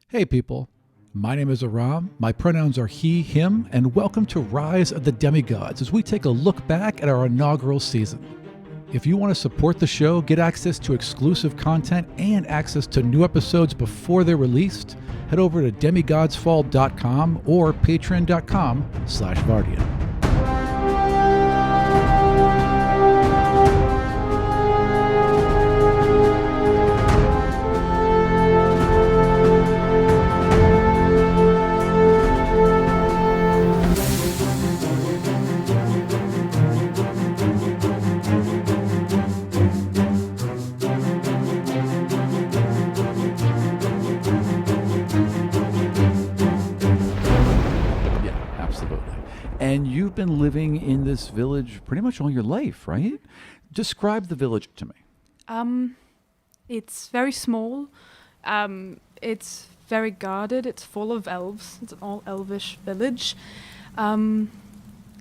Hey people, my name is Aram, my pronouns are he, him, and welcome to Rise of the Demigods as we take a look back at our inaugural season. If you want to support the show, get access to exclusive content, and access to new episodes before they're released, head over to demigodsfall.com or patreon.com/Vardian. And you've been living in this village pretty much all your life, right? Describe the village to me. It's very small. It's very guarded. It's full of elves. It's an all elvish village.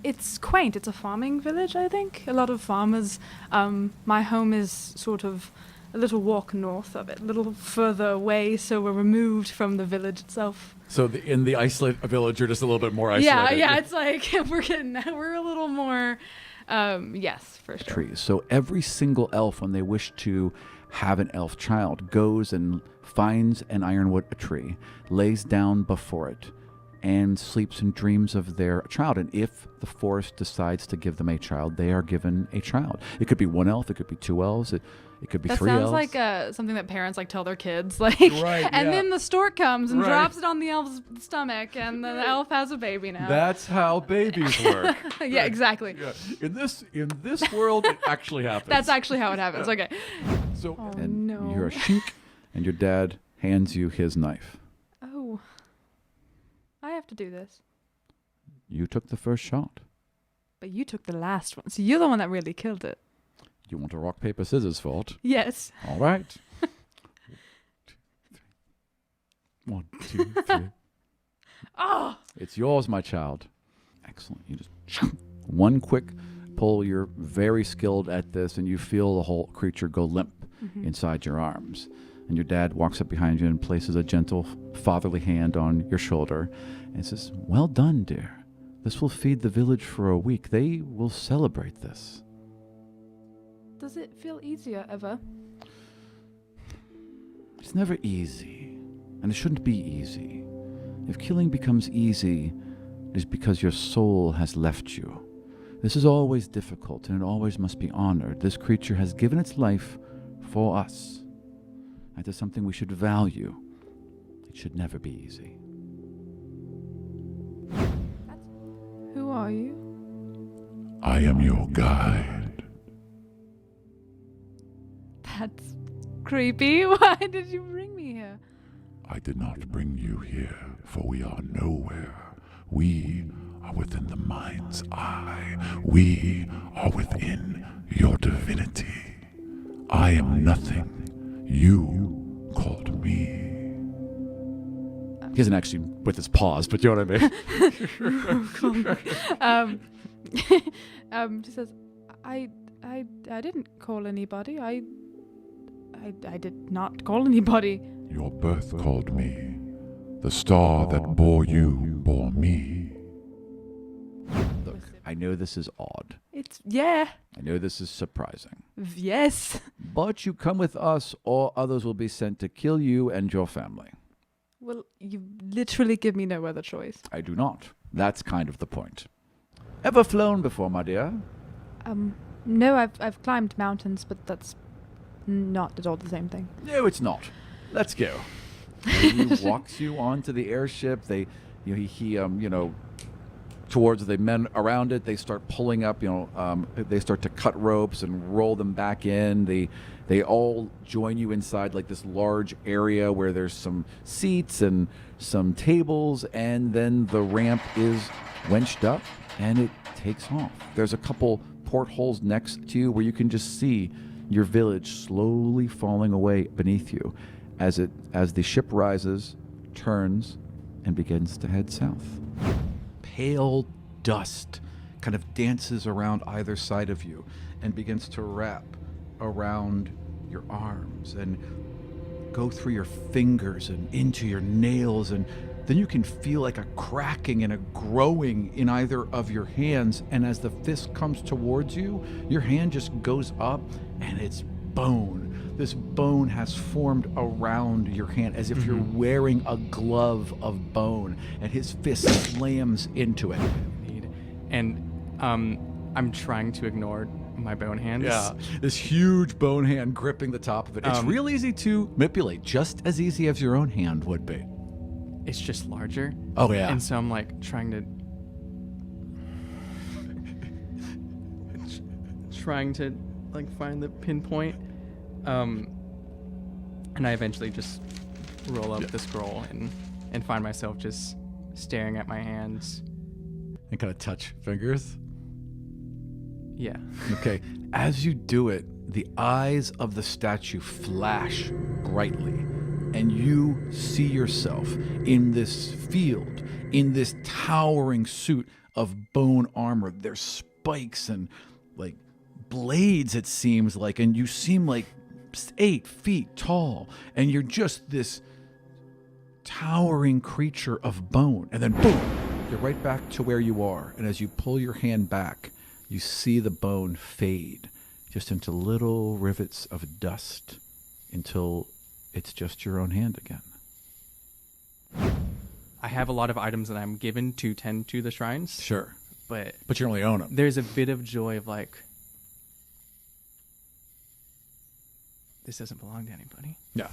It's quaint. It's a farming village, I think. A lot of farmers. My home is sort of a little walk north of it, a little further away, so we're removed from the village itself. So in the isolated village, you're just a little bit more isolated. Yeah, it's like we're a little more, yes, for sure. Trees. So every single elf, when they wish to have an elf child, goes and finds an ironwood tree, lays down before it, and sleeps and dreams of their child. And if the forest decides to give them a child, they are given a child. It could be one elf, it could be two elves, it could be three elves. That sounds like something that parents tell their kids, right, and then the stork comes and drops it on the elf's stomach, and the elf has a baby now. That's how babies work. Yeah, exactly. Yeah. In this world, it actually happens. That's actually how it happens. Okay. So no. You're a sheik, and your dad hands you his knife. Oh, I have to do this. You took the first shot. But you took the last one, so you're the one that really killed it. You want a rock, paper, scissors fault? Yes. All right. 1, 2, 3. Oh! It's yours, my child. Excellent. You just one quick pull. You're very skilled at this, and you feel the whole creature go limp inside your arms. And your dad walks up behind you and places a gentle fatherly hand on your shoulder and says, "Well done, dear. This will feed the village for a week. They will celebrate this." Does it feel easier ever? It's never easy, and it shouldn't be easy. If killing becomes easy, it is because your soul has left you. This is always difficult, and it always must be honored. This creature has given its life for us. That is something we should value. It should never be easy. Who are you? I am your guide. That's creepy. Why did you bring me here? I did not bring you here, for we are nowhere. We are within the mind's eye. We are within your divinity. I am nothing. You called me. He isn't actually with his paws, but you know what I mean? She says, I didn't call anybody. I did not call anybody. Your birth called me. The star that bore you bore me. Look, I know this is odd. Yeah. I know this is surprising. Yes. But you come with us, or others will be sent to kill you and your family. Well, you literally give me no other choice. I do not. That's kind of the point. Ever flown before, my dear? No, I've climbed mountains, but that's not at all the same thing. No, it's not. Let's go. He walks you onto the airship. He towards the men around it. They start pulling up. They start to cut ropes and roll them back in. They all join you inside like this large area where there's some seats and some tables, and then the ramp is winched up and it takes off. There's a couple portholes next to you where you can just see your village slowly falling away beneath you as the ship rises, turns, and begins to head south. Pale dust kind of dances around either side of you and begins to wrap around your arms and go through your fingers and into your nails, and then you can feel like a cracking and a growing in either of your hands. And as the fist comes towards you, your hand just goes up, and it's bone. This bone has formed around your hand as if you're wearing a glove of bone, and his fist slams into it. And I'm trying to ignore my bone hands. Yeah, this huge bone hand gripping the top of it. It's real easy to manipulate, just as easy as your own hand would be. It's just larger. Oh, yeah. And so I'm like trying to like find the pinpoint. And I eventually just roll up the scroll and find myself just staring at my hands. And kind of touch fingers. Yeah. Okay. As you do it, the eyes of the statue flash brightly, and you see yourself in this field, in this towering suit of bone armor. There's spikes and like blades, it seems like, and you seem like 8 feet tall, and you're just this towering creature of bone. And then boom, you're right back to where you are. And as you pull your hand back, you see the bone fade just into little rivets of dust until it's just your own hand again. I have a lot of items that I'm given to tend to the shrines. Sure. But you only own them. there's a bit of joy of like, this doesn't belong to anybody. Yeah.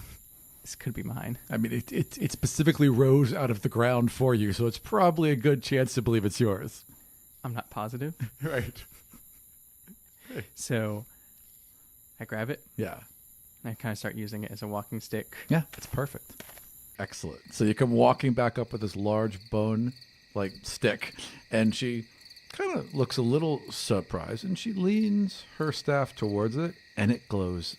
This could be mine. I mean, it specifically rose out of the ground for you, so it's probably a good chance to believe it's yours. I'm not positive. Right. So I grab it Yeah. and I kind of start using it as a walking stick. Yeah, it's perfect. Excellent. So you come walking back up with this large bone, like, stick, and she kind of looks a little surprised, and she leans her staff towards it, and it glows.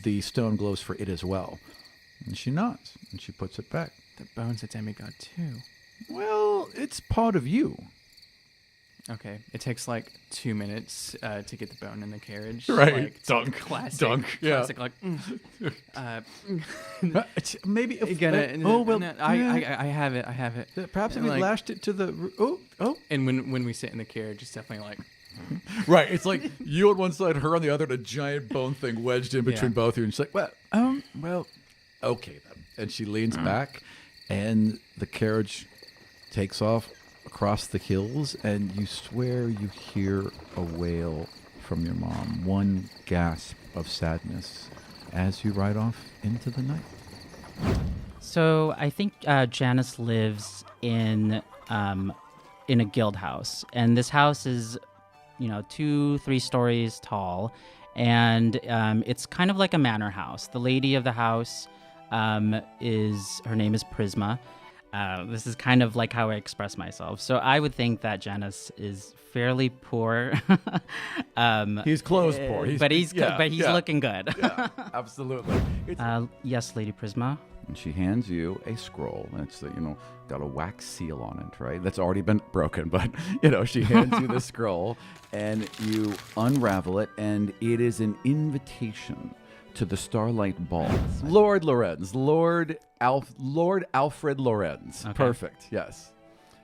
The stone glows for it as well. And she nods, and she puts it back. The bone's a demigod too. Well, it's part of you. Okay, it takes like 2 minutes to get the bone in the carriage. Right. Like, Dunk. Classic. Dunk. Yeah. Classic. Like. Maybe if I have it. I have it. Perhaps if And, you like, lashed it to the And when we sit in the carriage, it's definitely like. right. It's like you on one side, her on the other, and a giant bone thing wedged in between both of you. And she's like, well, okay then. And she leans back, and the carriage takes off across the hills, and you swear you hear a wail from your mom. One gasp of sadness as you ride off into the night. So I think Janice lives in a guild house, and this house is, 2-3 stories tall, and it's kind of like a manor house. The lady of the house her name is Prisma. This is kind of like how I express myself. So I would think that Janice is fairly poor. He's clothes poor, but he's looking good. Yeah, absolutely. Yes, Lady Prisma. And she hands you a scroll, and it's got a wax seal on it, right? That's already been broken, but she hands you the scroll, and you unravel it, and it is an invitation to the Starlight Ball. Lord Lorenz, Lord Alfred Lorenz. Okay. Perfect. Yes,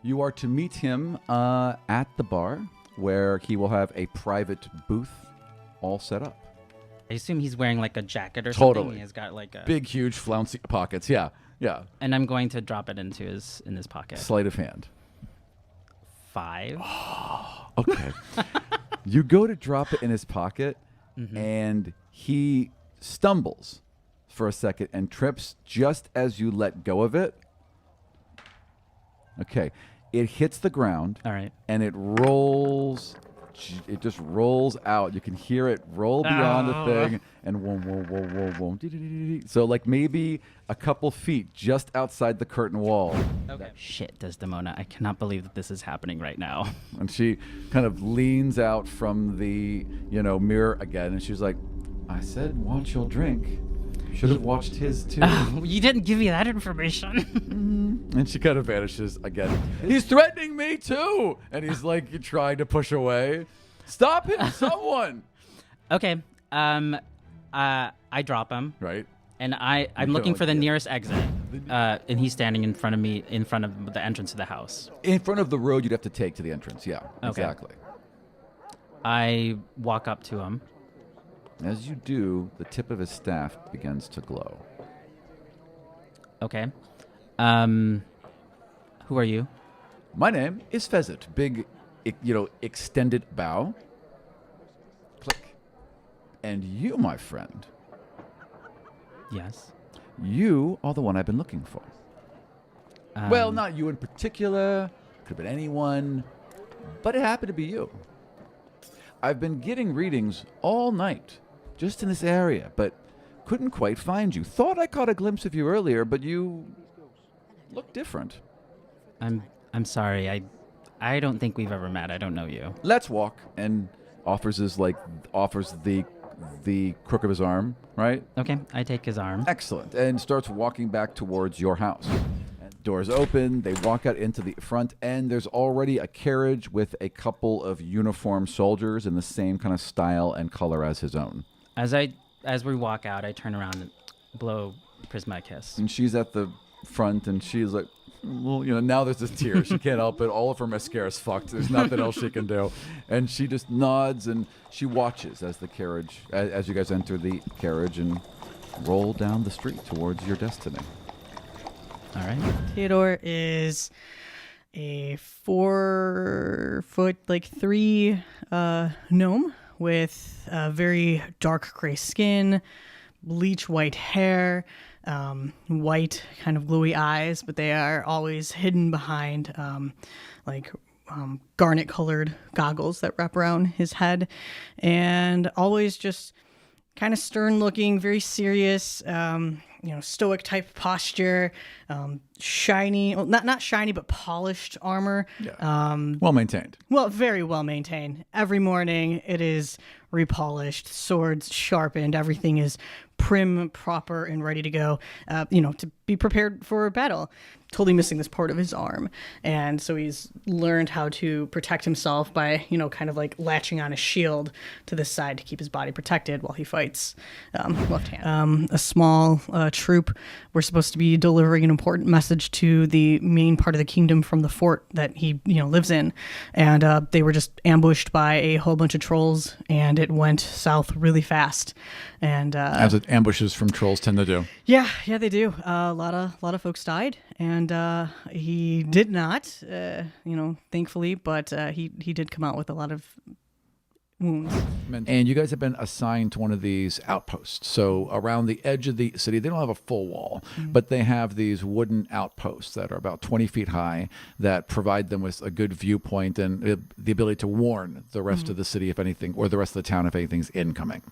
you are to meet him at the bar, where he will have a private booth all set up. I assume he's wearing like a jacket or Totally. something. He's got like a Big, huge, flouncy pockets. Yeah. And I'm going to drop it in his pocket. Sleight of hand. 5. Okay. You go to drop it in his pocket, and he stumbles for a second and trips just as you let go of it. Okay. It hits the ground. All right. And it rolls. It just rolls out. You can hear it roll beyond the thing, and whoom, whoom, whoom, whoom, whoom, dee-dee-dee-dee-dee. So like maybe a couple feet just outside the curtain wall. Okay. Shit, Desdemona. I cannot believe that this is happening right now. And she kind of leans out from the mirror again, and she's like, "I said watch your drink. Should have watched his too." You didn't give me that information. And she kind of vanishes again. He's threatening me too, and he's like trying to push away. Stop him, someone! Okay. I drop him. Right. And I'm kinda looking like for the it. nearest exit, and he's standing in front of me, in front of the entrance of the house. In front of the road you'd have to take to the entrance. Yeah, Okay. exactly. I walk up to him. As you do, the tip of his staff begins to glow. Okay. Who are you? My name is Fezit. Big, extended bow. Click. And you, my friend, Yes. you are the one I've been looking for. Well, not you in particular. Could have been anyone. But it happened to be you. I've been getting readings all night, just in this area, but couldn't quite find you. Thought I caught a glimpse of you earlier, but you look different. I'm sorry. I don't think we've ever met. I don't know you. Let's walk. And offers the crook of his arm, right? Okay. I take his arm. Excellent. And starts walking back towards your house. And doors open. They walk out into the front, and there's already a carriage with a couple of uniformed soldiers in the same kind of style and color as his own. As we walk out, I turn around and blow Prisma a kiss. And she's at the front, and she's like, well, now there's this tear. She can't help it. All of her mascara's fucked. There's nothing else she can do. And she just nods, and she watches as the carriage, as you guys enter the carriage and roll down the street towards your destiny. All right. Theodore is a 4'3" gnome with very dark gray skin, bleach white hair, white kind of gluey eyes, but they are always hidden behind garnet colored goggles that wrap around his head, and always just kind of stern looking, very serious, stoic type posture, shiny, well, not shiny, but polished armor. Yeah. Well maintained. Well, very well maintained. Every morning it is repolished, swords sharpened, everything is prim, proper, and ready to go, to be prepared for battle. Totally missing this part of his arm. And so he's learned how to protect himself by, kind of like latching on a shield to this side to keep his body protected while he fights left hand. A small troop. We're supposed to be delivering an important message to the main part of the kingdom from the fort that he, lives in. And they were just ambushed by a whole bunch of trolls, and it went south really fast. And As it ambushes from trolls tend to do. Yeah, they do. A lot of folks died, and he did not, thankfully, but he did come out with a lot of wounds. And you guys have been assigned to one of these outposts. So around the edge of the city, they don't have a full wall, but they have these wooden outposts that are about 20 feet high that provide them with a good viewpoint and the ability to warn the rest of the city if anything, or the rest of the town if anything's incoming.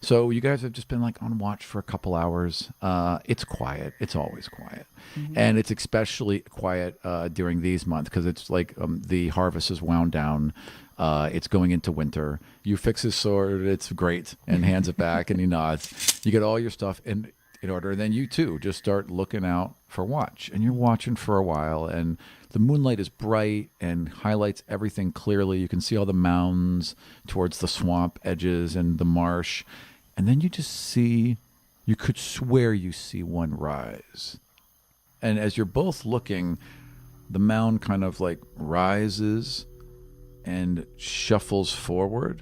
So you guys have just been like on watch for a couple hours. It's quiet. It's always quiet. And it's especially quiet during these months because it's like the harvest is wound down. It's going into winter. You fix his sword. It's great. And hands it back and he nods. You get all your stuff in order. And then you too just start looking out for watch. And you're watching for a while. And the moonlight is bright and highlights everything clearly. You can see all the mounds towards the swamp edges and the marsh. And then you just see, you could swear you see one rise. And as you're both looking, the mound kind of like rises and shuffles forward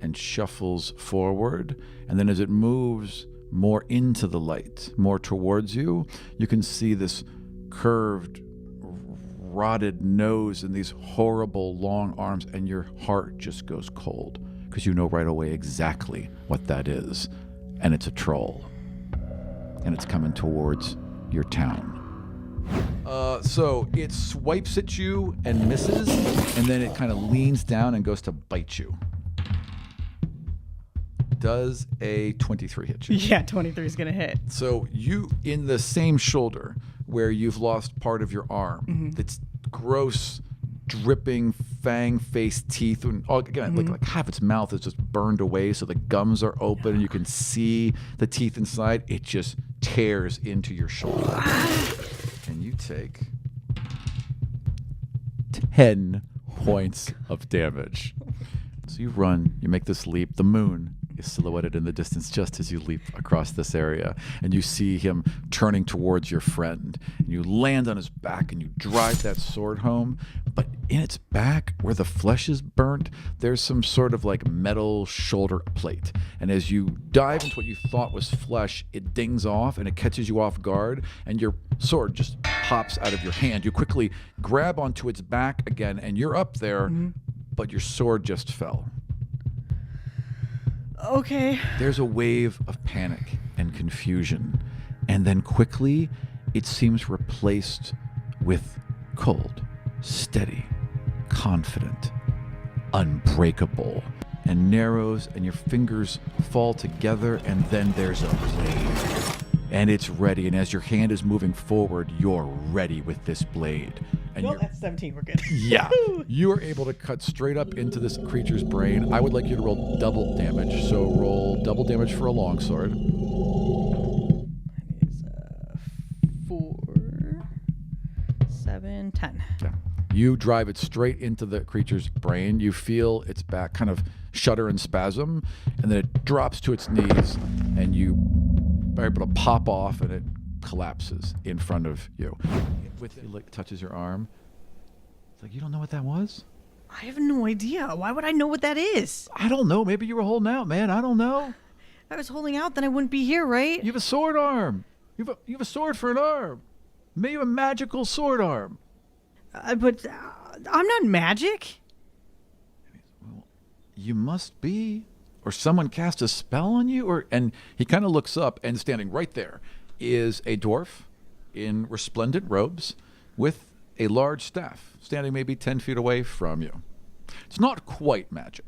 and shuffles forward. And then as it moves more into the light, more towards you, you can see this curved, rotted nose and these horrible long arms, and your heart just goes cold because you know right away exactly what that is. And it's a troll. And it's coming towards your town. So it swipes at you and misses, and then it kind of leans down and goes to bite you. Does a 23 hit you? Yeah, 23 is going to hit. So you, in the same shoulder where you've lost part of your arm, it's gross, dripping, fang-faced teeth. And again, like half its mouth is just burned away, so the gums are open and you can see the teeth inside. It just tears into your shoulder. And you take 10 points of damage. So you run, you make this leap. The moon is silhouetted in the distance just as you leap across this area. And you see him turning towards your friend. And you land on his back and you drive that sword home. But in its back, where the flesh is burnt, there's some sort of like metal shoulder plate. And as you dive into what you thought was flesh, it dings off and it catches you off guard. And your sword just pops out of your hand. You quickly grab onto its back again and you're up there, but your sword just fell. Okay. There's a wave of panic and confusion, and then quickly it seems replaced with cold, steady, confident, unbreakable, and narrows, and your fingers fall together, and then there's a blade. And it's ready, and as your hand is moving forward, you're ready with this blade. And Well, you're, that's 17. We're good. yeah, you are able to cut straight up into this creature's brain. I would like you to roll double damage. So roll double damage for a longsword. That is 4, 7, 10. Yeah. You drive it straight into the creature's brain. You feel its back kind of shudder and spasm, and then it drops to its knees, and you are able to pop off, and it collapses in front of you. With it, like, touches your arm. It's like, you don't know what that was? I have no idea. Why would I know what that is? I don't know. Maybe you were holding out, man. I don't know. If I was holding out, then I wouldn't be here, right? You have a sword arm. You have a sword for an arm. Maybe you have a magical sword arm. But I'm not magic. You must be, or someone cast a spell on you, and he kind of looks up, and standing right there is a dwarf in resplendent robes with a large staff, standing maybe 10 feet away from you. It's not quite magic.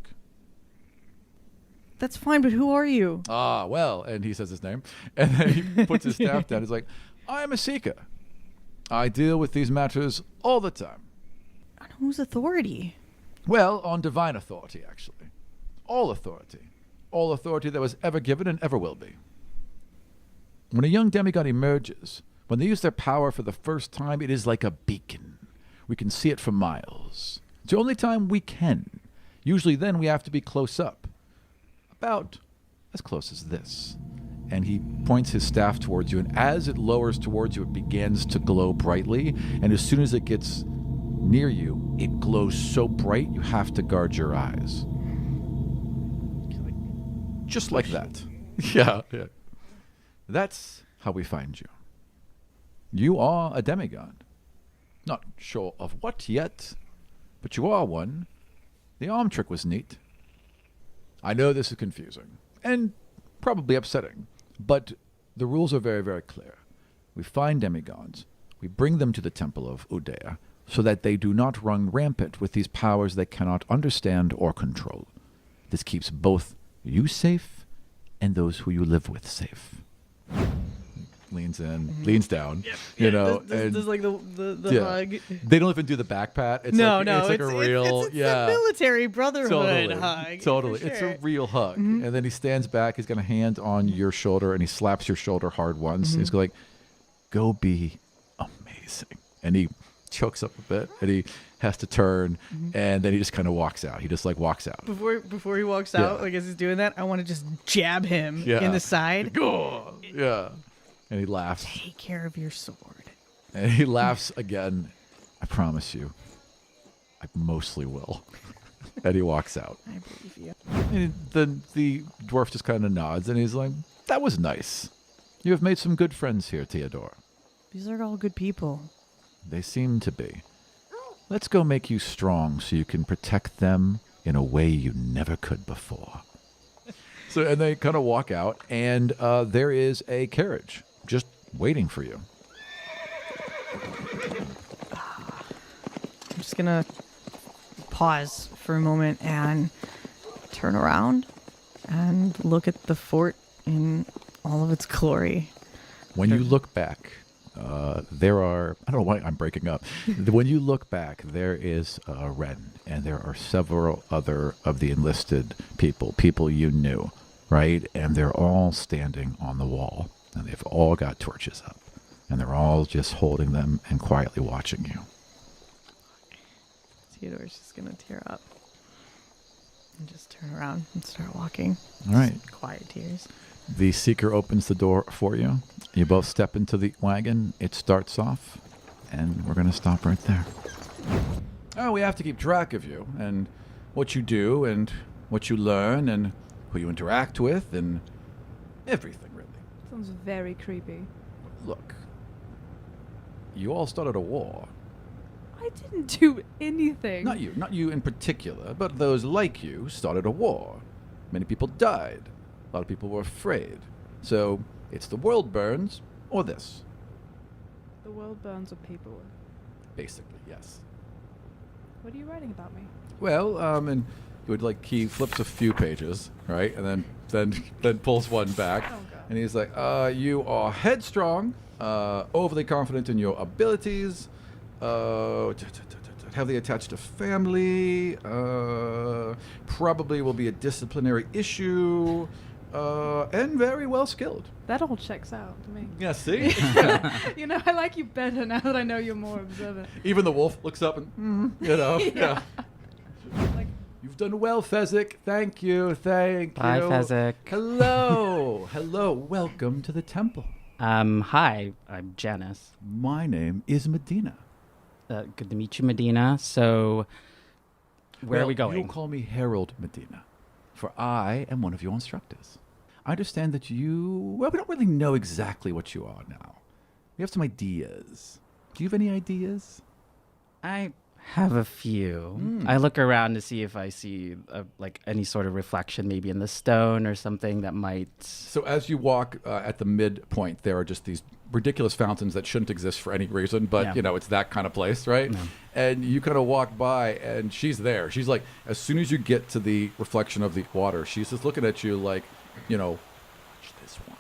That's fine, but who are you? Ah, well, and he says his name, and then he puts his staff down. He's like, I am a seeker. I deal with these matters all the time. On whose authority? Well, on divine authority, actually. All authority. All authority that was ever given and ever will be. When a young demigod emerges, when they use their power for the first time, it is like a beacon. We can see it for miles. It's the only time we can. Usually then we have to be close up. About as close as this. And he points his staff towards you, and as it lowers towards you, it begins to glow brightly. And as soon as it gets near you, it glows so bright you have to guard your eyes. Just like that. Yeah. That's how we find you. You are a demigod. Not sure of what yet, but you are one. The arm trick was neat. I know this is confusing and probably upsetting, but the rules are very, very clear. We find demigods. We bring them to the temple of Udea so that they do not run rampant with these powers they cannot understand or control. This keeps both you safe and those who you live with safe. Leans in, leans down, you know. Does like the yeah. hug. They don't even do the back pat. It's No, like, no, it's like a real, it's yeah. a military brotherhood Totally, hug. totally. for It's sure. a real hug. And then he stands back. He's got a hand on your shoulder, and he slaps your shoulder hard once. He's like, "Go be amazing." And he chokes up a bit, and he has to turn, and then he just kind of walks out. He just like walks out. Before he walks Yeah. out, like as he's doing that, I want to just jab him Yeah. in the side. Go, yeah. And he laughs, Take care of your sword. and he laughs again. I promise you, I mostly will. And he walks out. I believe you. And the dwarf just kind of nods, and he's like, "That was nice. You have made some good friends here, Theodore." These are all good people. They seem to be. Let's go make you strong so you can protect them in a way you never could before. So, and they kind of walk out, and there is a carriage just waiting for you. I'm just gonna pause for a moment and turn around and look at the fort in all of its glory. When you look back, there are, I don't know why I'm breaking up. When you look back, there is Ren, and there are several other of the enlisted people you knew, right? And they're all standing on the wall, and they've all got torches up, and they're all just holding them and quietly watching you. Theodore's just gonna tear up. And just turn around and start walking. All right. Quiet tears. The Seeker opens the door for you. You both step into the wagon. It starts off, and we're going to stop right there. Oh, we have to keep track of you and what you do and what you learn and who you interact with and everything, really. Sounds very creepy. Look, you all started a war. I didn't do anything. Not you in particular, but those like you started a war. Many people died. A lot of people were afraid. So it's the world burns or this. The world burns or people. Basically, yes. What are you writing about me? Well, and he flips a few pages, right, and then pulls one back, Oh, God. and he's like, you are headstrong, overly confident in your abilities, heavily attached to family, probably will be a disciplinary issue, and very well skilled. That all checks out to me. Yeah, see? You know, I like you better now that I know you're more observant. Even the wolf looks up and, yeah. Like, You've done well, Fezzik. Thank you. Bye, Fezzik. Hello. Welcome to the temple. Hi, I'm Janice. My name is Medina. Good to meet you, Medina. So, where are we going? You'll call me Harold Medina, for I am one of your instructors. I understand that we don't really know exactly what you are now. We have some ideas. Do you have any ideas? I have a few. I look around to see if I see any sort of reflection, maybe in the stone or something that might. So as you walk at the midpoint, there are just these ridiculous fountains that shouldn't exist for any reason, but Yeah. it's that kind of place, right? Yeah. And you kind of walk by, and she's there. She's like, as soon as you get to the reflection of the water, she's just looking at you like, watch this one.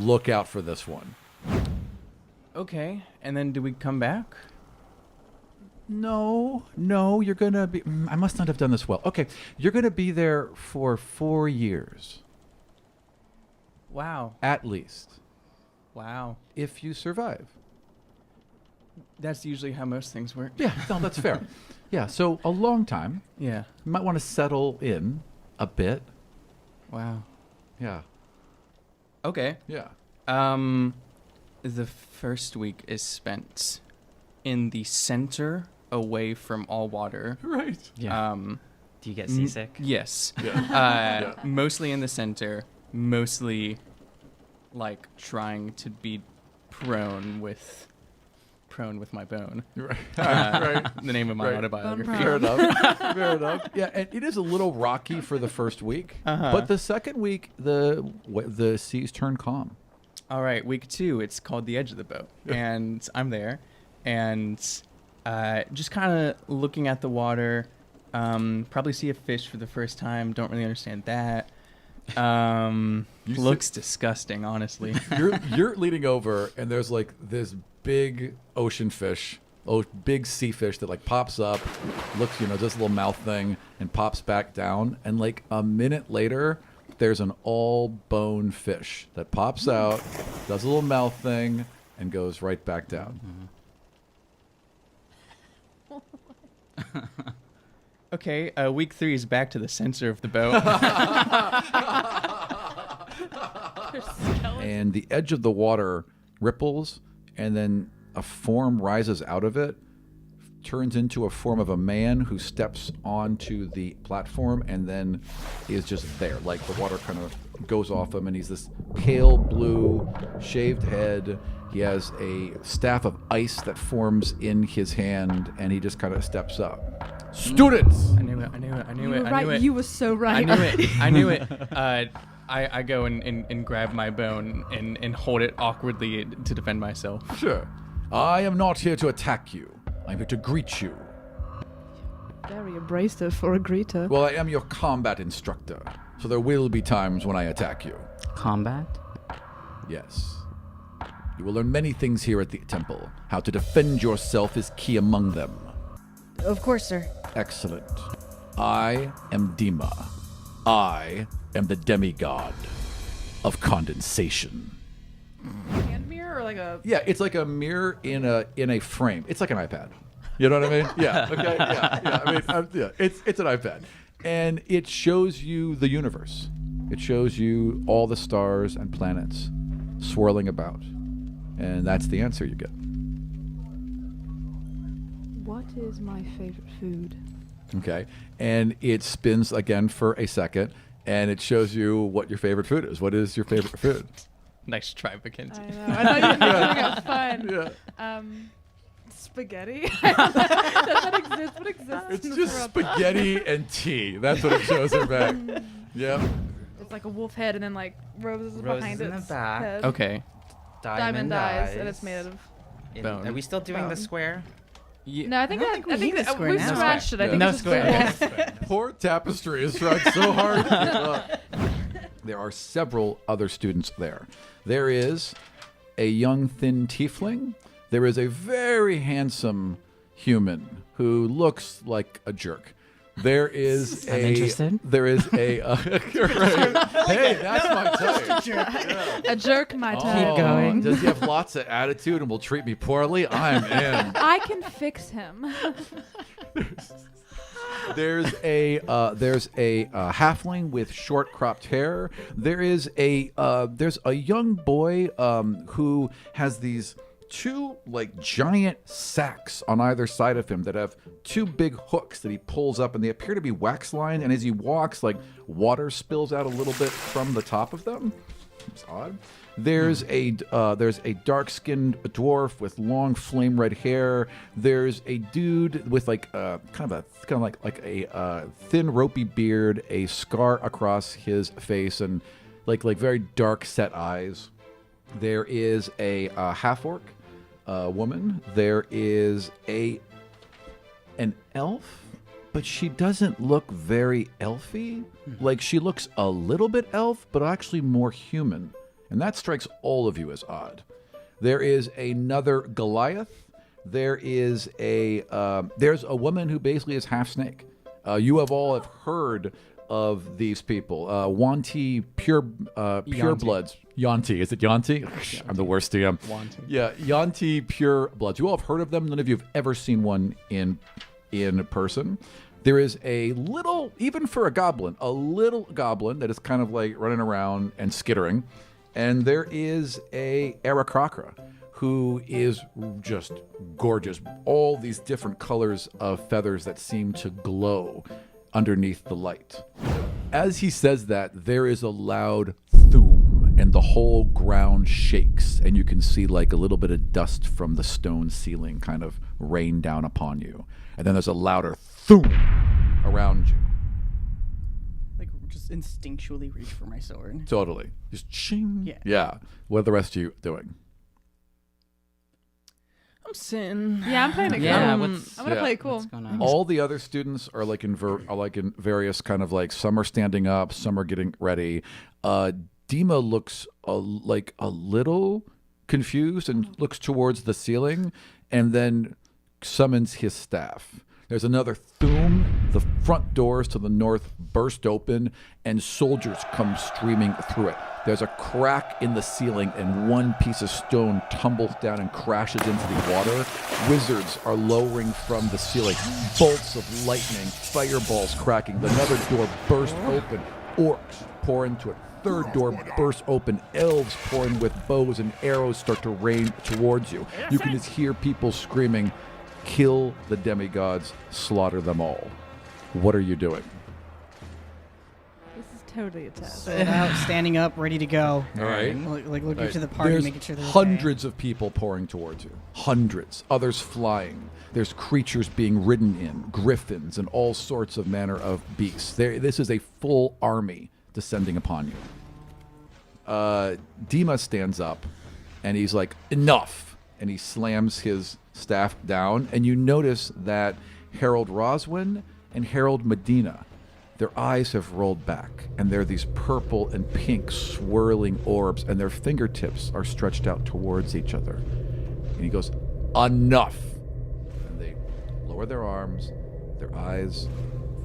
Look out for this one. Okay, and then do we come back? No, you're going to be... I must not have done this well. Okay, you're going to be there for 4 years, Wow. at least, Wow. if you survive. That's usually how most things work. Yeah, no, that's fair. Yeah, so a long time. Yeah. You might want to settle in a bit. Wow. Yeah, Okay. yeah. The first week is spent in the center, away from all water. Right. Yeah. Do you get seasick? Yes. Yeah. Mostly in the center, mostly like trying to be prone with my bone. Right. The name of my Right. autobiography. Bone Fair enough. Fair enough. Yeah, and it is a little rocky for the first week, but the second week, the seas turn calm. All right, week 2, it's called The Edge of the Boat, and I'm there, and just kind of looking at the water, probably see a fish for the first time, don't really understand that. Looks disgusting, honestly. You're leaning over, and there's like this big ocean fish, big sea fish that like pops up, looks, does a little mouth thing, and pops back down, and like a minute later, there's an all bone fish that pops out, does a little mouth thing, and goes right back down. Okay, week 3 is back to the center of the boat. And the edge of the water ripples, and then a form rises out of it, turns into a form of a man who steps onto the platform and then is just there. Like the water kind of goes off him, and he's this pale blue, shaved head. He has a staff of ice that forms in his hand, and he just kind of steps up. Students! I knew it. You were right. You were so right. I knew it. I go and grab my bone and hold it awkwardly to defend myself. Sure. I am not here to attack you. I'm here to greet you. Very abrasive for a greeter. Well, I am your combat instructor, so there will be times when I attack you. Combat? Yes. You will learn many things here at the temple. How to defend yourself is key among them. Of course, sir. Excellent. I am Dima. I am the demigod of condensation. Hand mirror or like a... Yeah, it's like a mirror in a frame. It's like an iPad. You know what I mean? Yeah. Okay. Yeah. I mean, it's an iPad, And it shows you the universe. It shows you all the stars and planets swirling about. And that's the answer you get. What is my favorite food? Okay. And it spins again for a second, and it shows you what your favorite food is. What is your favorite food? Nice try, Mackenzie. I know. I thought you were doing it fun. Spaghetti. Does that exist? What exists? It's in this just world? spaghetti and tea. That's what it shows her back. Yeah. It's like a wolf head, and then like roses Roses behind in its the back. head. Okay. Diamond eyes, and it's made out of. Bone. Are we still doing the Bone. square? No, I think don't that think we need the square we now. scratched it. I Yeah. think No it's just the square. wolf. Poor Tapestry is trying so hard to keep up. There are several other students there. There is a young, thin tiefling. There is a very handsome human who looks like a jerk. There is I'm interested. There is a. Right. Hey, that's my type. A jerk, my Oh, type. going. Does he have lots of attitude and will treat me poorly? I'm in. I can fix him. There's a halfling with short cropped hair. There's a young boy who has these two like giant sacks on either side of him that have two big hooks that he pulls up, and they appear to be wax lined. And as he walks, like water spills out a little bit from the top of them. It's odd. There's a dark-skinned dwarf with long flame red hair. There's a dude with like kind of like a thin ropey beard, a scar across his face, and like very dark set eyes. There is a half orc woman. There is an elf, but she doesn't look very elfy. Like she looks a little bit elf, but actually more human. And that strikes all of you as odd. There is another Goliath. There's a woman who basically is half snake. You have heard of these people. Wanti purebloods. Yanti. Is it Yanti? I'm the worst DM. Wanti. Yeah, Yanti purebloods. You all have heard of them. None of you have ever seen one in person. There is a little, even for a goblin, that is kind of like running around and skittering. And there is a Aarakocra who is just gorgeous. All these different colors of feathers that seem to glow underneath the light. As he says that, there is a loud thoom, and the whole ground shakes, and you can see like a little bit of dust from the stone ceiling kind of rain down upon you. And then there's a louder thoom around you. Like just instinctually reach for my sword. Totally. Just ching. Yeah. Yeah. What are the rest of you doing? I'm sitting. Yeah, I'm playing it Yeah, cool. what's- I'm gonna Yeah. play it cool. What's going on? All the other students are like in various kind of like, some are standing up, some are getting ready. Dima looks like a little confused and looks towards the ceiling, and then summons his staff. There's another thoom. The front doors to the north burst open, and soldiers come streaming through it. There's a crack in the ceiling, and one piece of stone tumbles down and crashes into the water. Wizards are lowering from the ceiling. Bolts of lightning, fireballs cracking. Another door bursts open. Orcs pour into it. Third door bursts open. Elves pour in with bows, and arrows start to rain towards you. You can just hear people screaming, "Kill the demigods, slaughter them all." What are you doing? This is totally a test. Set out, standing up, ready to go. All right. Like looking Right. to the party, There's making sure they're hundreds of people pouring towards you. Hundreds. Others flying. There's creatures being ridden in, griffins, and all sorts of manner of beasts. This is a full army descending upon you. Dima stands up, and he's like, "Enough!" And he slams his staff down, and you notice that Harold Roswin and Harold Medina, their eyes have rolled back, and they're these purple and pink swirling orbs, and their fingertips are stretched out towards each other. And he goes, "Enough!" And they lower their arms, their eyes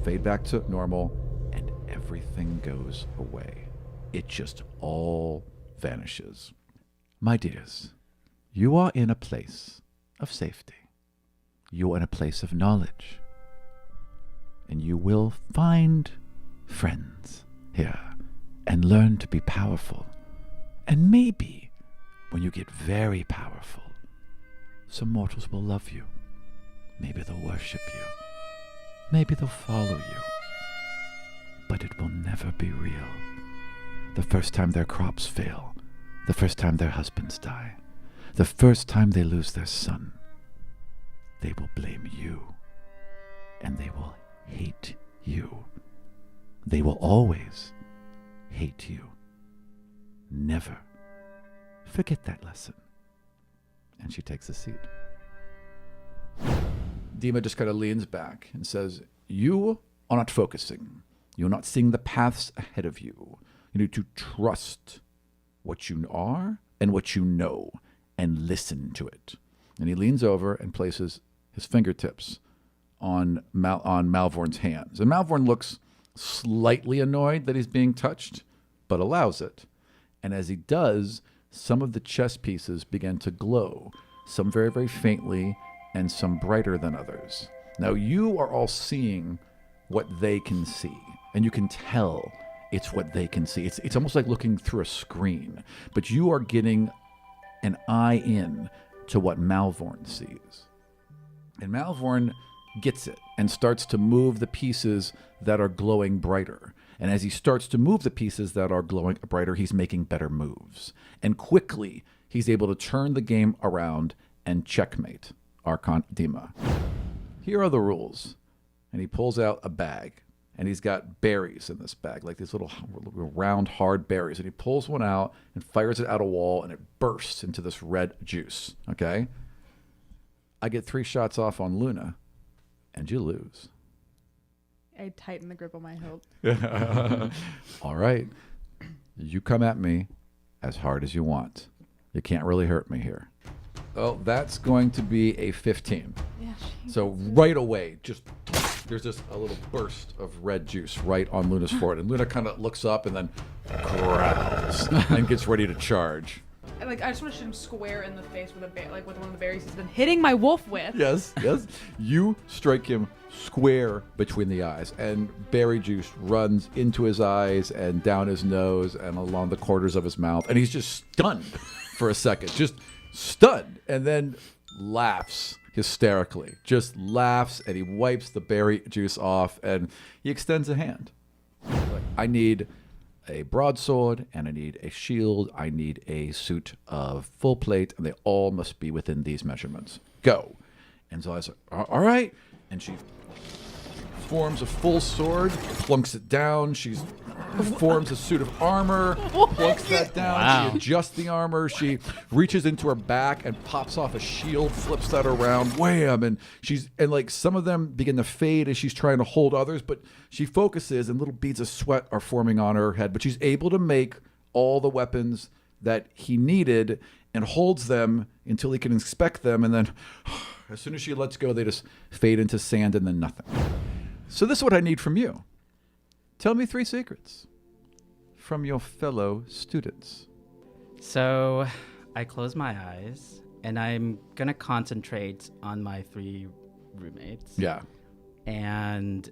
fade back to normal, and everything goes away. It just all vanishes. My dears, you are in a place of safety. You are in a place of knowledge. and you will find friends here and learn to be powerful. And maybe when you get very powerful, some mortals will love you. Maybe they'll worship you. Maybe they'll follow you. But it will never be real. The first time their crops fail, the first time their husbands die, the first time they lose their son, they will blame you, and they will hate you. They will always hate you. Never forget that lesson. And she takes a seat. Dima just kind of leans back and says, you are not focusing. You're not seeing the paths ahead of you. You need to trust what you are and what you know and listen to it. And he leans over and places his fingertips on Malvorn's hands. And Malvorn looks slightly annoyed that he's being touched, but allows it. And as he does, some of the chess pieces begin to glow, some very, very faintly, and some brighter than others. Now, you are all seeing what they can see, and you can tell it's what they can see. It's almost like looking through a screen, but you are getting an eye in to what Malvorn sees. And Malvorn gets it and starts to move the pieces that are glowing brighter. And as he starts to move the pieces that are glowing brighter, he's making better moves. And quickly, he's able to turn the game around and checkmate Archon Dima. Here are the rules. And he pulls out a bag. And he's got berries in this bag, like these little round, hard berries. And he pulls one out and fires it out a wall, and it bursts into this red juice. Okay? I get 3 shots off on Luna, and you lose. I tighten the grip on my hilt. All right. You come at me as hard as you want. You can't really hurt me here. Oh, that's going to be a 15. Yeah, So right away, there's just a little burst of red juice right on Luna's forehead. And Luna kind of looks up and then growls and gets ready to charge. I just want to shoot him square in the face with with one of the berries he's been hitting my wolf with. Yes. You strike him square between the eyes, and berry juice runs into his eyes and down his nose and along the corners of his mouth. And he's just stunned for a second, just stunned, and then laughs hysterically. Just laughs, and he wipes the berry juice off, and he extends a hand. Like, I need a broadsword, and I need a shield. I need a suit of full plate, and they all must be within these measurements. Go. And so I said, all right. And she forms a full sword, plunks it down. She forms a suit of armor, plunks that down. Wow. She adjusts the armor. She reaches into her back and pops off a shield, flips that around, wham! And like some of them begin to fade as she's trying to hold others, but she focuses and little beads of sweat are forming on her head. But she's able to make all the weapons that he needed and holds them until he can inspect them, and then as soon as she lets go, they just fade into sand and then nothing. So this is what I need from you. Tell me 3 secrets from your fellow students. So I close my eyes and I'm going to concentrate on my 3 roommates. Yeah. And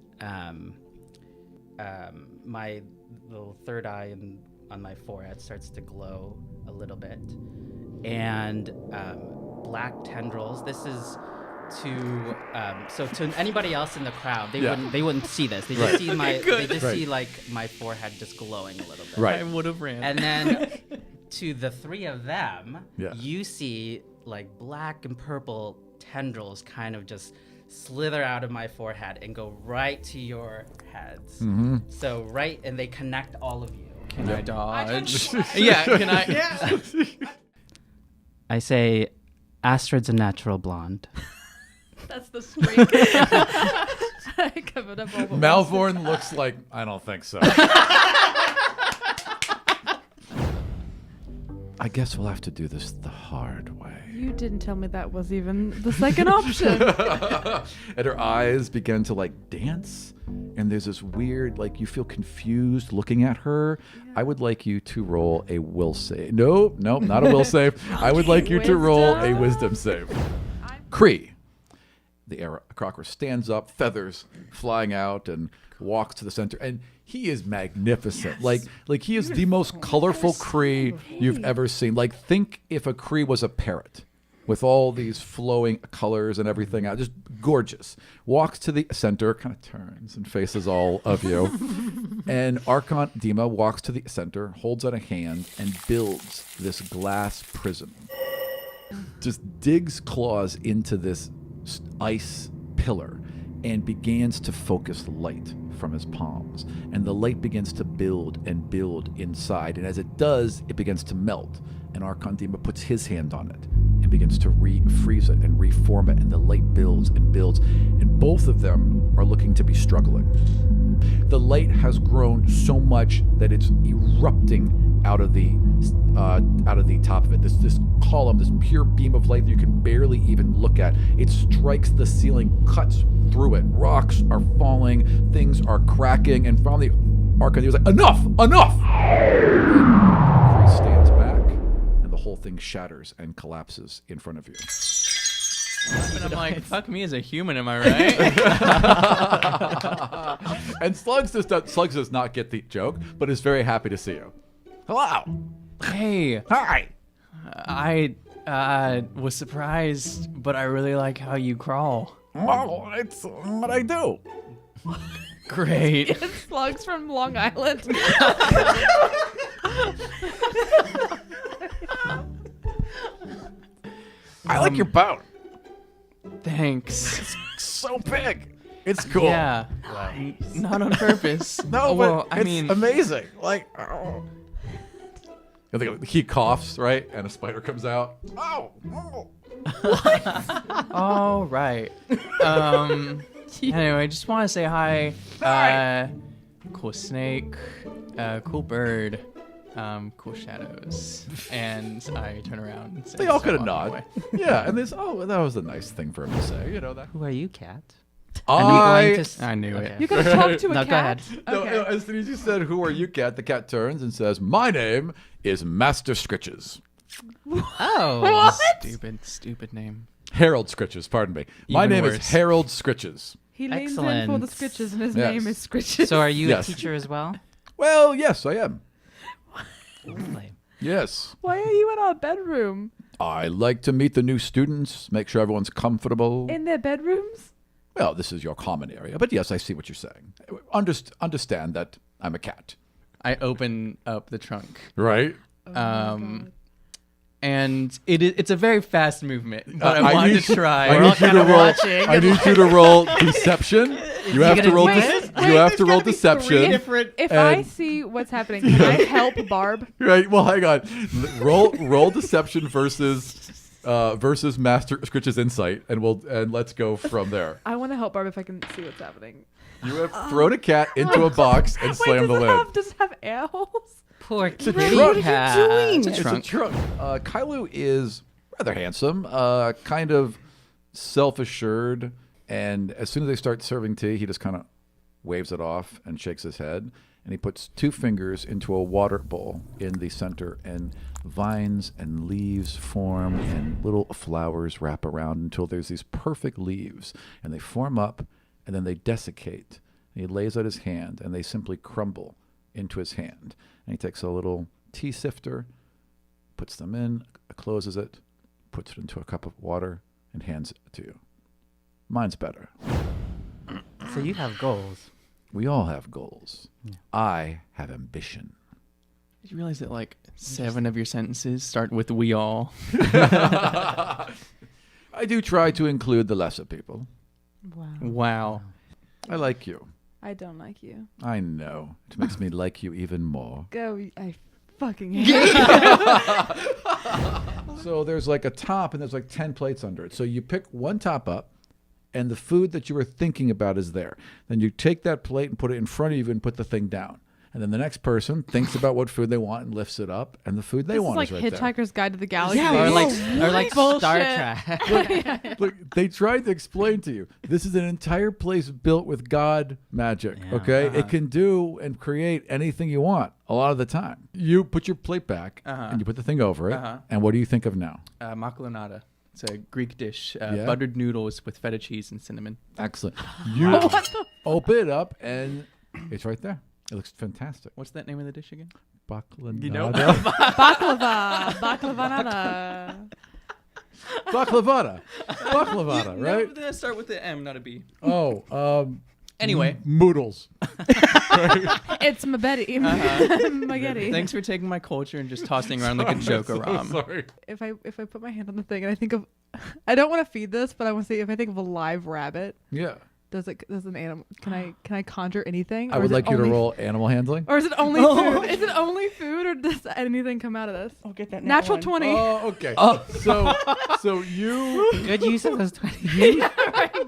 my little third eye on my forehead starts to glow a little bit. And black tendrils. This is to anybody else in the crowd, they wouldn't see this. They just see like my forehead just glowing a little bit. Right. I would have ran. And then to the 3 of them, Yeah. you see like black and purple tendrils kind of just slither out of my forehead and go right to your heads. Mm-hmm. So and they connect all of you. Can I dodge? Yeah, Can I? Yeah. I say, Astrid's a natural blonde. That's the streak. I covered up all the Malvorn looks like, I don't think so. I guess we'll have to do this the hard way. You didn't tell me that was even the second option. And her eyes begin to like dance, and there's this weird, like, you feel confused looking at her. Yeah. I would like you to roll a will save. No, not a will save. I would like you to roll a wisdom save. Cree, the Crocker stands up, feathers flying out, and walks to the center. And he is magnificent. Like he is the most colorful Kree you've ever seen. Like, think if a Kree was a parrot with all these flowing colors and everything out. Just gorgeous. Walks to the center, kind of turns and faces all of you. And Archon Dima walks to the center, holds out a hand, and builds this glass prison. Just digs claws into this ice pillar and begins to focus light from his palms. And the light begins to build and build inside. And as it does, it begins to melt. And Archon Dima puts his hand on it and begins to refreeze it and reform it. And the light builds and builds. And both of them are looking to be struggling. The light has grown so much that it's erupting out of the top of it. This column, this pure beam of light that you can barely even look at. It strikes the ceiling, cuts through it. Rocks are falling, things are cracking, and finally Archon Dima's like, enough! And Kree stands back, and the whole thing shatters and collapses in front of you. And I'm like, fuck me as a human, am I right? And Slugs does not get the joke, but is very happy to see you. Hello. Hey, Hi. I was surprised, but I really like how you crawl. Well, it's what I do. Great. Slugs from Long Island. I like your boat. Thanks. So big. It's cool. Yeah. Not on purpose. No, well, but I it's mean, amazing. Like, oh. He coughs, right? And a spider comes out. Oh. all right. Anyway, just want to say hi. Cool snake. Cool bird. Cool shadows. And I turn around and say, They all so kind of on my nod. way. Yeah, and that was a nice thing for him to say. You know that. Who are you, Cat? I knew it. You gotta talk to a No, cat. go ahead. No, Okay. no, as soon as you said, "Who are you, Cat?" the cat turns and says, "My name is Master Scritches." Oh. Stupid name. Harold Scritches, pardon me. My Even name worse. is Harold Scritches. He leans in for the Excellent. Scritches, and his Yes. name is Scritches. So are you Yes. a teacher as well? Well, yes, I am. Lovely. Yes. Why are you in our bedroom? I like to meet the new students, make sure everyone's comfortable. In their bedrooms? Well, this is your common area, but yes, I see what you're saying. Understand that I'm a cat. I open up the trunk. Right? And it's a very fast movement, but I I wanted need- to try. I need you to roll. I need you to roll deception. You have to gonna roll. do You have to roll deception. If I And- see what's happening, can I help Barb? Right. Well, hang on. Roll deception versus Master Scritch's insight, and let's go from there. I want to help Barb if I can see what's happening. You have thrown a cat into a box and slammed the lid. Does it have air holes? Poor It's a kitty trunk. cat. It's a It's trunk. a trunk. Kailu is rather handsome, kind of self-assured, and as soon as they start serving tea, he just kind of waves it off and shakes his head, and he puts two fingers into a water bowl in the center, and vines and leaves form, and little flowers wrap around until there's these perfect leaves, and they form up, and then they desiccate. And he lays out his hand, and they simply crumble into his hand. And he takes a little tea sifter, puts them in, closes it, puts it into a cup of water, and hands it to you. Mine's better. So you have goals. We all have goals. I have ambition. Did you realize that like 7 of your sentences start with "we all"? I do try to include the lesser people. Wow. Wow. I like you. I don't like you. I know. It makes me like you even more. Go. I fucking hate you. So there's like a top and there's like 10 plates under it. So you pick one top up and the food that you were thinking about is there. Then you take that plate and put it in front of you and put the thing down. And then the next person thinks about what food they want and lifts it up, and the food they This want is like is right Hitchhiker's Guide to the Galaxy. Or like Star Bullshit. Trek. there. Look, they tried to explain to you. This is an entire place built with God magic, Yeah. okay? It can do and create anything you want a lot of the time. You put your plate back, and you put the thing over it, and what do you think of now? Makulonada. It's a Greek dish, Yeah? buttered noodles with feta cheese and cinnamon. Excellent. You open it up, and it's right there. It looks fantastic. What's that name of the dish again? Baklanada. You know? Baklava. Baklavanada. Baklavada. Baklavada, right? No, start with the M, not a B. Oh, Anyway. Moodles. It's Mabetti. Magetti. Thanks for taking my culture and just tossing around like a joker rom. Sorry. If I put my hand on the thing and I think of, I don't want to feed this, but I want to say if I think of a live rabbit, Yeah. does an animal? Can I conjure anything? I Or would is it like you to only- roll animal handling. Or is it only food? Is it only food, or does anything come out of this? I'll get that Natural 20. Oh, okay. So you Good use of those 20.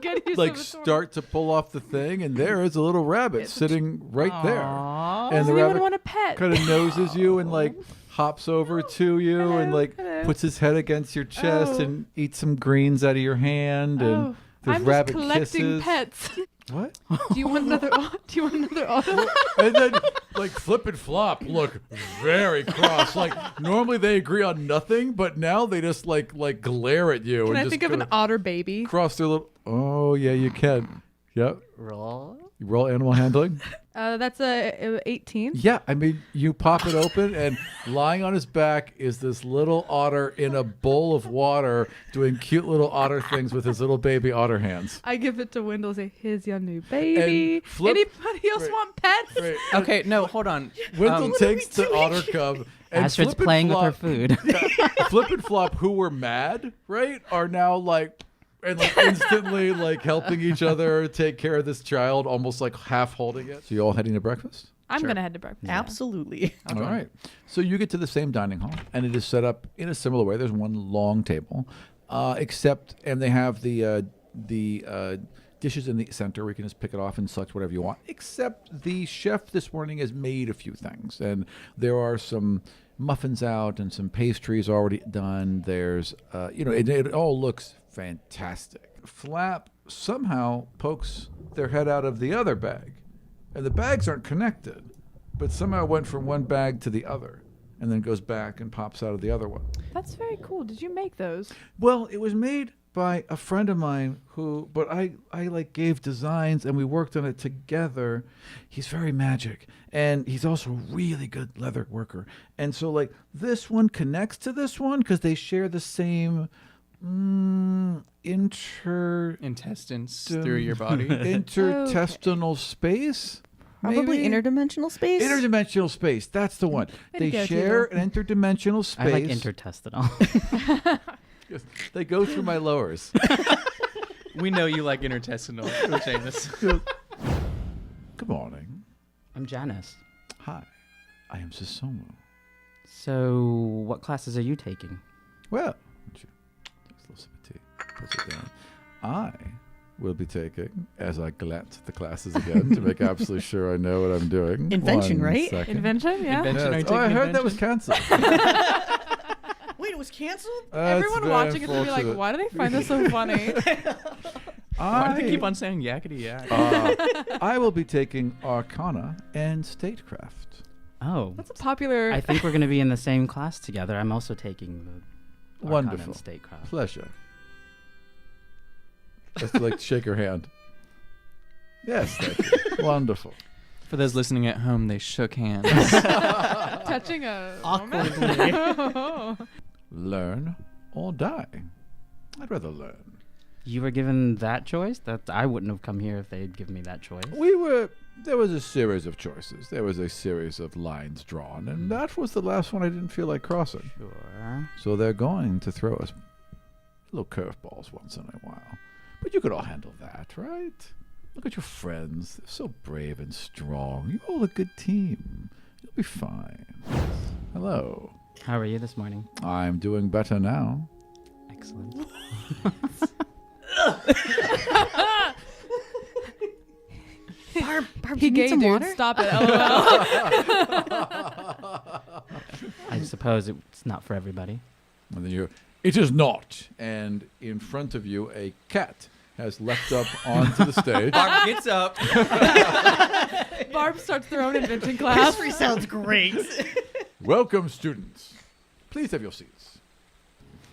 Good use like of the 20. start to pull off the thing, and there is a little rabbit sitting right there, Aw. and Does the anyone rabbit want a pet? kind of noses you and like hops over to you and Hello, like hello. puts his head against your chest Oh. and eats some greens out of your hand, and Oh, there's I'm just rabbit collecting kisses. pets. What? Do you want another? Do you want another auto? And then like Flip and Flop look very cross. Like normally they agree on nothing, but now they just like glare at you. Can and I just think of an kinda otter baby? cross their little? Oh yeah, you can. Yep. Roll. You roll animal handling. That's a 18. Yeah, I mean, you pop it open, and lying on his back is this little otter in a bowl of water doing cute little otter things with his little baby otter hands. I give it to Wendell. Say, "Here's your new baby." And Flip- Anybody else Right. want pets? Right. Okay, no, hold on. Wendell takes the otter cub, and Astrid's Flip and playing with her Flop- food. Flip and Flop, who were mad, right, are now like, and like instantly like helping each other take care of this child, almost like half holding it. So you all heading to breakfast? I'm Sure. gonna head to breakfast. Absolutely. All right. So you get to the same dining hall, and it is set up in a similar way. There's one long table, and they have the dishes in the center where you can just pick it off and select whatever you want. Except the chef this morning has made a few things, and there are some muffins out and some pastries already done. There's, it all looks fantastic. Flap somehow pokes their head out of the other bag. And the bags aren't connected, but somehow went from one bag to the other, and then goes back and pops out of the other one. That's very cool. Did you make those? Well, it was made by a friend of mine but I like gave designs and we worked on it together. He's very magic, and he's also a really good leather worker. And so like this one connects to this one because they share the same Intestines through your body. intertestinal space. Probably maybe? interdimensional space. Interdimensional space. That's the one. Way to They go, share an interdimensional space. I like intertestinal. Yes, they go through my lowers. We know you like intertestinal, Seamus. Good morning. I'm Janice. Hi, I am Susomu. So, what classes are you taking? Well, takes a little sip of tea, puts it down. I will be taking, as I glance at the classes again to make absolutely sure I know what I'm doing. Invention, One right? second. Invention? Yeah. Invention. Yes. Are you Oh, I taking heard that was invention? canceled. Wait, it was canceled? Everyone watching is gonna be like, "Why do they find this so funny?" Why do they keep on saying yakety yak? I will be taking Arcana and Statecraft. Oh, That's a popular. I think we're going to be in the same class together. I'm also taking the Arcana Wonderful. and Statecraft. Pleasure. Just like shake her hand. Yes, thank you. Wonderful. For those listening at home, they shook hands. touching a Awkwardly. Learn or die. I'd rather learn. You were given that choice? That I wouldn't have come here if they'd given me that choice. There was a series of choices. There was a series of lines drawn, and that was the last one I didn't feel like crossing. Sure. So they're going to throw us little curveballs once in a while. But you could all handle that, right? Look at your friends. They're so brave and strong. You're all a good team. You'll be fine. Hello. How are you this morning? I'm doing better now. Excellent. Barb, He you need gay some dude. water? Stop it. LOL. I suppose it's not for everybody. And then it is not. And in front of you, a cat has leapt up onto the stage. Barb gets up. Barb starts their own invention class. History sounds great. Welcome, students. Please have your seats.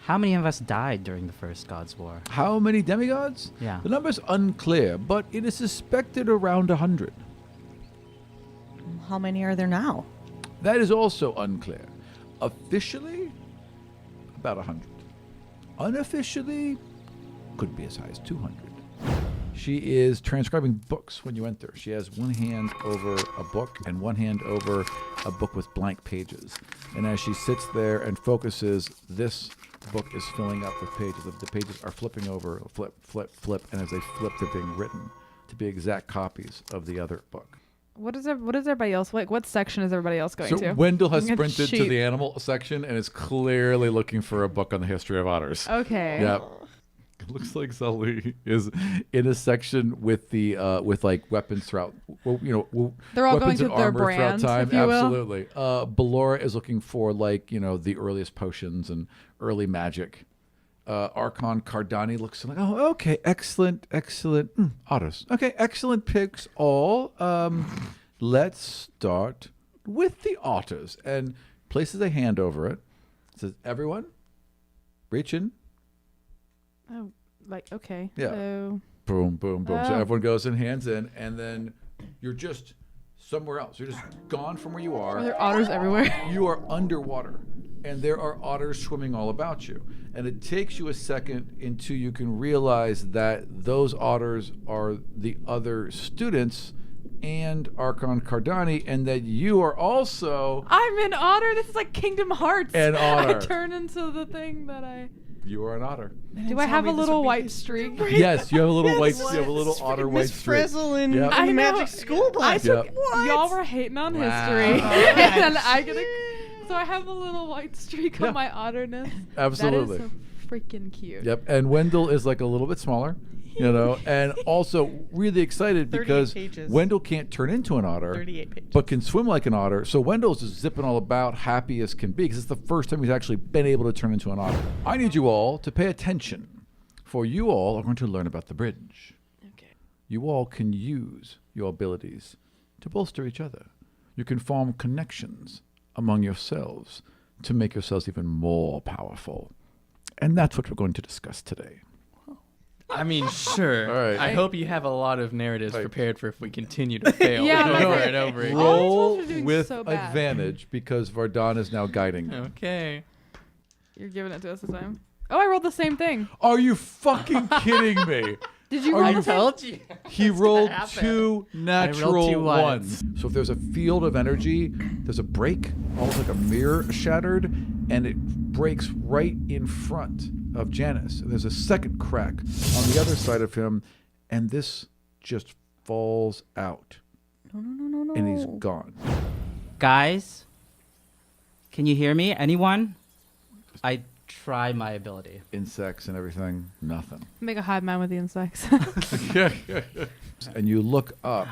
How many of us died during the first God's War? How many demigods? Yeah. The number's unclear, but it is suspected around 100. How many are there now? That is also unclear. Officially, about 100. Unofficially, could be as high as 200. She is transcribing books when you enter. She has one hand over a book and one hand over a book with blank pages. And as she sits there and focuses, this book is filling up with pages. The pages are flipping over, flip, flip, flip, and as they flip, they're being written to be exact copies of the other book. What is everybody else like? What section is everybody else going So to? Wendell has I'm gonna sprinted to cheat. the animal section and is clearly looking for a book on the history of otters. Okay. Yep. It looks like Sully is in a section with the with like weapons throughout. Well, They're all weapons going and to their armor brands, throughout time. if you will. Absolutely. Ballora is looking for like the earliest potions and early magic. Archon Cardani looks like, oh, okay, excellent. Otters. Okay, excellent picks all. Let's start with the otters, and places a hand over it. Says, everyone, reach in. Oh, like okay. Yeah. So Boom, boom, boom. So Oh. everyone goes in, hands in, and then you're just somewhere else. You're just gone from where you are are. there otters everywhere? You are underwater, and there are otters swimming all about you. And it takes you a second until you can realize that those otters are the other students and Archon Cardani, and that you are also I'm an otter. This is like Kingdom Hearts. An otter. I turn into the thing that I. you are an otter. Do I have a little white streak? Yes, you have a little Yes. white. You have a little It's otter freaking white Miss streak. Frizzle in, Yep. I in know. Magic School Bus. Yep. Y'all were hating on Wow. history, and then I get so I have a little white streak Yeah. on my otterness. Absolutely. That is so freaking cute. Yep, and Wendell is like a little bit smaller, and also really excited 38 because pages. Wendell can't turn into an otter, 38 pages. but can swim like an otter. So Wendell's just zipping all about, happy as can be, because it's the first time he's actually been able to turn into an otter. I need you all to pay attention, for you all are going to learn about the bridge. Okay. You all can use your abilities to bolster each other. You can form connections among yourselves to make yourselves even more powerful. And that's what we're going to discuss today. I mean, sure. All right. I hope you have a lot of narratives Right. prepared for if we continue to fail Yeah, over like- and over again. Roll others are doing with so bad. advantage because Vardan is now guiding you. Okay. You're giving it to us this time. Oh, I rolled the same thing. Are you fucking kidding me? Did you Are roll you the same? told you. He rolled two I natural rolled two ones. ones. So if there's a field of energy, there's a break, almost like a mirror shattered, and it breaks right in front of Janice. And there's a second crack on the other side of him, and this just falls out. No. And he's gone. Guys, can you hear me? Anyone? I try my ability. Insects and everything, nothing. Make a hive mind with the insects. And you look up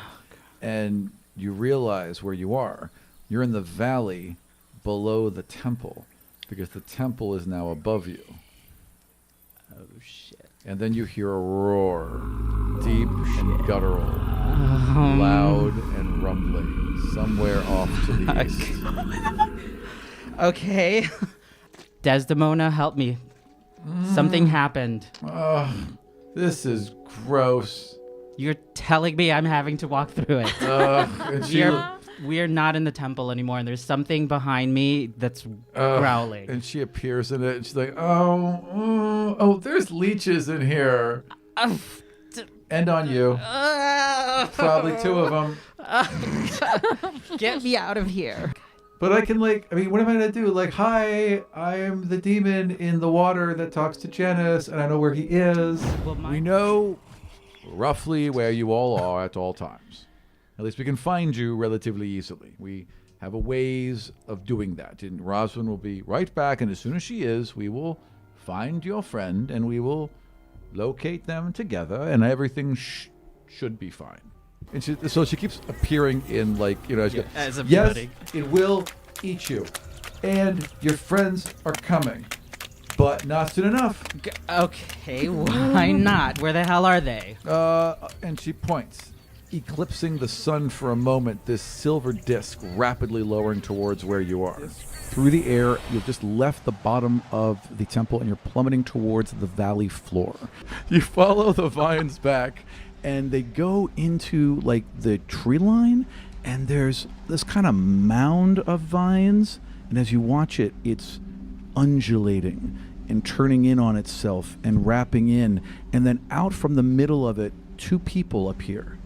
and you realize where you are. You're in the valley below the temple because the temple is now above you. Oh shit. And then you hear a roar, deep and guttural, loud and rumbling, somewhere off to the east. Okay. Desdemona, help me. Something happened. Ugh, this is gross. You're telling me I'm having to walk through it. And she, We're not in the temple anymore, and there's something behind me that's growling. and she appears in it, and she's like, oh, there's leeches in here. And on you. Probably two of them. Get me out of here. But I can what am I going to do? Like, hi, I am the demon in the water that talks to Janice, and I know where he is. Well, We know roughly where you all are at all times. At least we can find you relatively easily. We have a ways of doing that. And Rosalind will be right back, and as soon as she is, we will find your friend, and we will locate them together, and everything should be fine. And so she keeps appearing in as a yes, beauty. it will eat you, and your friends are coming, but not soon enough. Okay, why not? Where the hell are they? And she points eclipsing the sun for a moment, this silver disc rapidly lowering towards where you are. Through the air, you've just left the bottom of the temple and you're plummeting towards the valley floor. You follow the vines back and they go into like the tree line, and there's this kind of mound of vines, and as you watch it, it's undulating and turning in on itself and wrapping in, and then out from the middle of it, two people appear,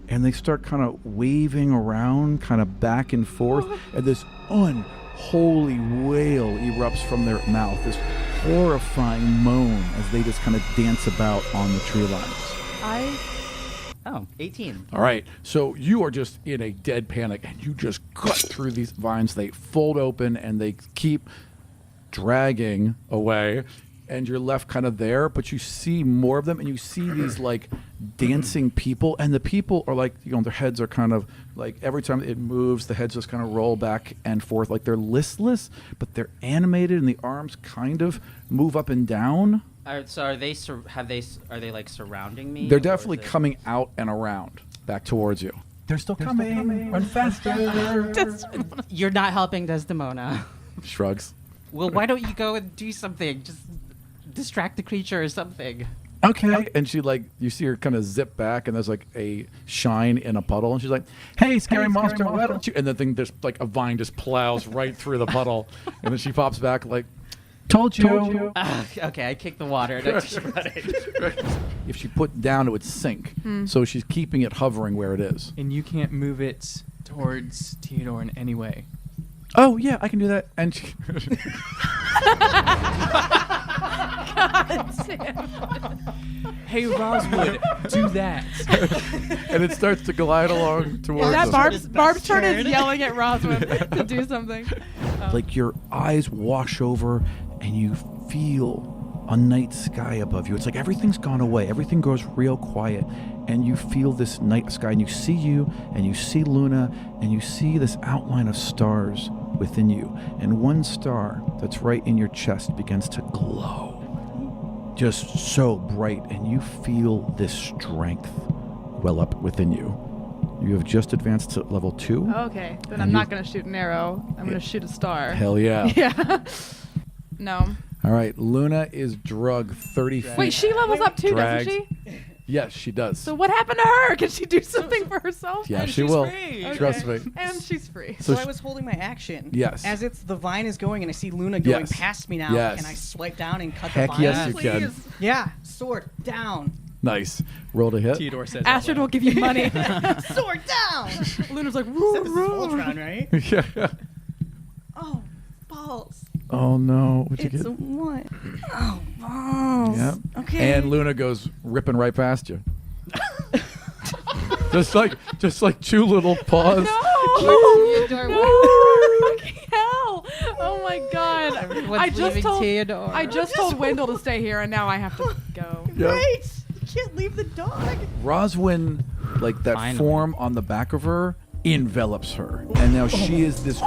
and they start kind of waving around, kind of back and forth, and this unholy wail erupts from their mouth, this horrifying moan as they just kind of dance about on the tree lines. Oh, 18. All right, so you are just in a dead panic, and you just cut through these vines. They fold open, and they keep dragging away, and you're left kind of there, but you see more of them, and you see these like dancing people, and the people are like, you know, their heads are kind of like, every time it moves, the heads just kind of roll back and forth, like they're listless, but they're animated, and the arms kind of move up and down. So are they are they like surrounding me? They're or definitely is it- coming out and around back towards you. They're still coming. Run faster. You're not helping Desdemona. Shrugs. Well, why don't you go and do something? Just distract the creature or something. Okay. And she like, you see her kind of zip back, and there's like a shine in a puddle, and she's like, "Hey, scary monster, why don't you?" And the thing just like a vine just plows right through the puddle, and then she pops back like, "Told you." Okay, I kick the water and I just run it. If she put down, it would sink. So she's keeping it hovering where it is. And you can't move it towards Theodore in any way. Oh yeah, I can do that. And she Hey, Roswood, do that. and it starts to glide along towards That them. Barb's turn is yelling at Roswell to do something. Like your eyes wash over and you feel a night sky above you. It's like everything's gone away. Everything goes real quiet, and you feel this night sky, and you see Luna, and you see this outline of stars within you, and one star that's right in your chest begins to glow, just so bright, and you feel this strength well up within you. You have just advanced to level 2. Okay, then And I'm you- not going to shoot an arrow. I'm going to shoot a star. Hell yeah. Yeah. No. All right, Luna is drugged 30 feet. Wait, she levels up too, Dragged. doesn't she? Yes, she does. So what happened to her? Can she do something for herself? yeah, And she she's will. free. Trust me. And she's free. So So I was holding my action. Yes. As the vine is going, and I see Luna going Yes. past me now, Yes. and I swipe down and cut Heck the vine. yes, you can. Please. Yeah, sword down. Nice. Roll to hit. Theodore says Astrid will give you money. Sword down. Luna's like, This "Roo, is roo." Voltron, right? Yeah. Oh, balls. Oh no. What'd you It's get? a one. Oh, balls. Yeah. Okay. And Luna goes ripping right past you. just like 2 little paws. No! Theodore, No! Fucking hell! Oh my god! Everyone's I just leaving told Theodore. I just told Wendell to stay here, and now I have to go. Yeah. Right. You can't leave the dog. Roswin, like that Finally. form on the back of her, envelops her. And now she is this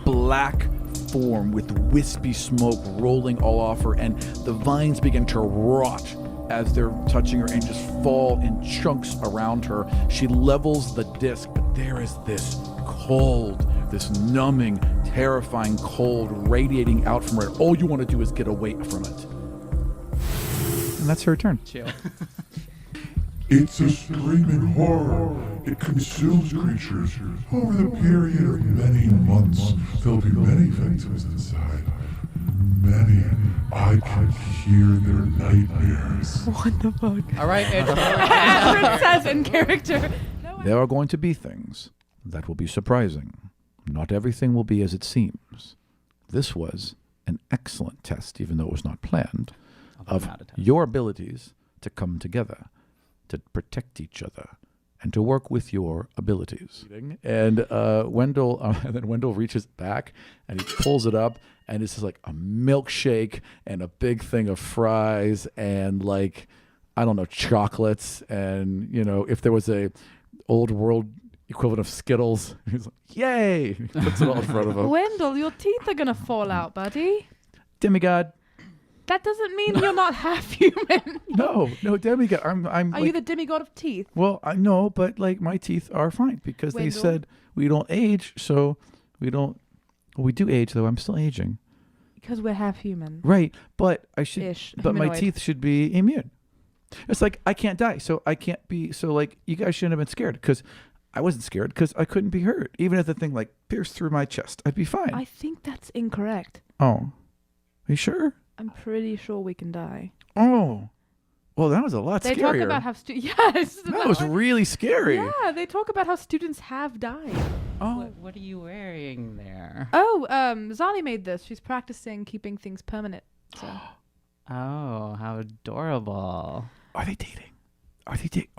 black form with wispy smoke rolling all off her, and the vines begin to rot as they're touching her and just fall in chunks around her. She levels the disc, but there is this cold, this numbing, terrifying cold radiating out from her. All you want to do is get away from it. And that's her turn. Chill. It's a screaming horror. It consumes creatures. Over the period of many months, there'll be many victims inside. Many. I can hear their nightmares. All right, Astrid says in character. No, There are going to be things that will be surprising. Not everything will be as it seems. This was an excellent test, even though it was not planned, of Not a test. your abilities to come together, to protect each other, and to work with your abilities. And Wendell, and then Wendell reaches back and he pulls it up, and it's just like a milkshake and a big thing of fries and like, I don't know, chocolates, and you know, if there was a old world equivalent of Skittles, he's like, yay! He puts it all in front of him. Wendell, your teeth are gonna fall out, buddy. Demigod, That doesn't mean you're not half human. No, demigod. I'm Are like, you the demigod of teeth? well, I know, but like my teeth are fine because they Wendell? said we don't age, so we don't. Well, we do age though. I'm still aging. Because we're half human. Right, but I should. Ish. But my Humanoid. teeth should be immune. It's like I can't die, so I can't be. So like you guys shouldn't have been scared because I wasn't scared because I couldn't be hurt. Even if the thing like pierced through my chest, I'd be fine. I think that's incorrect. Oh, are you sure? I'm pretty sure we can die. Oh, well, that was a lot They scarier. talk about how yes. that was really scary. Yeah, they talk about how students have died. Oh, What are you wearing there? Oh, Zali made this. She's practicing keeping things permanent. So. Oh, how adorable. are they dating? Are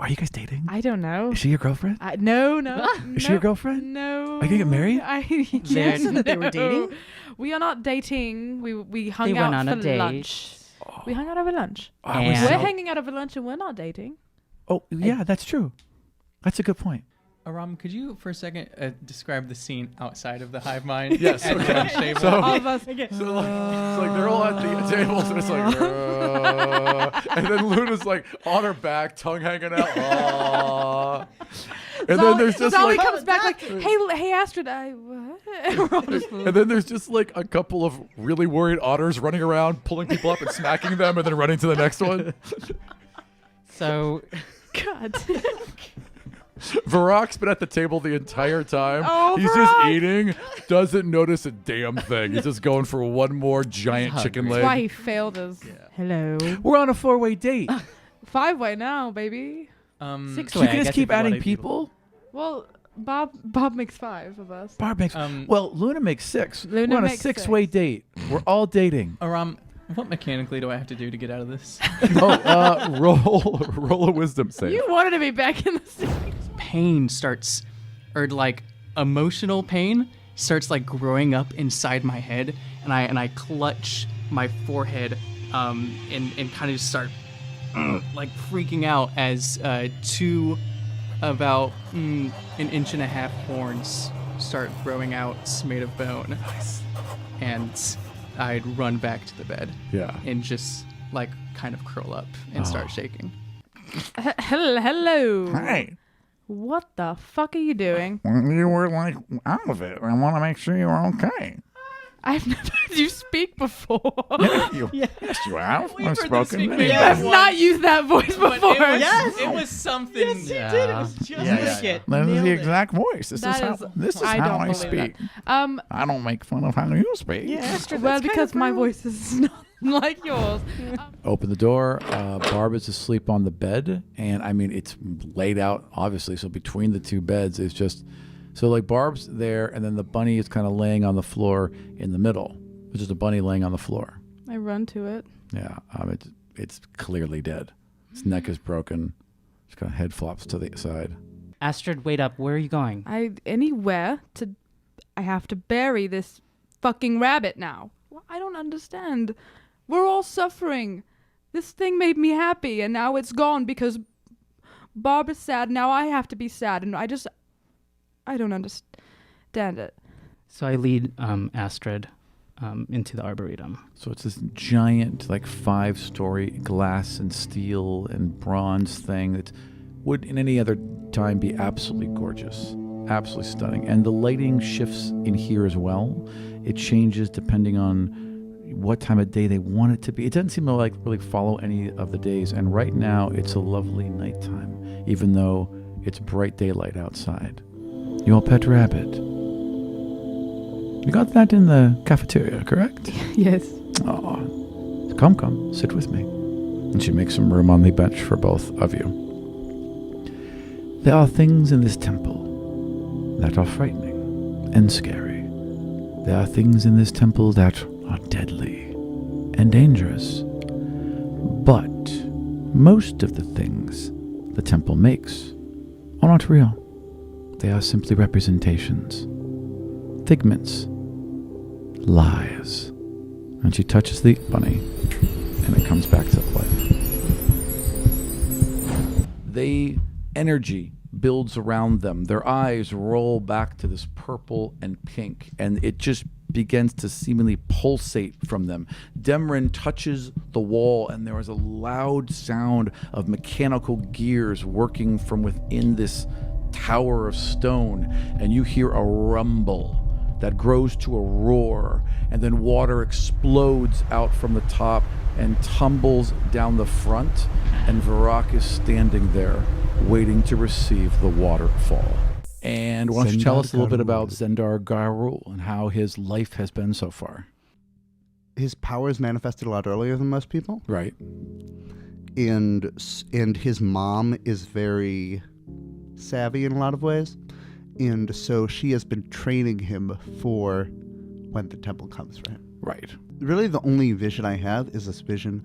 you guys dating? I don't know. Is she your girlfriend? No. Is she your girlfriend? No. Are you gonna get married? Jen said that they were dating. We are not dating. We hung They went out on a for date. lunch. We hung out over lunch. I was And- We're so- hanging out over lunch and we're not dating. Oh, yeah, that's true. That's a good point. Aram, could you for a second describe the scene outside of the hive mind? Yes, at the okay. lunch table? So- All of us. So like, it's like they're all at the tables, and it's like, and then Luna's like on her back, tongue hanging out. And then there's just Zali like, comes back like, hey Astrid, what? and then there's just like a couple of really worried otters running around, pulling people up and smacking them, and then running to the next one. So, God. Varrock's been at the table the entire time. Oh, He's Varrock! just eating, doesn't notice a damn thing. He's just going for one more giant He's chicken hungry. That's why leg. he failed us. Hello. We're on a 4-way date. 5-way now, baby. Six So way. you can just keep adding people? Well, Bob makes 5 of us. Barb makes Um, well, Luna makes 6. Luna We're on a makes 6-way 6. date. We're all dating. Aram, what mechanically do I have to do to get out of this? Roll a wisdom save. You wanted to be back in the city. Pain starts, or like emotional pain starts like growing up inside my head, and I clutch my forehead, and kind of just start like freaking out as 2 about an inch and a half horns start growing out made of bone. Nice. And I'd run back to the bed Yeah. and just like kind of curl up and start shaking. Hello. Hey, What the fuck are you doing? you were like out of it. I want to make sure you're okay. I've never heard you speak before. Yes, you have. We've I've heard them spoken. speak many maybe I've times. once. not used that voice before. Yes. It was something. Yes, you did. It was just like it. That is Nailed the it. exact voice. This That is how. is- This is I how don't I believe speak. that. I don't make fun of how you speak. Yeah, Astrid, Well, that's kind because of my rude. voice is not like yours. Open the door. Barb is asleep on the bed, and I mean it's laid out obviously. So between the two beds is just so like Barb's there, and then the bunny is kind of laying on the floor in the middle. It's just a bunny laying on the floor. I run to it. Yeah, it's clearly dead. Its neck is broken. Its kind of head flops to the side. Astrid, wait up. Where are you going? I have to bury this fucking rabbit now. Well, I don't understand. We're all suffering. This thing made me happy, and now it's gone because Barb is sad. Now I have to be sad, and I don't understand it. So I lead Astrid into the arboretum. So it's this giant, like 5-story glass and steel and bronze thing that would in any other time be absolutely gorgeous, absolutely stunning. And the lighting shifts in here as well. It changes depending on what time of day they want it to be. It doesn't seem to like really follow any of the days. And right now it's a lovely nighttime, even though it's bright daylight outside. Your pet rabbit. You got that in the cafeteria, correct? Yes. Oh, come, sit with me. And she makes some room on the bench for both of you. There are things in this temple that are frightening and scary. There are things in this temple that are deadly and dangerous. But most of the things the temple makes are not real. They are simply representations, figments, lies. And she touches the bunny, and it comes back to life. Energy builds around them. Their eyes roll back to this purple and pink, and it just begins to seemingly pulsate from them. Demrin touches the wall, and there is a loud sound of mechanical gears working from within this tower of stone, and you hear a rumble that grows to a roar, and then water explodes out from the top and tumbles down the front, and Varrock is standing there waiting to receive the waterfall. And why don't you tell us a little bit about Zendar Garul and how his life has been so far? His powers manifested a lot earlier than most people, Right. and his mom is very savvy in a lot of ways, and so she has been training him for when the temple comes for him. Right. Really, the only vision I have is this vision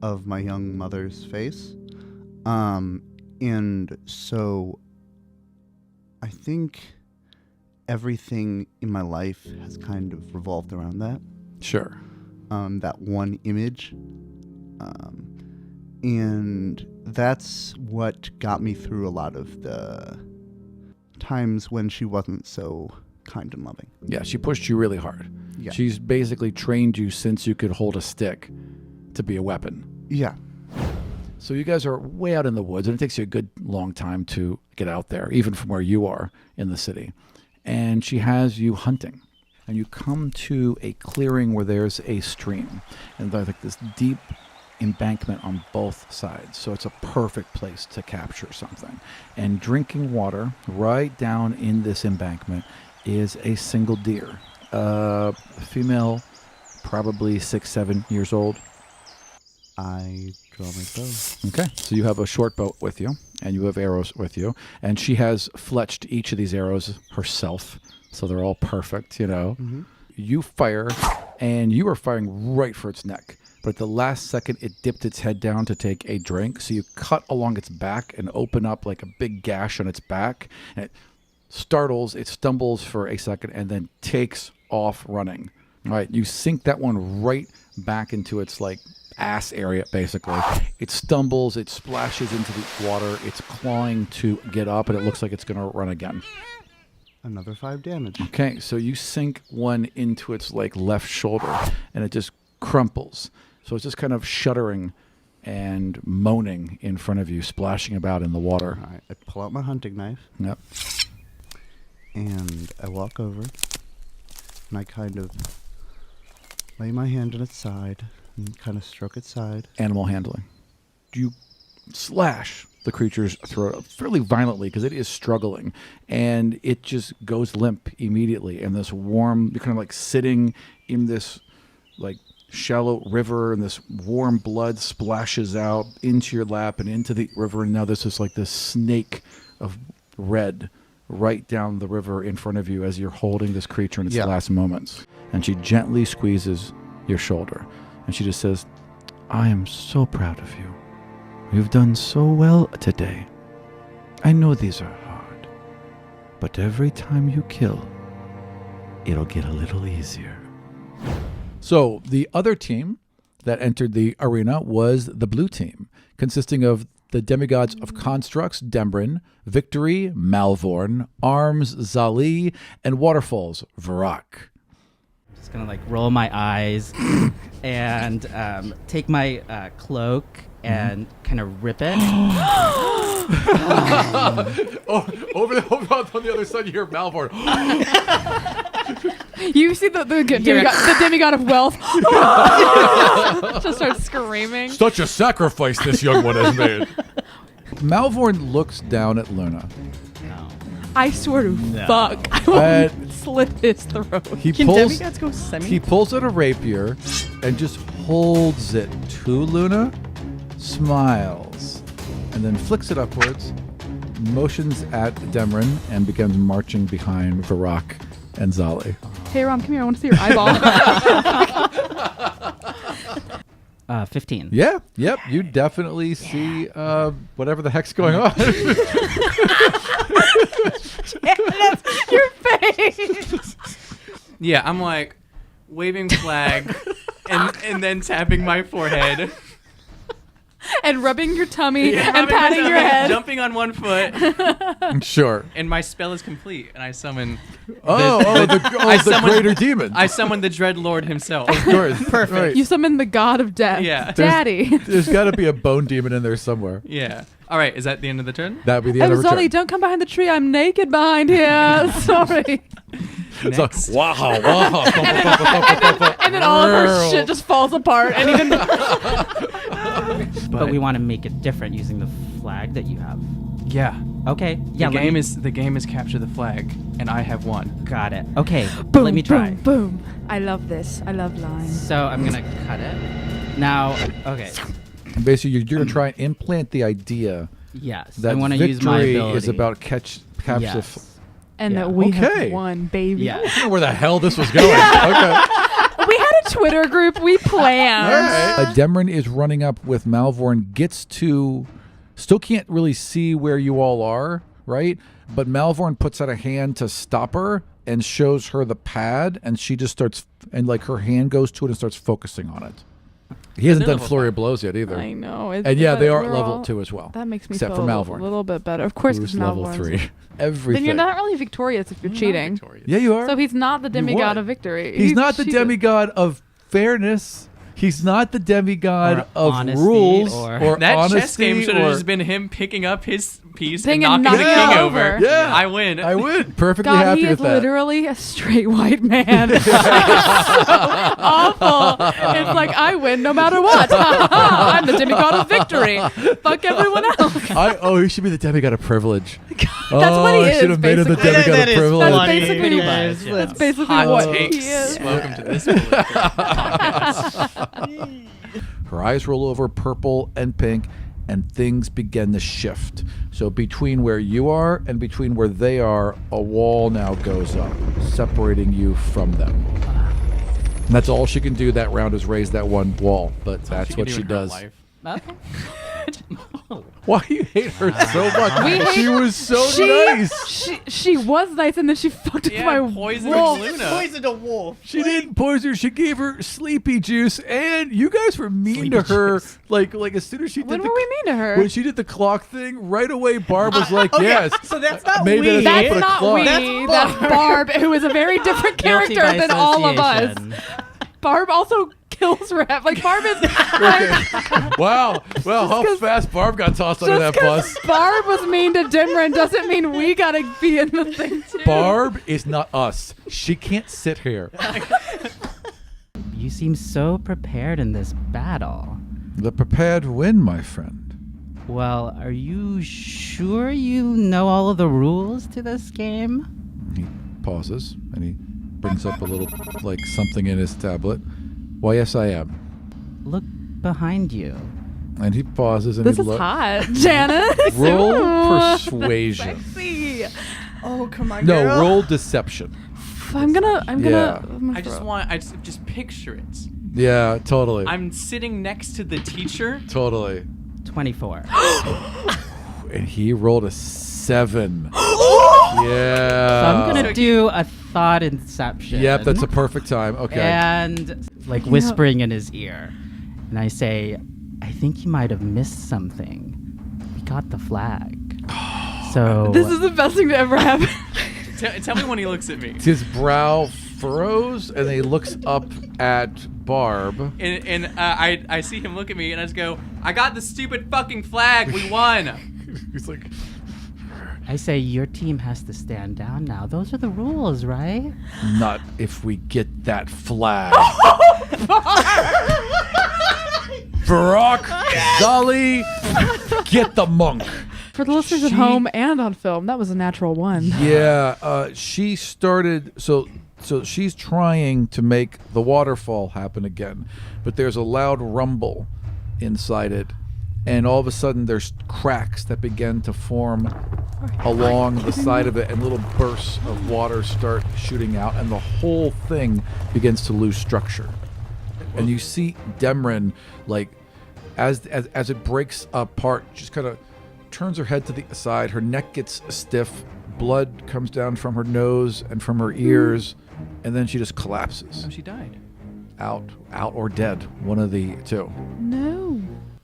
of my young mother's face, and so I think everything in my life has kind of revolved around that. Sure. That one image. And that's what got me through a lot of the times when she wasn't so kind and loving. Yeah, she pushed you really hard. Yeah. She's basically trained you since you could hold a stick to be a weapon. Yeah. So you guys are way out in the woods, and it takes you a good long time to get out there, even from where you are in the city. And she has you hunting. And you come to a clearing where there's a stream. And there's like this deep embankment on both sides. So it's a perfect place to capture something. And drinking water right down in this embankment is a single deer. A female, probably 6-7 years old. I draw my bow. Okay, so you have a short bow with you, and you have arrows with you, and she has fletched each of these arrows herself, so they're all perfect, you know. Mm-hmm. You fire, and you are firing right for its neck, but at the last second, it dipped its head down to take a drink, so you cut along its back and open up like a big gash on its back, and it startles, it stumbles for a second, and then takes off running. All right, you sink that one right back into its, like, ass area, basically. It stumbles, it splashes into the water, it's clawing to get up, and it looks like it's going to run again. Another 5 damage. Okay, so you sink one into its like left shoulder, and it just crumples. So it's just kind of shuddering and moaning in front of you, splashing about in the water. All right, I pull out my hunting knife, Yep. and I walk over, and I kind of lay my hand on its side, and kind of stroke its side. Animal handling. You slash the creature's throat fairly violently because it is struggling, and it just goes limp immediately. And this warm, you're kind of like sitting in this like shallow river, and this warm blood splashes out into your lap and into the river. And now there's just like this snake of red right down the river in front of you as you're holding this creature in its last moments. And she gently squeezes your shoulder, and she just says, "I am so proud of you. You've done so well today. I know these are hard, but every time you kill, it'll get a little easier." So the other team that entered the arena was the blue team, consisting of the Demigods of Constructs, Dembrin, Victory, Malvorn, Arms, Zali, and Waterfalls, Varrock. Just gonna like roll my eyes and take my cloak and kind of rip it. Over on the other side, you hear Malvorn. You see the demigod of wealth just starts screaming. Such a sacrifice this young one has made. Malvorn looks down at Luna. No. I swear to fuck, I will slit his throat. He Can pulls. demigods go semi? He pulls out a rapier and just holds it to Luna, smiles, and then flicks it upwards, motions at Demrin, and begins marching behind Varrock and Zali. Hey Rom, come here. I want to see your eyeball. 15. Yeah, yep, you definitely see whatever the heck's going on. Your face. Yeah, I'm like waving flag and then tapping my forehead. and rubbing your tummy Yeah, and patting your head. jumping on one foot, Sure. and my spell is complete, and I summon. The greater demon. I summon the Dread Lord himself. Of course. Perfect. Right. You summon the god of death. Yeah. Daddy. There's got to be a bone demon in there somewhere. Yeah. All right. Is that the end of the turn? That'd be the end of Zolly, return. don't come behind the tree. I'm naked behind here. Sorry. Next. Wow. And then all of her shit just falls apart. And even But we want to make it different using the flag that you have. Yeah. Okay. Yeah. The game is capture the flag, and I have won. Got it. Okay. boom, let me try. Boom, boom. I love this. I love lines. So I'm gonna cut it. Now, okay. Basically, you're going to try and implant the idea Yes. that I want to use my victory ability. is about capture. Yes. And Yeah. that we Okay. have won, baby. Yeah. I don't know where the hell this was going. Okay. We had a Twitter group. We planned. Demrin is running up with Malvorn, gets to, still can't really see where you all are, right? But Malvorn puts out a hand to stop her and shows her the pad, and she just starts, and like her hand goes to it and starts focusing on it. He hasn't they're done level Flurry of Blows yet either. I know. And yeah, they are we're level all- 2 as well. That makes me Except feel for a Malvorn, little bit better. Of course, who's because level Malvorn's 3. Everything. Then you're not really victorious if you're cheating. Yeah, you are. So he's not the demigod won. of victory. He's He not the cheated. demigod of fairness. He's not the demigod Or of honesty, rules or- That honesty. chess game should have or- just been him picking up his piece Thing and and knocking the knocking king it over. over. Yeah. I win. I win. Perfectly God, happy he is with that. literally a straight white man. So awful. It's like I win no matter what. I'm the demigod of victory. Fuck everyone else. He should be the demigod of privilege. That's what he I is. should have made him the basically. demigod That of is privilege. That's funny. basically It what- is. That's basically Hot what takes. he is. Welcome to this political Her eyes roll over purple and pink, and things begin to shift. So between where you are and between where they are, a wall now goes up, separating you from them. And that's all she can do that round is raise that one wall, but that's what she does. Okay. Why you hate her so much? We hate She her. was so She- nice. She was nice, and then she fucked up my poison wolf. Luna. Poisoned a wolf. She didn't poison her. She gave her sleepy juice, and you guys were mean to her. Like as soon as she did When the were we mean to her? when she did the clock thing, right away Barb was like, Okay, "Yes." so that's not Maybe we. that's That's a not clock. we. That's That's Barb, who is a very different Guilty character by than all of us. association. Barb also kills Rap. Like Barb is Wow. Well, how 'cause- fast Barb got tossed under just that bus. because Barb was mean to Dimran doesn't mean we gotta be in the thing too. Barb is not us. She can't sit here. You seem so prepared in this battle. The prepared win, my friend. Well, are you sure you know all of the rules to this game? He pauses and he brings up a little, like, something in his tablet. Why, yes, I am. Look behind you. And he pauses and This he is looks. hot, Janice. Roll Ooh. persuasion. Sexy. Oh, come on, No, girl. roll deception. I'm gonna. Yeah. I just picture it. Yeah, totally. I'm sitting next to the teacher. Totally. 24. And he rolled a 7. So Yeah. I'm going to do a thought inception. Yep, that's a perfect time. Okay. And like whispering in his ear. And I say, I think you might have missed something. We got the flag. So This is the best thing to ever happen. Tell me when he looks at me. His brow furrows and he looks up at Barb. And I see him look at me and I just go, I got the stupid fucking flag. We won. He's like, I say your team has to stand down now. Those are the rules, right? not if we get that flag. Barack, Dolly, get the monk. For the listeners at home and on film, that was a natural one. Yeah, she started. So she's trying to make the waterfall happen again, but there's a loud rumble inside it, and all of a sudden there's cracks that begin to form along the side of it, and little bursts of water start shooting out, and the whole thing begins to lose structure. And you see Demrin, like, as it breaks apart, just kind of turns her head to the side. Her neck gets stiff. Blood comes down from her nose and from her ears, and then she just collapses. Oh, she died. Out or dead. One of the two. No.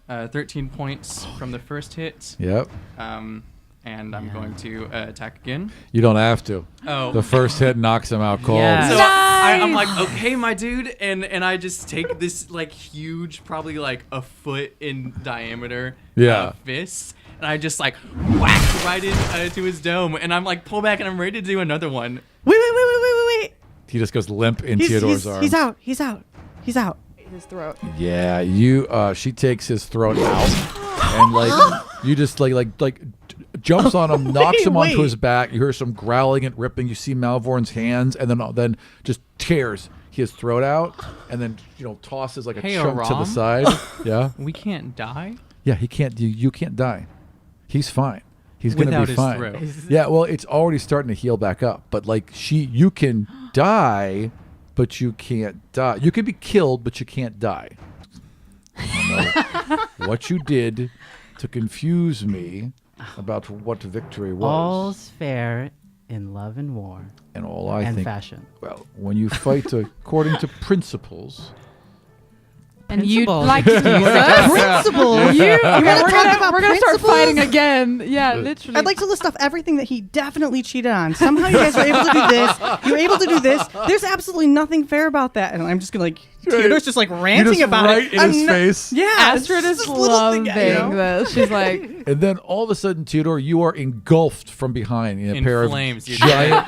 13 points from the first hit. Yep. And I'm going to attack again. You don't have to. Oh. The first hit knocks him out cold. Yeah. So Nice! I'm like, okay, my dude, and I just take this like huge, probably like a foot in diameter fist, and I just like whack right into his dome, and I'm like pull back, and I'm ready to do another one. Wait. He just goes limp in Theodore's arm. He's out. He's out. His throat. Yeah, she takes his throat out, and like you just like jumps on him, knocks him onto wait. his back. You hear some growling and ripping. You see Malvorn's hands, and then just tears his throat out, and then tosses like a Hey, chunk to the Aram? side. Yeah, We can't die. yeah. He can't. You can't die. He's fine. He's gonna Without be his fine. throat. Yeah. Well, it's already starting to heal back up, but like you can die, but you can't die. You can be killed, but you can't die. I don't know what you did to confuse me about what victory was. All's fair in love and war And all I and think, fashion. well, when you fight according to principles, And you'd Principles. like to use us? Principles. We're talk about gonna start principles? fighting again. Yeah, literally. I'd like to list off everything that he definitely cheated on. Somehow you guys were able to do this. You were able to do this. There's absolutely nothing fair about that. And I'm just gonna Theodore's just like ranting just about right it. in I'm his not- face. Yeah, Astrid it's is just this little thing, loving this. She's like, and then all of a sudden, Theodore, you are engulfed from behind in a In pair flames, of you giant.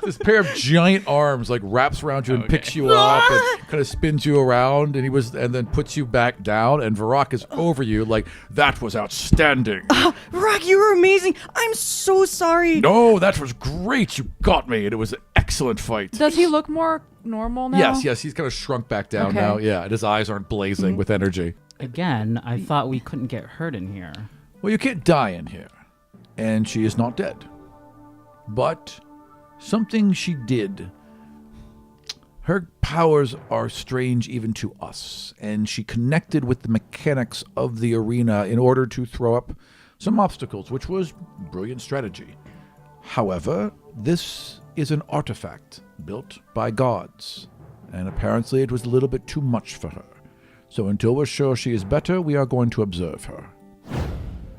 This pair of giant arms like wraps around you and Okay. picks you up and kind of spins you around, and then puts you back down. And Varrock is over you like that was outstanding. Rock, you were amazing. I'm so sorry. No, that was great. You got me, and it was an excellent fight. does he look more normal now? Yes, he's kind of shrunk back down Okay. now. Yeah, and his eyes aren't blazing with energy. Again, I thought we couldn't get hurt in here. Well, you can't die in here, and she is not dead. But something she did. Her powers are strange even to us, and she connected with the mechanics of the arena in order to throw up some obstacles, which was brilliant strategy. However, this is an artifact built by gods, and apparently it was a little bit too much for her. So until we're sure she is better, we are going to observe her.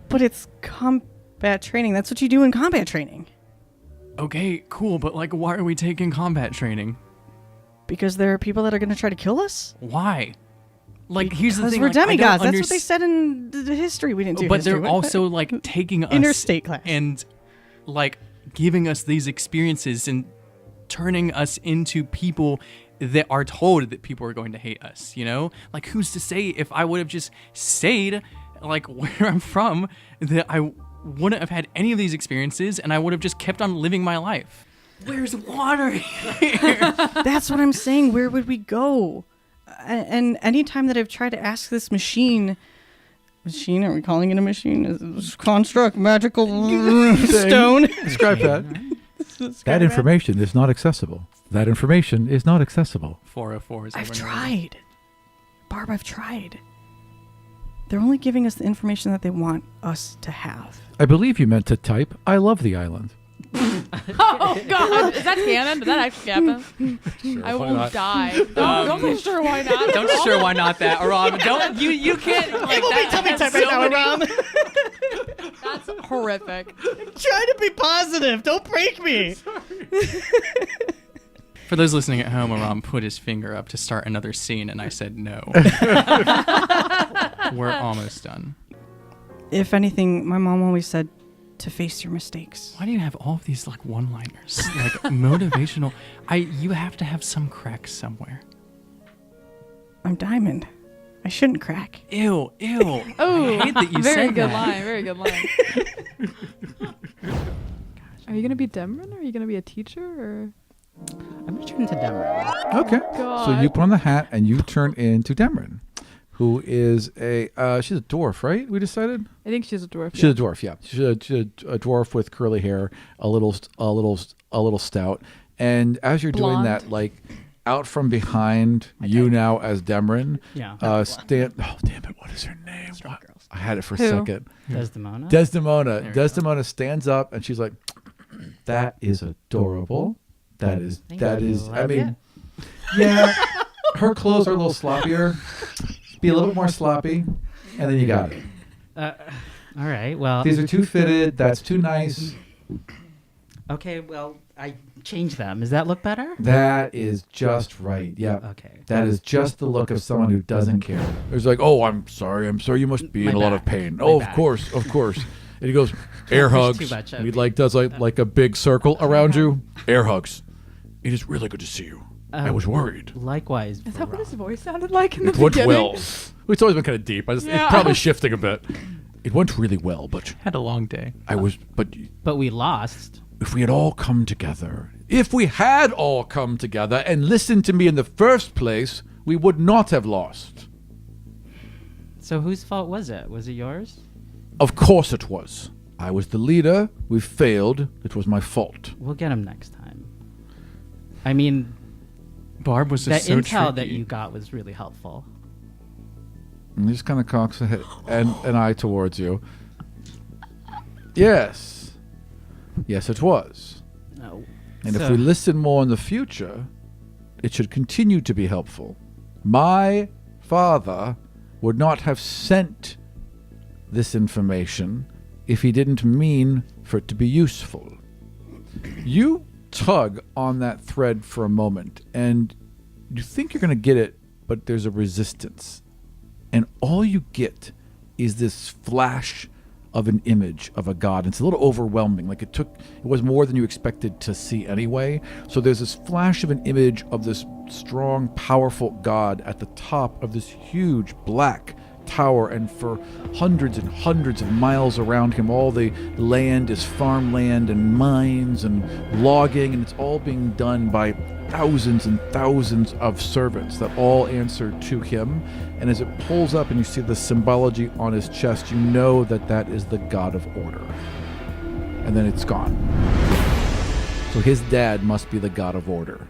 But it's combat training. That's what you do in combat training. Okay, cool, but like, why are we taking combat training? Because there are people that are going to try to kill us. Why? Like, here's the Because thing. we're like, I don't demigods. That's what they underst- said in the history. We didn't do But history. they're What- also like taking us Interstate class. and like giving us these experiences and turning us into people that are told that people are going to hate us, you know? Like, who's to say if I would have just stayed like where I'm from that I wouldn't have had any of these experiences and I would have just kept on living my life. Where's water here? That's what I'm saying. Where would we go? And anytime that I've tried to ask this machine, are we calling it a machine? Is construct, magical stone? Describe that. That information is not accessible. That information is not accessible. 404 is I've over and over. tried. Barb, I've tried. They're only giving us the information that they want us to have. I believe you meant to type, I love the island. Oh God, is that canon? Did that actually happen? I will die. Don't be sure why not. Don't sure why not that, Aram. Don't you can't like that. That's horrific. Try to be positive. Don't break me. For those listening at home, Aram put his finger up to start another scene, and I said no. We're almost done. If anything, my mom always said to face your mistakes. Why do you have all of these like one-liners, like motivational? You have to have some cracks somewhere. I'm diamond. I shouldn't crack. Ew. Oh, I hate that you very said good that. line. Very good line. Are you gonna be Demrin, or are you gonna be a teacher, or? I'm gonna turn into Demrin. Okay. God. So you put on the hat and you turn into Demrin, who is she's a dwarf, right? We decided? I think she's a dwarf. She's a dwarf, yeah. She's a dwarf with curly hair, a little stout. And as you're doing Blonde. that, like out from behind you now as Demrin, Yeah. stand. Oh damn it! What is her name? I had it for a Who? second. Desdemona. Desdemona. we go. Desdemona stands up and she's like, "That is adorable. That is. Thank That you. is. I Love mean, yeah. Her clothes are a little sloppier, be a little bit more sloppy, and then you got it. All right. Well. These are too fitted. That's too nice. Okay. Well, I changed them. Does that look better? That is just right. Yeah. Okay. That is just the look of someone who doesn't care. It's like, oh, I'm sorry. You must be My in a lot of back. pain. My Oh, back. of course. And he goes, air There's hugs. too much of And he me. does like a big circle around you. Air hugs. It is really good to see you. I was worried. Likewise. Is that what his voice sounded like in the It went beginning? well. It's always been kind of deep. It's Yeah. probably shifting a bit. It went really well, but Had a long day. But we lost. if we had all come together, and listened to me in the first place, we would not have lost. So whose fault was it? Was it yours? Of course it was. I was the leader. We failed. It was my fault. We'll get him next time. I mean, Barb was that just so intel that tricky. you got was really helpful. And he just kind of cocks a head and an eye towards you. Yes. Yes, it was. Oh. And if we listen more in the future, it should continue to be helpful. My father would not have sent this information if he didn't mean for it to be useful. You tug on that thread for a moment, and you think you're going to get it, but there's a resistance. And all you get is this flash of an image of a god. It's a little overwhelming. Like it was more than you expected to see anyway. So there's this flash of an image of this strong, powerful god at the top of this huge black tower, and for hundreds and hundreds of miles around him, all the land is farmland and mines and logging, and it's all being done by thousands and thousands of servants that all answer to him. And as it pulls up and you see the symbology on his chest, you know that that is the god of order. And then it's gone. So his dad must be the god of order.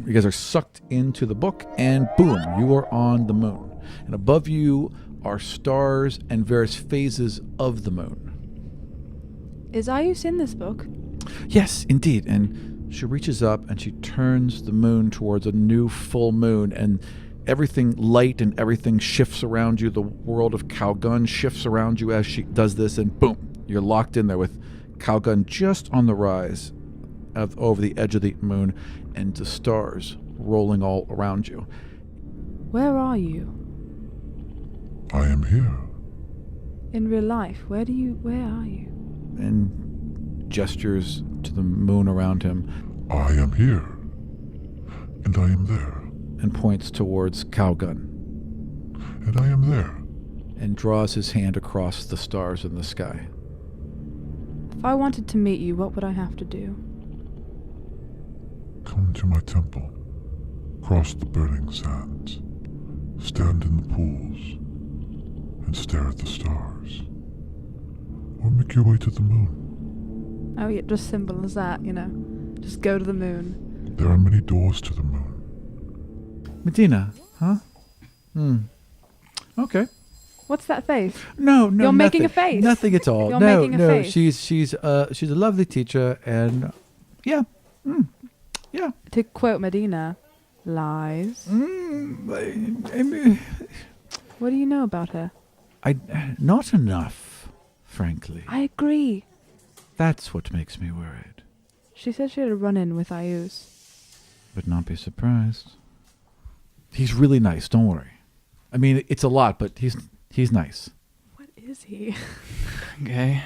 You guys are sucked into the book, and boom, you are on the moon. And above you are stars and various phases of the moon. Is Ayus in this book? Yes, indeed. And she reaches up and she turns the moon towards a new full moon, and everything light and everything shifts around you. The world of Calgun shifts around you as she does this, and boom, you're locked in there with Calgun just on the rise over the edge of the moon, and the stars rolling all around you. Where are you? I am here. In real life, where are you? And gestures to the moon around him I am here. And I am there. and points towards Calgun And I am there. and draws his hand across the stars in the sky. If I wanted to meet you, what would I have to do? Come to my temple. Cross the burning sands. Stand in the pools. And stare at the stars. Or make your way to the moon. Oh, yeah, just simple as that, Just go to the moon. There are many doors to the moon. Medina, huh? Okay. What's that face? No, You're making a face. Nothing at all. You're no, making a no. face. She's a lovely teacher, and yeah, yeah. To quote Medina, lies. What do you know about her? Not enough, frankly. I agree. That's what makes me worried. She said she had a run-in with Ayus. But not be surprised. He's really nice. Don't worry. I mean, it's a lot, but he's nice. What is he? Okay.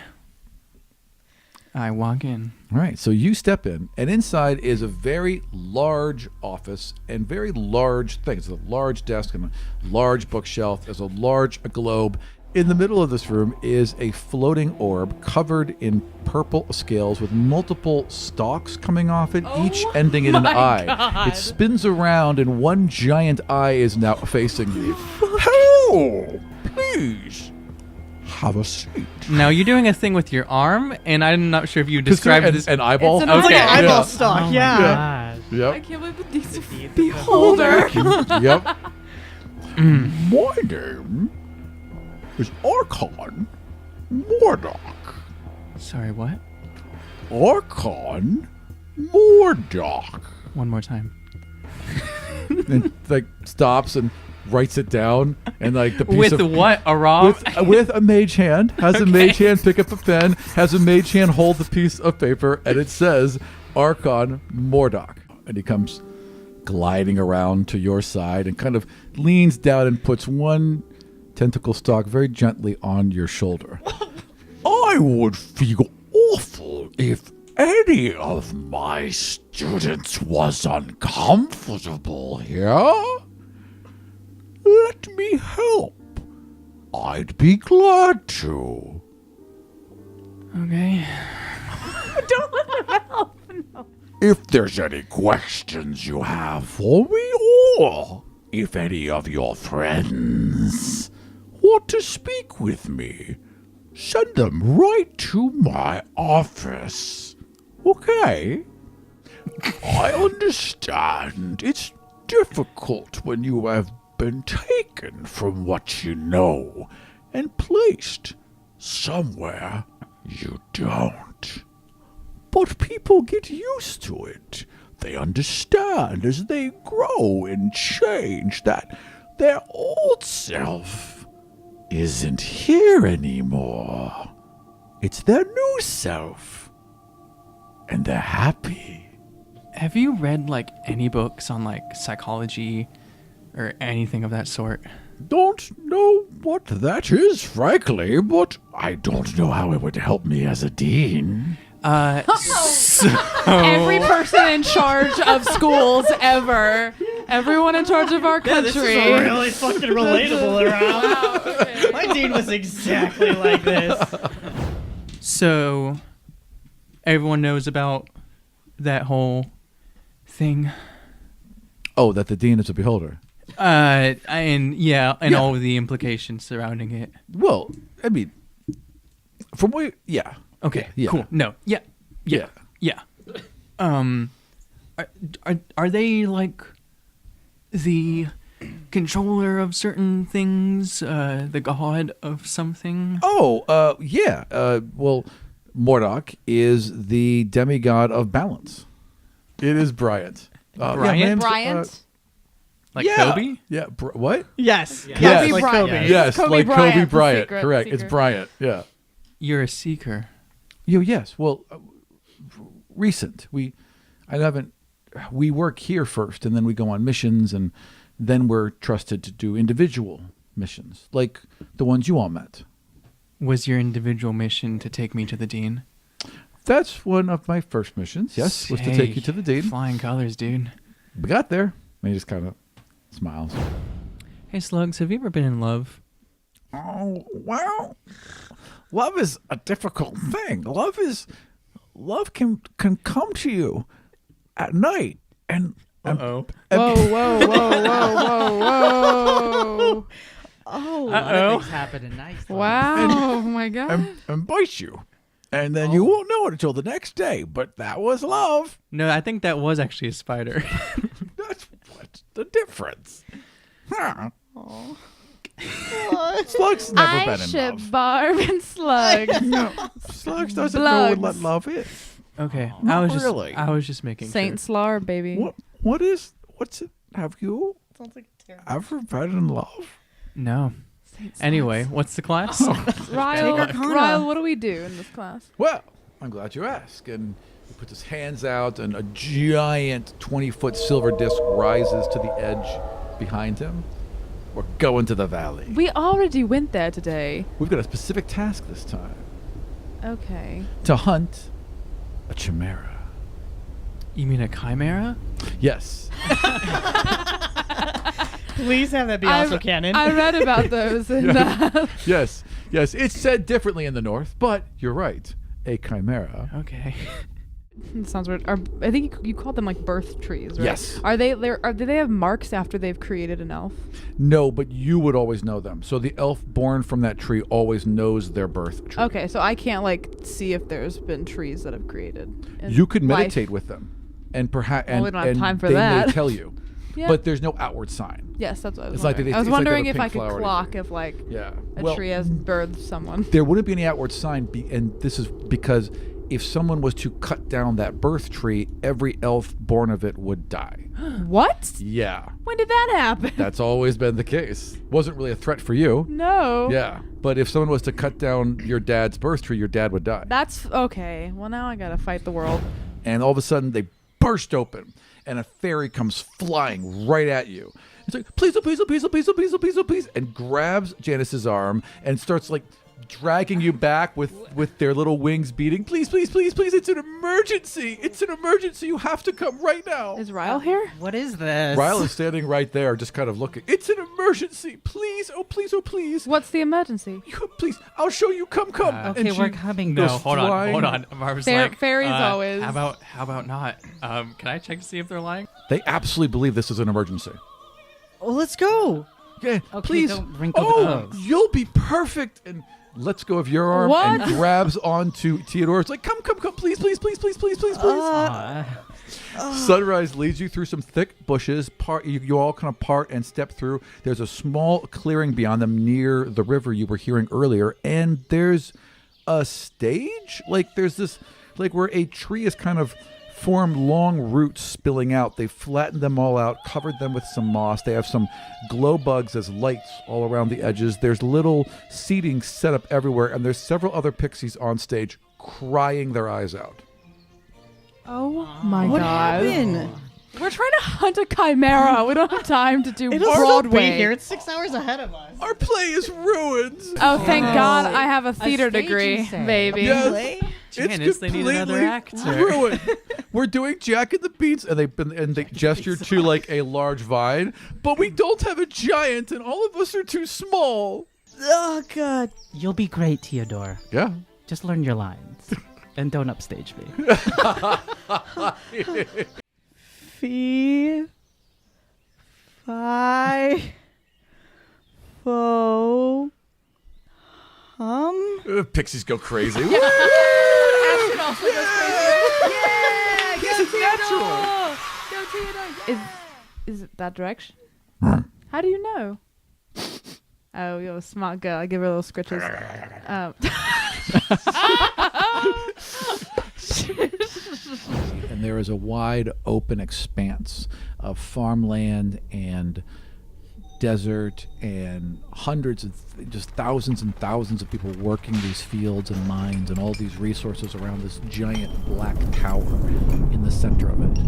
I walk in. All right, so you step in, and inside is a very large office and very large things. There's a large desk and a large bookshelf. There's a large globe. In the middle of this room is a floating orb covered in purple scales with multiple stalks coming off it, each ending in an eye. It spins around, and one giant eye is now facing you. Hello! Please, have a seat. Now you're doing a thing with your arm, and I'm not sure if you described this. An eyeball? It's an It's like an Okay. eyeball Yeah. stalk, Oh my yeah. gosh. I Yep. can't believe the deeds of beholder. Yep. My name is Archon Mordok. Sorry, what? Archon Mordok. One more time. And like stops and writes it down, and like the piece With of what? A rock? with a mage hand, has a mage hand pick up a pen, has a mage hand hold the piece of paper, and it says Archon Mordock, and he comes gliding around to your side and kind of leans down and puts one tentacle stalk very gently on your shoulder. I would feel awful if any of my students was uncomfortable here. Let me help. I'd be glad to. Okay. If there's any questions you have for me, or if any of your friends want to speak with me, send them right to my office. Okay? I understand it's difficult when you have been taken from what you know and placed somewhere you don't. But people get used to it. They understand as they grow and change that their old self isn't here anymore. It's their new self. And they're happy. Have you read like any books on like psychology or anything of that sort? Don't know what that is, frankly, but I don't know how it would help me as a dean. Every person in charge of schools ever. Everyone in charge of our country. This is really fucking relatable around. Wow, okay. My dean was exactly like this. So, everyone knows about that whole thing. Oh, that the dean is a beholder. And Yeah. all of the implications surrounding it. Well, I mean, from what? Yeah. Okay, Yeah. cool. No, yeah. Are they like the controller of certain things, the god of something? Oh, yeah. Well, Mordock is the demigod of balance. It is Bryant. Bryant? my name's, Bryant? Like yeah. Kobe? Yeah. What? Yes. Yes. Yes, like Bryant. Kobe. Yes, Kobe like Bryant, Kobe the Bryant. secret Correct. It's seeker. Bryant. Yeah. You're a seeker. Yes. Well, recent. We work here first, and then we go on missions, and then we're trusted to do individual missions, like the ones you all met. Was your individual mission to take me to the dean? That's one of my first missions. Yes, was to take you to the dean. Flying colors, dude. We got there. And he just kind of smiles. Hey, Slugs, have you ever been in love? Oh, well, love is a difficult thing. Love can come to you at night and Uh-oh. Whoa, whoa, whoa, whoa, whoa, whoa. Oh. Things happen at night. Wow, oh my God. and bite you. And then you won't know it until the next day. But that was love. No, I think that was actually a spider. That's what's the difference. Huh. Oh. Slugs never I been in ship love. Barb and Slugs. No, Slugs doesn't know Slugs. what love is. Okay, Not I really. was just making Saint Slar, baby. What's it? Have you Sounds like a terrible. ever been in love? sure. No. Anyway, what's the class? Ryle, Arcana. Ryle, what do we do in this class? Well, I'm glad you asked. And he puts his hands out, and a giant 20-foot silver disc rises to the edge behind him. We're going to the valley. We already went there today. We've got a specific task this time. Okay. To hunt a chimera. You mean a chimera? Yes. Please have that be also canon. I read about those. In, Yes. Yes. It's said differently in the north, but you're right. A chimera. Okay. it sounds weird. I think you called them like birth trees, right? Yes. Do they have marks after they've created an elf? No, but you would always know them. So the elf born from that tree always knows their birth tree. Okay, so I can't like see if there's been trees that have created. in You could life. meditate with them, and perhaps Well, we don't have and time for they that. may tell you, Yeah. but there's no outward sign. Yes, that's what I was It's like wondering. they- I was it's like they wondering have if a I pink could flower or clock anything. if like Yeah. a Well, tree has birthed someone. there wouldn't be any outward sign, and this is because if someone was to cut down that birth tree, every elf born of it would die. What? Yeah. When did that happen? That's always been the case. Wasn't really a threat for you. No. Yeah. But if someone was to cut down your dad's birth tree, your dad would die. That's okay. Well, now I gotta fight the world. And all of a sudden, they burst open, and a fairy comes flying right at you. It's like, please, oh, please, oh, please, oh, please, oh, please, oh, please, oh, please, and grabs Janice's arm and starts like dragging you back with their little wings beating. Please, please, please, please, it's an emergency. It's an emergency. You have to come right now. Is Ryle here? What is this? Ryle is standing right there, just kind of looking. It's an emergency. Please, oh, please, oh, please. What's the emergency? Please, I'll show you. Come. Okay, And we're she coming. goes No, flying. hold on. Barbara's Fair- like, fairies always. How about not? Can I check to see if they're lying? They absolutely believe this is an emergency. Well, let's go. Yeah, Okay, please. don't wrinkle the Oh, clothes. you'll be perfect. And lets go of your arm What? and grabs onto Theodore. It's like, come, please, please, please, please, please, please, please. Sunrise leads you through some thick bushes. You all kind of part and step through. There's a small clearing beyond them near the river you were hearing earlier, and there's a stage. Like there's this, like where a tree is kind of formed long roots spilling out. They flattened them all out, covered them with some moss. They have some glow bugs as lights all around the edges. There's little seating set up everywhere, and there's several other pixies on stage crying their eyes out. Oh my What god. happened? We're trying to hunt a chimera. We don't have time to do It'll still be Broadway. here. It's 6 hours ahead of us. Our play is ruined. Oh, thank God I have a theater stage, degree, you say? baby. Yes. Janice, they need another actor. ruined. We're doing Jack and the Beats, and they gesture to like a large vine, but we don't have a giant, and all of us are too small. Oh, God. You'll be great, Theodore. Yeah. Just learn your lines. And don't upstage me. Fee. Fi. Fo. Hum. Pixies go crazy. Ashton also goes crazy. This is natural. Go Theodore. Is it that direction? How do you know? Oh, you're a smart girl. I give her little scritches. And there is a wide open expanse of farmland and desert and hundreds of just thousands and thousands of people working these fields and mines and all these resources around this giant black tower in the center of it.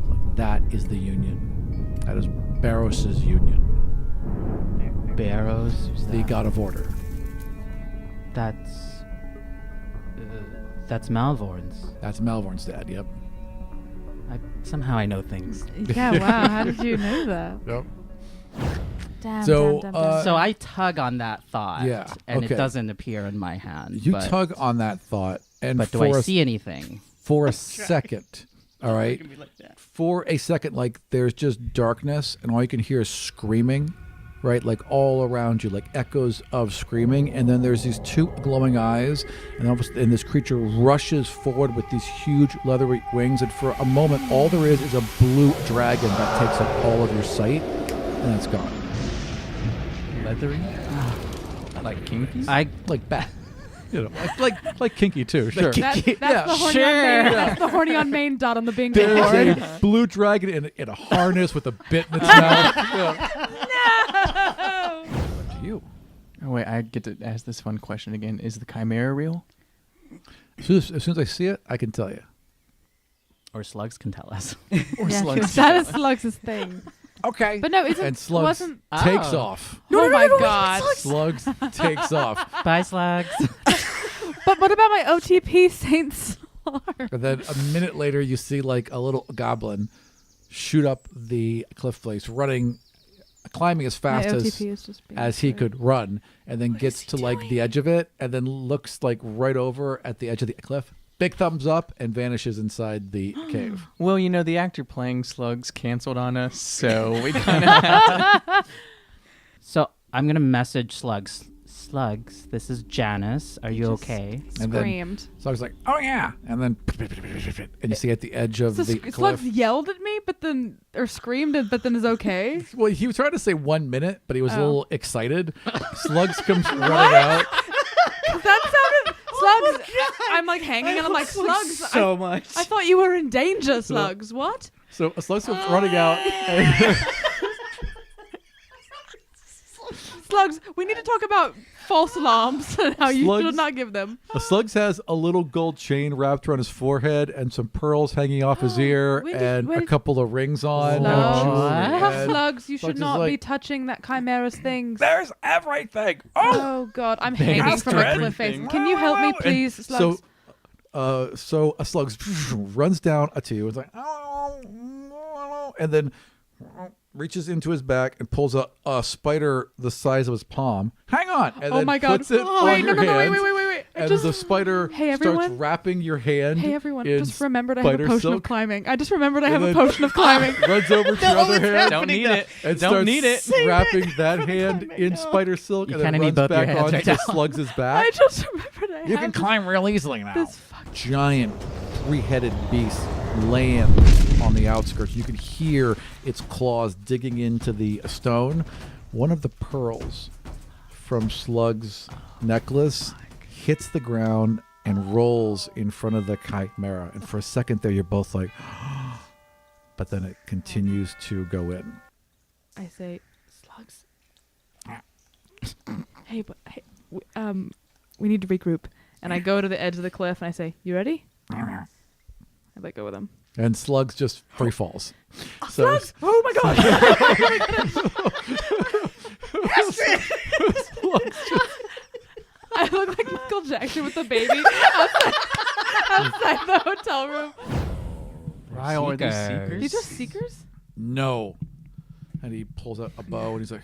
Like that is the Union. That is Barros's Union, Barrows. the god of order. That's Malvorn's. That's Malvorn's dad. Yep. Somehow I know things. Yeah, wow. How did you know that? Yep. Damn, So, damn, damn, damn. So I tug on that thought. Yeah, And okay. it doesn't appear in my hand. You but, tug on that thought, and But do for I a, see anything? for a second, all right, for a second, like there's just darkness, and all you can hear is screaming, right, like all around you, like echoes of screaming, and then there's these two glowing eyes, and this creature rushes forward with these huge leathery wings, and for a moment, all there is a blue dragon that takes up all of your sight, and it's gone. Leathery? Like kinky? Like bat. You know, like kinky too, sure. That's the horny Sure. on main. That's the horny on main dot on the bingo There's board. a blue dragon in a harness with a bit in its mouth. No. Up to you. Oh, wait, I get to ask this fun question again. Is the chimera real? As soon as I see it, I can tell you. Or slugs can tell us. Or Yeah, slugs? that is Slugs' thing. Okay. But no, isn't And Slugs wasn't? takes Oh. off. Oh my God! Slugs takes off. Bye, slugs. But what about my OTP Saint Slar? And then a minute later, you see like a little goblin shoot up the cliff face, climbing as My fast OTP is just being as he silly. could run, and then gets to like the edge of it, and then looks like right over at the edge of the cliff. Big thumbs up, and vanishes inside the cave. Well, you know, the actor playing Slugs canceled on us, so we kind of So I'm going to message slugs. Slugs, this is Janice. Are you okay? And then Screamed. Slugs like, oh yeah, and then and you see at the edge of So the cliff. Slugs yelled at me, or screamed, but then is okay. Well, he was trying to say 1 minute, but he was a Oh. little excited. Slugs comes running out. That sounded Slugs. I'm like hanging and I'm like, Slugs. So much. I thought you were in danger, Slugs. What? So Slugs goes running out. And Slugs, we need to talk about false alarms and how you Slugs- should not give them. Slugs has a little gold chain wrapped around his forehead and some pearls hanging off his ear and a couple of rings on. and Slugs, jewelry. And Slugs, you Slugs should is not be like, touching that chimera's things. There's everything. Oh God, I'm hanging from a cliff face. Can you help me, please, Slugs? So Slugs runs down to you and is like, and then reaches into his back and pulls a spider the size of his palm. Hang on, and then my God! puts it on Wait, your no, hand. wait. And Just, the spider Hey, starts everyone. wrapping your hand. hey everyone, in just remembered I have a spider potion of silk, climbing. I just remembered I and have a then potion of climbing. Runs over to your other hand. Don't need it. And Don't starts need it. wrapping that hand in spider silk You and then kinda runs need both your back hands onto right now. Slugs' I back. just remembered I You have can climb real easily now. this fucking Giant three-headed beast lands on the outskirts. You can hear its claws digging into the stone. One of the pearls from Slug's necklace hits the ground and rolls in front of the chimera. And for a second there, you're both like, but then it continues to go in. I say, Slugs. hey, we need to regroup. And I go to the edge of the cliff and I say, "You ready?" I let go with him. And Slugs just free falls. Slugs! Oh my God! I look like Michael Jackson with the baby outside the hotel room. Ryle, are these Seekers. seekers? These are seekers? No. And he pulls out a bow and he's like,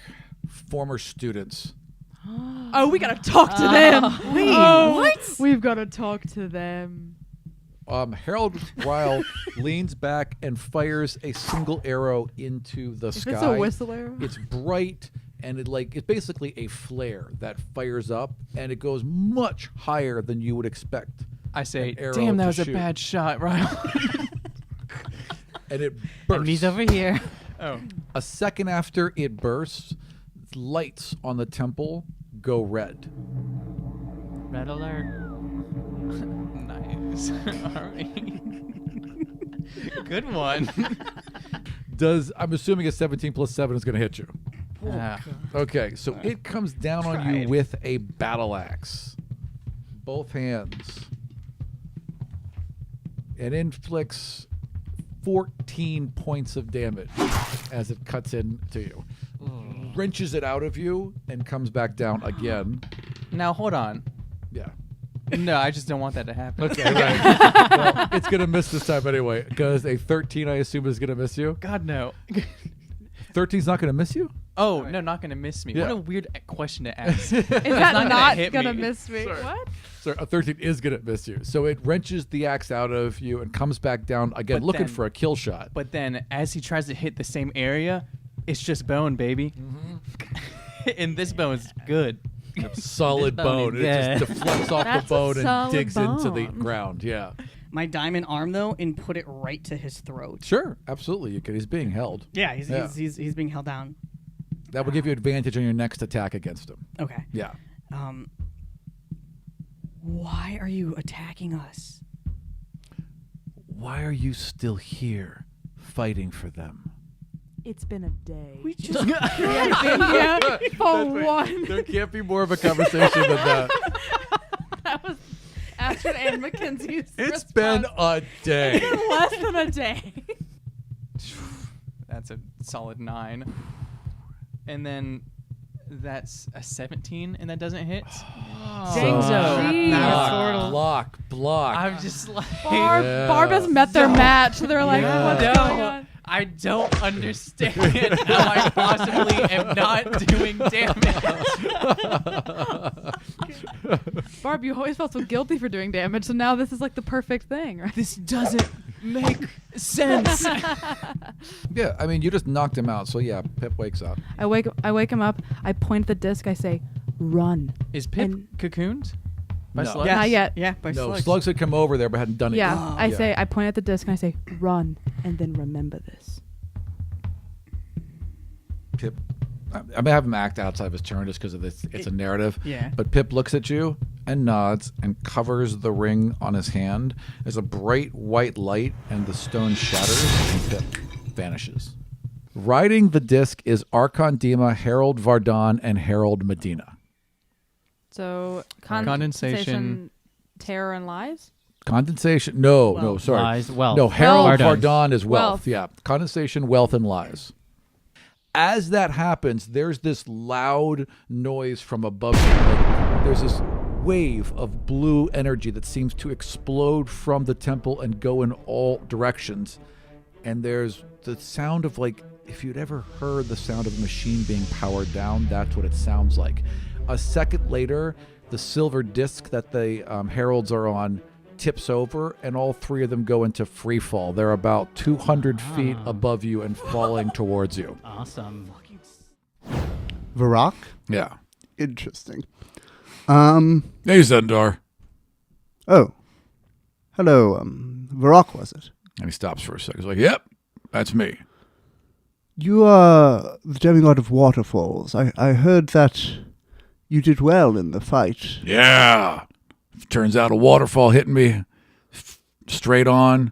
former students. Oh, we gotta talk to them. Wait, what? We've gotta talk to them. Harold Ryle leans back and fires a single arrow into the If sky. it's a whistle arrow. It's bright and it's basically a flare that fires up and it goes much higher than you would expect. I say, An arrow damn, that to was shoot. a bad shot, Ryle. And it bursts. Enemies over here. Oh. A second after it bursts, lights on the temple go red. Red alert. Nice. All right. Good one. I'm assuming a 17 plus 7 is going to hit you. Ah. Okay, so it comes down on you Tried. with a battle axe. Both hands. It inflicts 14 points of damage as it cuts into you. Wrenches it out of you and comes back down again. Now, hold on. Yeah. No, I just don't want that to happen. Okay, right. Well, it's going to miss this time anyway, because a 13, I assume, is going to miss you. God, no. 13's not going to miss you? Oh, no, not going to miss me. Yeah. What a weird question to ask. Is that not not hit gonna me. miss me? Sorry. What? So a 13 is going to miss you. So it wrenches the axe out of you and comes back down again, But looking then- for a kill shot. But then, as he tries to hit the same area, it's just bone, baby. And this bone's good. Solid This bone bone. is It just good. deflects off That's the a bone and solid digs into the bone. ground. Yeah. my diamond arm though and put it right to his throat. Sure, absolutely. You can. He's being held. Yeah, he's Yeah. he's being held down. That will give you advantage on your next attack against him. Okay. Yeah. Why are you attacking us? Why are you still here fighting for them? It's been a day. We just yeah, for one. There can't be more of a conversation than that. That was Astrid and Mackenzie's It's response. been a day. less than a day. That's a solid 9. And then that's a 17, and that doesn't hit. Jeez. Block. I'm just like, Barb has met their match. So they're like, Yeah. what's going on? I don't understand how I possibly am not doing damage. Barb, you always felt so guilty for doing damage, so now this is like the perfect thing, right? This doesn't make sense. Yeah, I mean, you just knocked him out. So yeah, Pip wakes up. I wake him up. I point at the disc. I say, "Run." Is Pip And- cocooned? By No. slugs? Yes. Not yet. Yeah, by No, slugs. slugs had come over there but hadn't done it Yeah, yet. I point at the disc and I say, "Run," and then remember this. Pip, I'm gonna have him act outside of his turn just because of this. It's a narrative. Yeah. But Pip looks at you and nods and covers the ring on his hand as a bright white light and the stone shatters and vanishes. Riding the disc is Archon Dima, Harold Vardon, and Harold Medina. So Condensation. terror, and lies. Condensation. No, sorry. Lies, wealth. No, Harold Vardon. Vardon is wealth. Wealth. Yeah. Condensation, wealth, and lies. As that happens, there's this loud noise from above you. Like, there's this wave of blue energy that seems to explode from the temple and go in all directions. And there's the sound of, like, if you'd ever heard the sound of a machine being powered down, that's what it sounds like. A second later, the silver disc that the heralds are on tips over, and all three of them go into free fall. They're about 200 feet above you and falling towards you. Awesome. Varrock? Yeah. Interesting. Hey, Zendar. Oh. Hello, Varrock, was it? And he stops for a second. He's like, yep, that's me. You are the demigod of waterfalls. I heard that you did well in the fight. Yeah. Turns out a waterfall hitting me straight on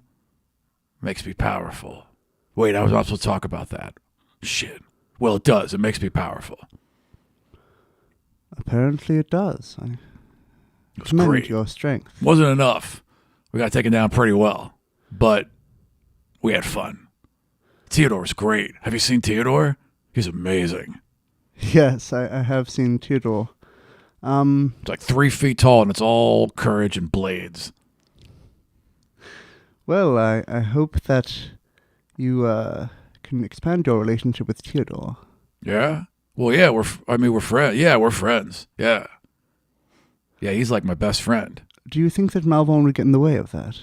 makes me powerful. Wait, I was not supposed to talk about that. Shit. Well, it does. It makes me powerful. Apparently it does. I It was commend great. your strength. Wasn't enough. We got taken down pretty well. But we had fun. Theodore's great. Have you seen Theodore? He's amazing. Yes, I have seen Theodore. It's like 3 feet tall, and it's all courage and blades. Well, I hope that you can expand your relationship with Theodore. Yeah? Well, yeah, we're friends. Yeah, we're friends. Yeah. Yeah, he's like my best friend. Do you think that Malvern would get in the way of that?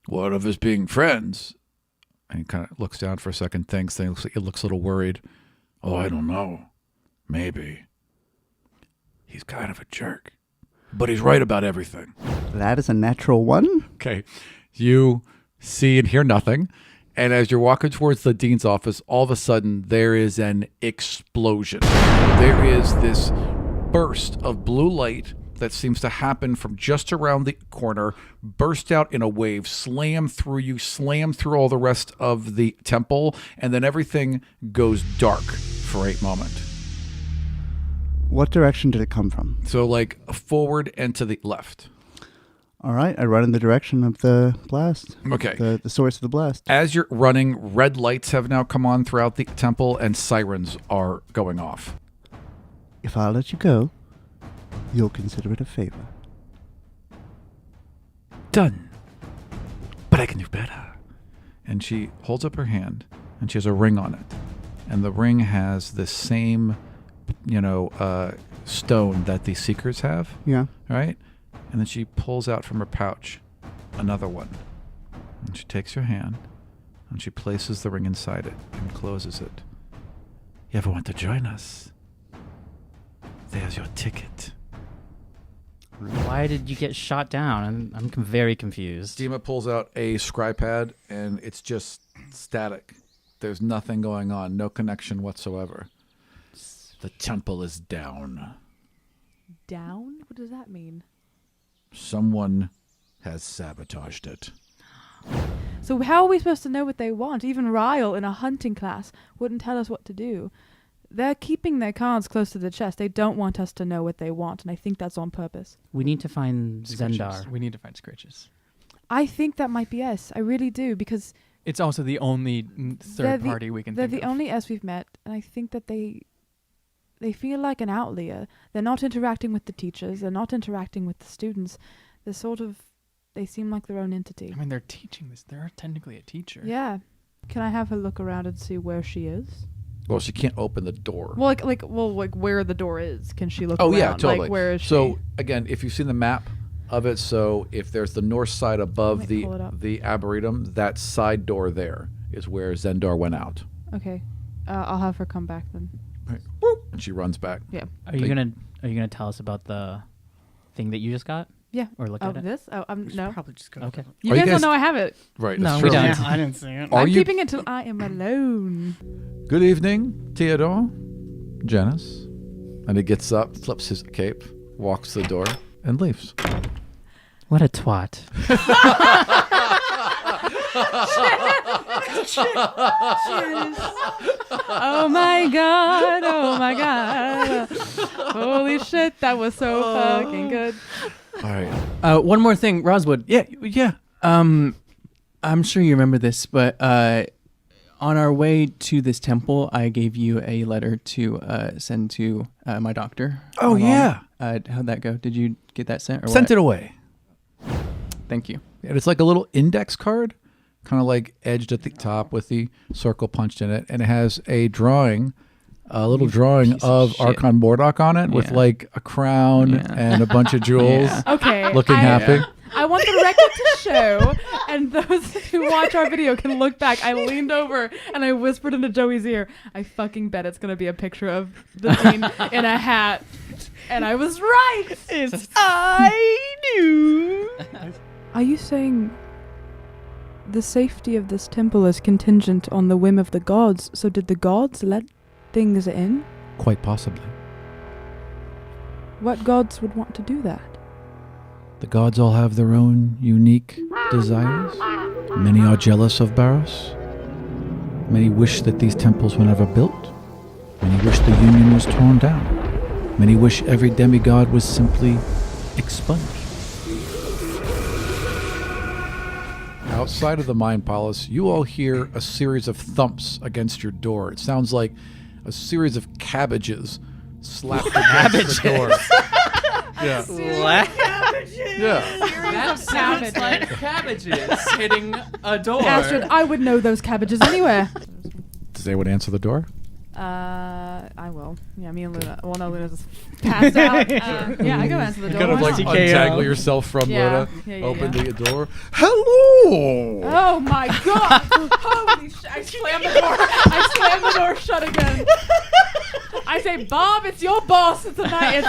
What of us being friends? And he kind of looks down for a second, thinks, then he looks a little worried. Oh, I don't know. Maybe. He's kind of a jerk. But he's right about everything. That is a natural one. Okay. You see and hear nothing. And as you're walking towards the dean's office, all of a sudden there is an explosion. There is this burst of blue light that seems to happen from just around the corner, burst out in a wave, slam through you, slam through all the rest of the temple, and then everything goes dark for a moment. What direction did it come from? So like forward and to the left. All right, I run in the direction of the blast. Okay. The source of the blast. As you're running, red lights have now come on throughout the temple and sirens are going off. If I let you go, you'll consider it a favor. Done. But I can do better. And she holds up her hand and she has a ring on it. And the ring has the same, stone that the Seekers have. Yeah. Right? And then she pulls out from her pouch another one. And she takes your hand and she places the ring inside it and closes it. You ever want to join us? There's your ticket. Why did you get shot down? I'm very confused. Dima pulls out a scry pad and it's just static. There's nothing going on, no connection whatsoever. The temple is down. Down? What does that mean? Someone has sabotaged it. So how are we supposed to know what they want? Even Ryle in a hunting class wouldn't tell us what to do. They're keeping their cards close to the chest. They don't want us to know what they want, and I think that's on purpose. We need to find Scritches. Zendar. We need to find Scritches. I think that might be us. I really do, because It's also the only third party we can they're think the of. only us we've met, and I think that they feel like an outlier. They're not interacting with the teachers. They're not interacting with the students. They seem like their own entity. I mean, they're teaching this. They're technically a teacher. Yeah. Can I have her look around and see where she is? Well, she can't open the door. Well, like where the door is. Can she look around? Yeah, totally. Like, where is she? So, again, if you've seen the map of it, so if there's the north side above Let me the pull it up. Arboretum, that side door there is where Zendar went out. Okay. I'll have her come back then. Right. And she runs back. Yeah. Are you gonna tell us about the thing that you just got? Yeah. Or look Oh, at it? this? Oh, no. Probably just go. Okay. You Are you guys don't guys- know I have it. Right. No, that's we true. don't. Yeah, I didn't see it. Are I'm you- keeping it till I am alone. Good evening, Theodore, Janice. And he gets up, flips his cape, walks to the door. and leaves. What a twat. Oh my god. Oh my god. Holy shit, that was so fucking good. All right. One more thing, Roswood. Yeah. I'm sure you remember this, but on our way to this temple, I gave you a letter to send to my doctor. Oh, my mom. yeah. How'd that go? Did you get that sent? Or Sent what? it away. Thank you. And it's like a little index card, kind of like edged at the top with the circle punched in it. And it has a drawing, a little drawing piece of of shit. Archon Mordok on it with Yeah. like a crown Yeah. and a bunch of jewels. Yeah. Okay. Looking happy. I want the record to show, and those who watch our video can look back. I leaned over and I whispered into Joey's ear, I fucking bet it's going to be a picture of the dean in a hat. And I was right. I knew. Are you saying the safety of this temple is contingent on the whim of the gods? So did the gods let things in? Quite possibly. What gods would want to do that? The gods all have their own unique desires. Many are jealous of Barros. Many wish that these temples were never built. Many wish the Union was torn down. Many wish every demigod was simply expunged. Outside of the Mind Palace, you all hear a series of thumps against your door. It sounds like a series of cabbages slapped against the door. Yeah. Yeah. That sounds like cabbages hitting a door. Astrid, I would know those cabbages anywhere. Does anyone answer the door? I will. Yeah, me and Luna. Well, no, Luna's just passed out. Yeah, I go answer the door. Kind of Why like not? untangle yourself from Yeah. Luna. Yeah, Open yeah. the door. Hello. Oh my god! Holy shit! I slam the door. I slam the door shut again. I say, Bob, it's your boss tonight.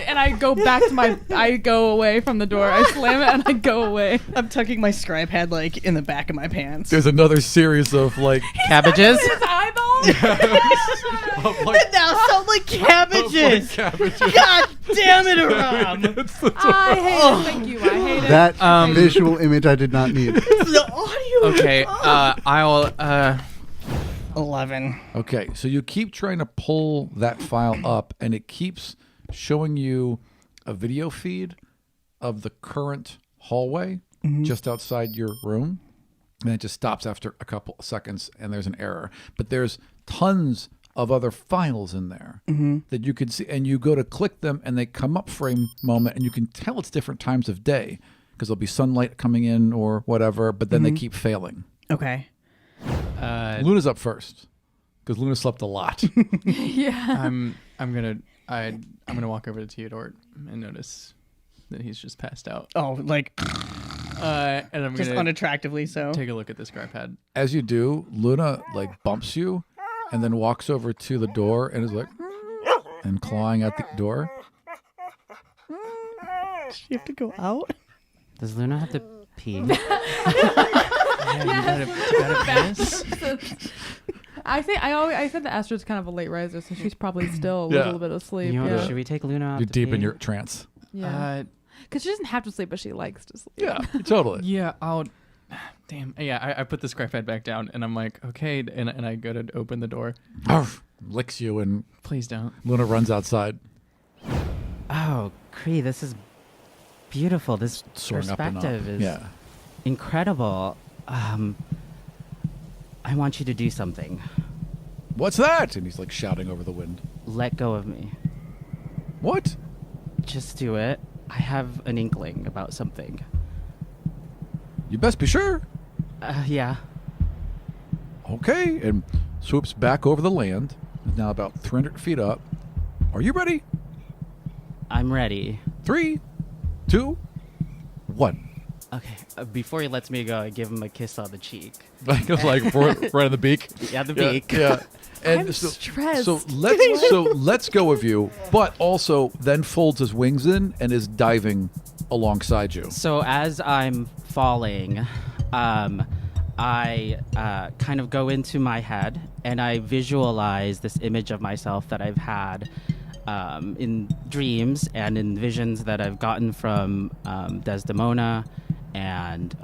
And I go back to my. I go away from the door. I slam it and I go away. I'm tucking my scribe head like in the back of my pants. There's another series of like Cabbages? His eyeball. of like, Now sound like cabbages. cabbages. God damn it, Aram. against the door. I hate it. Thank you. I hate it. That visual image I did not need. The audio. Okay, I'll 11. Okay, so you keep trying to pull that file up, and it keeps showing you a video feed of the current hallway just outside your room. And it just stops after a couple seconds, and there's an error. But there's tons of other files in there that you can see, and you go to click them, and they come up for a moment, and you can tell it's different times of day because there'll be sunlight coming in or whatever, but then they keep failing. Okay. Luna's up first because Luna slept a lot. Yeah. I'm gonna walk over to Theodore and notice that he's just passed out. Oh, like And I'm just gonna unattractively so. take a look at this scribe pad. As you do, Luna like bumps you and then walks over to the door and is like and clawing at the door. Does she have to go out? Does Luna have to pee? You gotta piss. I think I said that Astrid's kind of a late riser, so she's probably still a Yeah. little bit asleep. You know, Yeah. Should we take Luna out You're to deep in pee? your trance. Yeah. Because she doesn't have to sleep, but she likes to sleep. Yeah, totally. Yeah, I'll. Damn. Yeah, I put the scribe pad back down, and I'm like, okay, and I go to open the door. Arf, licks you and Please don't. Luna runs outside, Oh, Cree, this is beautiful. This soaring up and up. perspective is Yeah. incredible. I want you to do something. What's that? And he's like shouting over the wind. Let go of me. What? Just do it. I have an inkling about something. You best be sure. Yeah. Okay, and swoops back over the land. Is now about 300 feet up. Are you ready? I'm ready. 3, 2, 1. Okay. Before he lets me go, I give him a kiss on the cheek. Like right in the beak. Yeah, the beak. Yeah. And I'm stressed. So let's go with you, but also then folds his wings in and is diving alongside you. So as I'm falling, I kind of go into my head and I visualize this image of myself that I've had in dreams and in visions that I've gotten from Desdemona and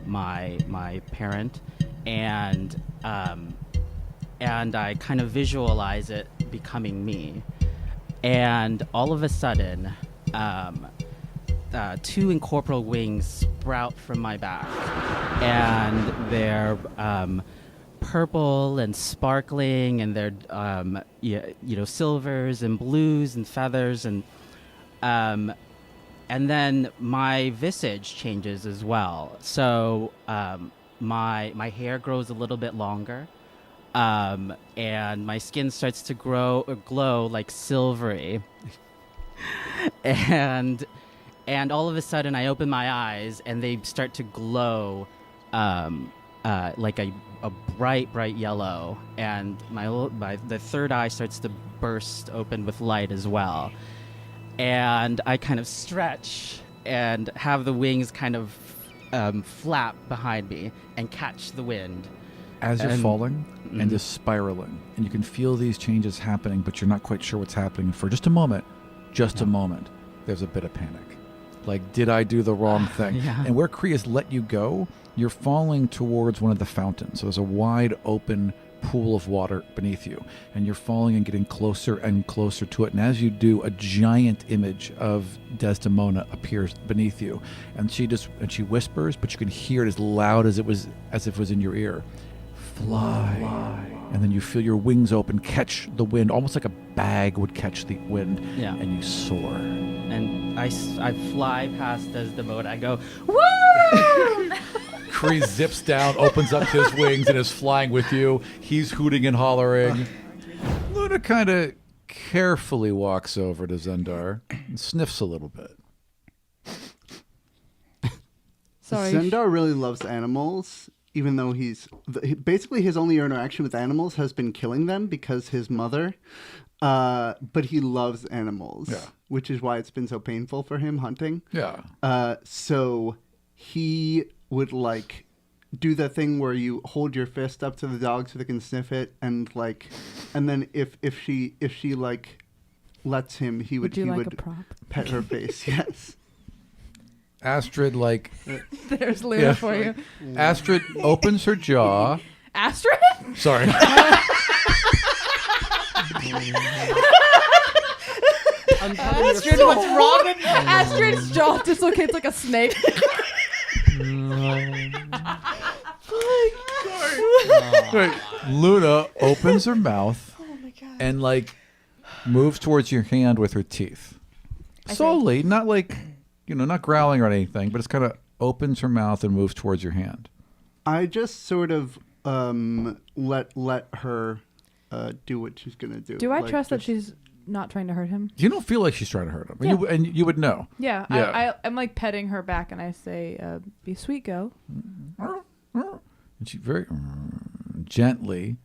my parent, and I kind of visualize it becoming me. And all of a sudden, 2 incorporeal wings sprout from my back, and they're purple and sparkling, and they're silvers and blues and feathers, and then my visage changes as well. So my hair grows a little bit longer, and my skin starts to glow like silvery, and all of a sudden I open my eyes and they start to glow like a bright yellow, and the third eye starts to burst open with light as well. And I kind of stretch and have the wings kind of flap behind me and catch the wind. As you're And- falling and just spiraling, and you can feel these changes happening, but you're not quite sure what's happening. For just a moment, there's a bit of panic. Like, did I do the wrong thing? Yeah. And where Kree has let you go, you're falling towards one of the fountains. So there's a wide open pool of water beneath you, and you're falling and getting closer and closer to it. And as you do, a giant image of Desdemona appears beneath you, and she whispers, but you can hear it as loud as if it was in your ear. Fly. And then you feel your wings open, catch the wind, almost like a bag would catch the wind. Yeah. And you soar. And I fly past Desdemona. I go, woo! Kree zips down, opens up his wings, and is flying with you. He's hooting and hollering. Luna kind of carefully walks over to Zendar and sniffs a little bit. Sorry. Zendar really loves animals, even though basically his only interaction with animals has been killing them because his mother. But he loves animals, which is why it's been so painful for him hunting. Yeah. So he would like do the thing where you hold your fist up to the dog so they can sniff it, and then if she like lets him, he would a prop? pet her face. Yes. Astrid, There's Luna for you. Astrid opens her jaw. Astrid? Sorry. Astrid, what's wrong with you? Astrid's jaw dislocates like a snake. Right. Luna opens her mouth and moves towards your hand with her teeth. Slowly, not not growling or anything, but it's kind of opens her mouth and moves towards your hand. I just sort of let her do what she's gonna do. Do I trust that she's not trying to hurt him? You don't feel like she's trying to hurt him. Yeah. And you would know. Yeah. Yeah. I'm like petting her back, and I say, "Be sweet, go." And she very gently,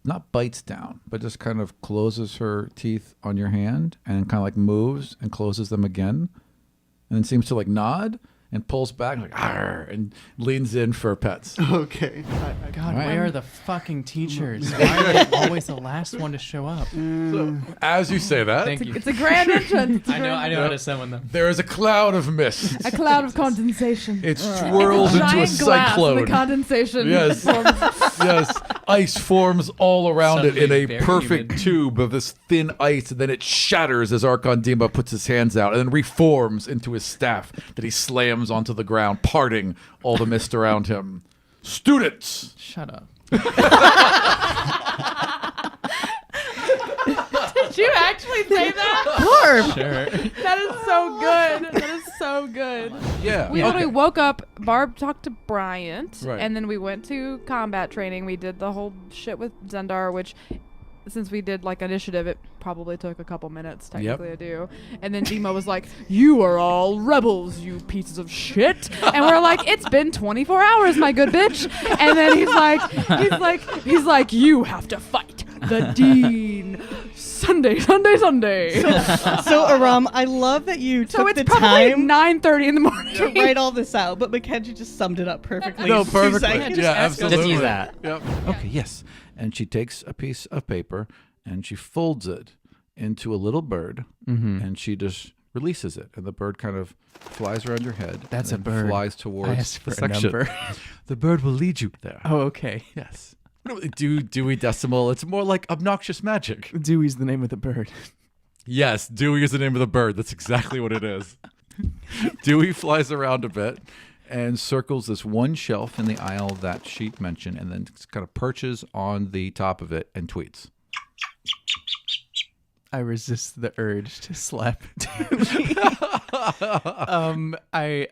not bites down, but just kind of closes her teeth on your hand and kind of moves and closes them again. And then seems to nod and pulls back "Arr," and leans in for pets. Okay. God, Right. where are the fucking teachers? Why are they always the last one to show up? So, as you say that, Thank you. It's a grand entrance. I know how to summon them. there is a cloud of mist. A cloud of condensation. It swirls into a Giant glass, and cyclone. the condensation. Yes. forms. Yes, ice forms all around it in Suddenly a very perfect humid. tube of this thin ice, and then it shatters as Archon Dima puts his hands out, and then reforms into his staff that he slams onto the ground, parting all the mist around him. Students! Shut up. Did you actually say that? Sure. That is so good. That is so good. Yeah. We literally woke up. Barb talked to Bryant, Right. and then we went to combat training. We did the whole shit with Zendar, which, since we did initiative, it probably took a couple minutes technically to do. And then Dima was like, "You are all rebels, you pieces of shit." And we're like, "It's been 24 hours, my good bitch." And then he's like, "You have to fight the Dean Sunday." So Aram, I love that you So took it's the probably time 9:30 in the morning. to write all this out, but Mackenzie just summed it up perfectly. No, in 2 perfectly. seconds. Yeah, ask us. absolutely. Just use that. Yep. Okay, yes. And she takes a piece of paper and she folds it into a little bird, Mm-hmm. and she just releases it, and the bird kind of flies around your head. That's and a bird. Flies I towards asked the for a section. number. The bird will lead you there. Oh, okay. Yes. Dewey Decimal. It's more like obnoxious magic. Dewey's the name of the bird. Yes, Dewey is the name of the bird. That's exactly what it is. Dewey flies around a bit and circles this one shelf in the aisle that Sheet mentioned, and then kind of perches on the top of it and tweets. I resist the urge to slap Dewey. I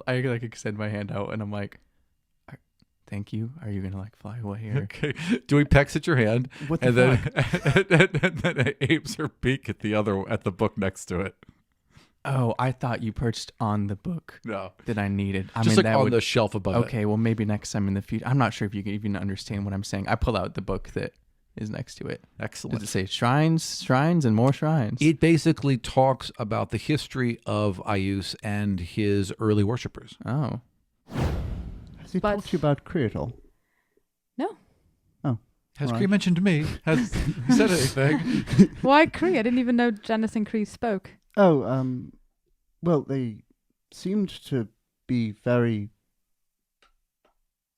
like extend my hand out and I'm like, thank you. Are you gonna like fly away or? Okay. Dewey pecks at your hand, What the and then it aims her beak at the book next to it. Oh, I thought you perched on the book No, that I needed. I just mean, like that on would, the shelf above it. Okay, well maybe next time in the future. I'm not sure if you can even understand what I'm saying. I pull out the book that is next to it. Excellent. Does it say shrines, and more shrines? It basically talks about the history of Ayus and his early worshippers. Oh, Has he But- talked to you about Creatle? No. Oh. Has All Cree right. mentioned me? Has he said anything? Why Cree? I didn't even know Janice and Cree spoke. Oh, well, they seemed to be very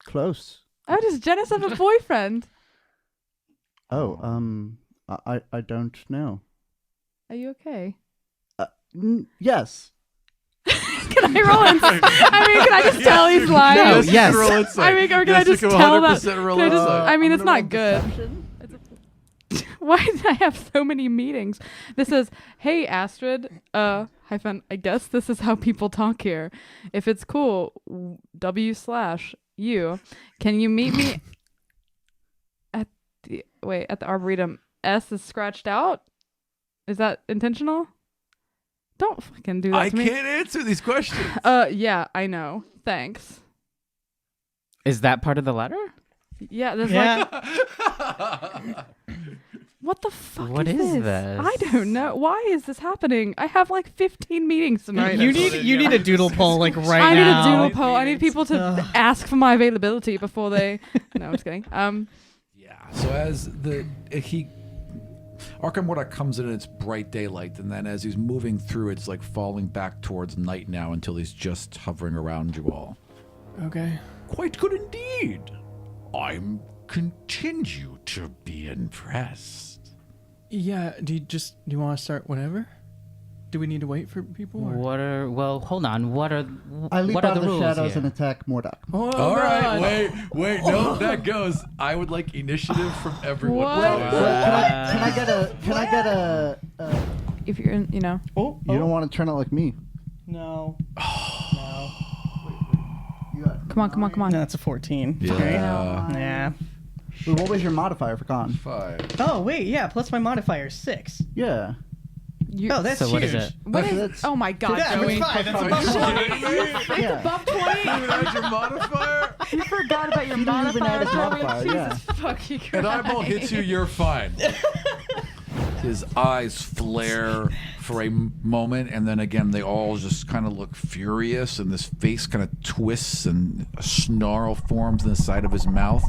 close. Oh, does Janice have a boyfriend? Oh, I don't know. Are you okay? Yes. Can I roll insight? I mean, can I just tell he's lying? No, you yes. can roll insight. I mean, or can I Yes, you just can tell that? 100% roll Can I, just, insight. I mean, it's I'm gonna not good. roll deception. Why did I have so many meetings? This is, hey, Astrid, hyphen, I guess this is how people talk here. If it's cool, W/U, can you meet me at the Arboretum? S is scratched out? Is that intentional? Don't fucking do that I to me. can't answer these questions. Yeah, I know. Thanks. Is that part of the letter? Yeah, there's Yeah. like, what the fuck What is is this? this? I don't know. Why is this happening? I have like 15 meetings tonight. You need a doodle poll like right I need now. a doodle poll. I need people to ask for my availability before they. No, I'm just kidding. Yeah. So as Arkham Murdoch comes in and it's bright daylight, and then as he's moving through, it's like falling back towards night now until he's just hovering around you all. okay. Quite good indeed. I'm continue to be impressed. Yeah. Do you want to start whenever? Do we need to wait for people? Or? Hold on. What are I leap what are out of the rules shadows here? and attack Mordok. Oh, All right, God. wait, no, that goes. I would like initiative from everyone. What? Can I get a? if you're in, Oh, You don't want to turn out like me. no. come on. No, that's a 14. Yeah. Yeah. Wait, what was your modifier for con? 5. Oh wait, yeah. Plus my modifier is 6. Yeah. Oh, that's So huge. what is it? What Okay, is? that's- Oh my God, Yeah, Joey! it's 5. That's above 20. Yeah. Above 20. That's your modifier. You forgot about your You didn't even add modifier, his modifier, Joey. yeah. Jesus fucking Christ. An eyeball hits you, you're fine. His eyes flare for a moment, and then again, they all just kind of look furious, and this face kind of twists, and a snarl forms in the side of his mouth.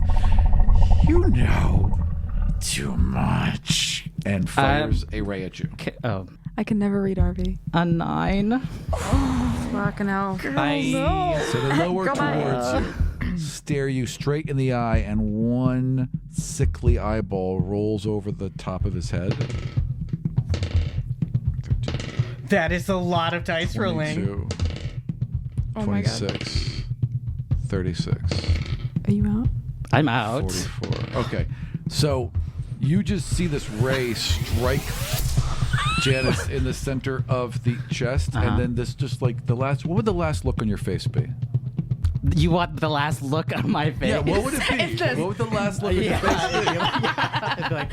You know too much. And fires a ray at you. Oh, I can never read RV. a 9. Fucking hell. Bye. So they lower towards you, stare you straight in the eye, and one sickly eyeball rolls over the top of his head. 13, That is a lot of dice rolling. 22, Oh my God. 26, 36, Are you out? I'm out. 44. Okay, so you just see this ray strike Janice in the center of the chest, and then this just like the last. What would the last look on your face be? You want the last look on my face? Yeah, what would it be? What would the last look on your face be? I'd be like,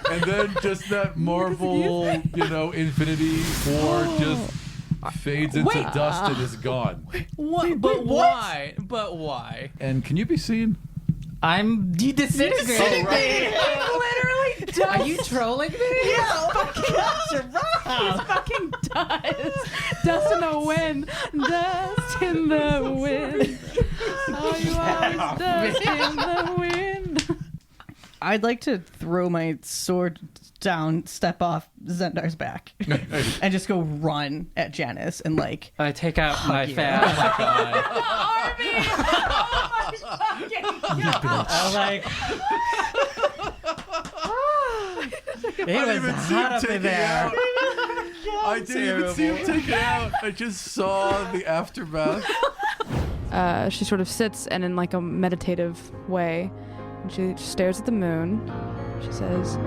And then just that Marvel, Infinity War just fades into dust and is gone. What? But why? But why? And can you be seen? I'm disintegrating. Literally does. Are you trolling me? He fucking does. Dust in the wind. Dust in the wind. Oh, you always dust in the wind. I'd like to throw my sword down, step off Zendar's back, and just go run at Janice and like. I take out my you. fan. I'm like, it was hot up in there. I didn't even see him take it out. I just saw the aftermath. She sort of sits and in like a meditative way, and she stares at the moon. She says,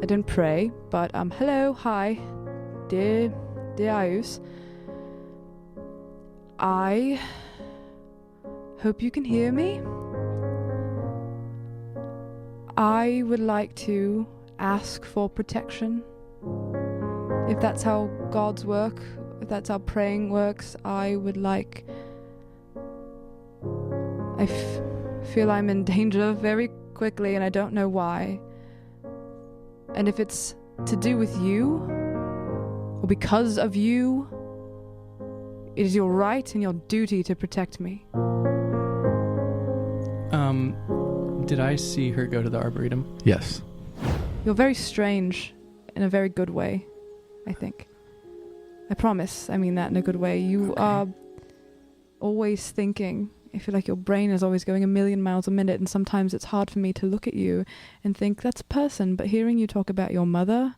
I didn't pray, but hello, hi, dear Ayus. I hope you can hear me. I would like to ask for protection. If that's how gods work, if that's how praying works, I would like... I feel I'm in danger very quickly and I don't know why. And if it's to do with you, or because of you, it is your right and your duty to protect me. Did I see her go to the Arboretum? Yes. You're very strange in a very good way, I think. I promise, I mean that in a good way. You are always thinking. I feel like your brain is always going 1,000,000 miles a minute, and sometimes it's hard for me to look at you and think that's a person. But hearing you talk about your mother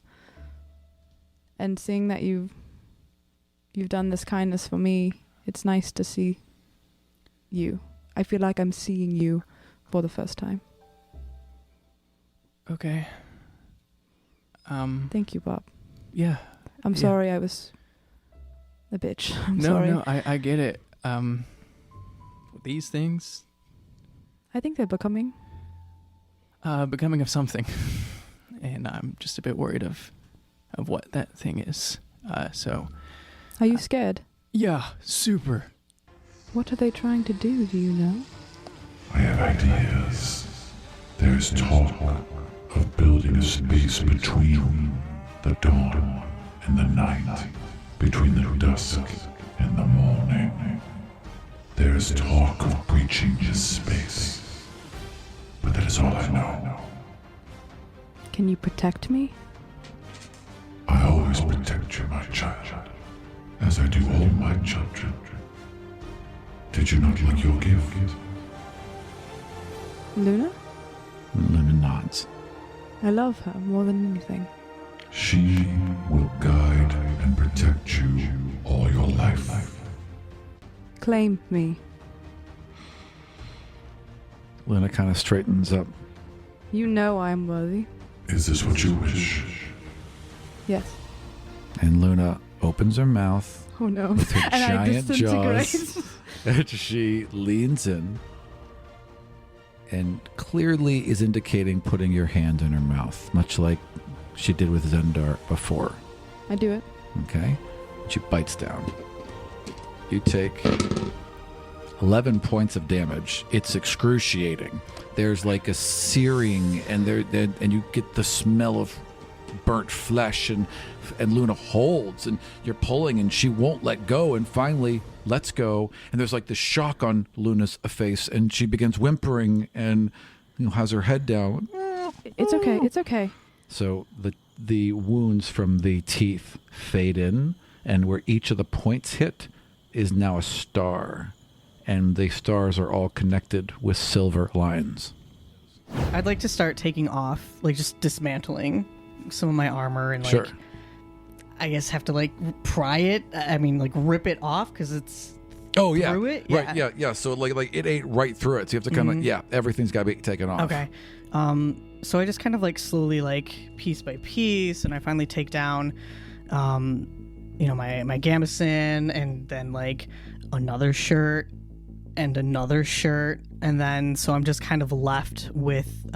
and seeing that you've done this kindness for me, it's nice to see you. I feel like I'm seeing you for the first time. Okay. Thank you, Bob. Yeah. I'm sorry I was a bitch. I'm sorry. No, I get it. These things, I think they're becoming. becoming of something, and I'm just a bit worried of what that thing is. So. Are you scared? Yeah, super. What are they trying to do you know? I have ideas. There's talk of building a space between the dawn and the night, between the dusk and the morning. There is talk of breaching this space, but that is all I know. Can you protect me? I always protect you, my child, as I do all my children. Did you not like your gift? Luna? Luna nods. I love her more than anything. She will guide and protect you all your life. Claim me. Luna kind of straightens up. You know I am worthy. Is this what you wish? Yes. And Luna opens her mouth Oh no. with her And I giant jaws. disintegrate. And she leans in and clearly is indicating putting your hand in her mouth, much like she did with Zendar before. I do it. Okay? She bites down. You take 11 points of damage. It's excruciating. There's like a searing, and and you get the smell of burnt flesh, and Luna holds, and you're pulling, and she won't let go, and finally lets go, and there's like the shock on Luna's face, and she begins whimpering and has her head down. It's okay. It's okay. So the wounds from the teeth fade in, and where each of the points hit is now a star, and the stars are all connected with silver lines. I'd like to start taking off, like just dismantling some of my armor and like, Sure. I guess have to like pry it. I mean, like rip it off because it's Oh yeah, through it? right? Yeah. So like it ate right through it. So you have to kind of everything's got to be taken off. okay. So I just kind of like slowly, like piece by piece, and I finally take down, my gambeson, and then like another shirt and another shirt, and then so I'm just kind of left with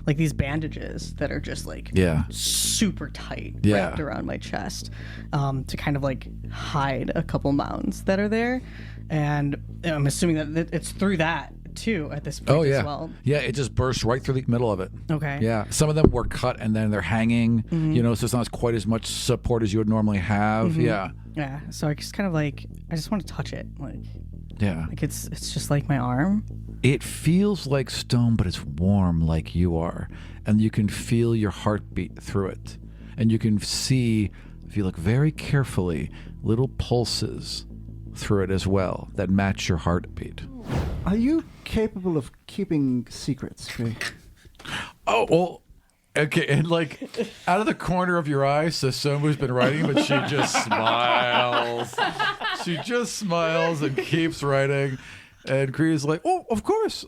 like these bandages that are just like super tight wrapped around my chest, to kind of like hide a couple mounds that are there, and I'm assuming that it's through that too at this point as well. Yeah, it just bursts right through the middle of it. Okay. Yeah, some of them were cut and then they're hanging, so it's not quite as much support as you would normally have. Yeah. Yeah, so I just kind of like, I just want to touch it. Like, Yeah. Like it's just like my arm. It feels like stone, but it's warm like you are. And you can feel your heartbeat through it. And you can see, if you look very carefully, little pulses through it as well that match your heartbeat. Are you capable of keeping secrets, Cree? Oh, well, okay. And like out of the corner of your eye, Sasomu's been writing, but she just smiles. She just smiles and keeps writing. And Cree is like, oh, of course.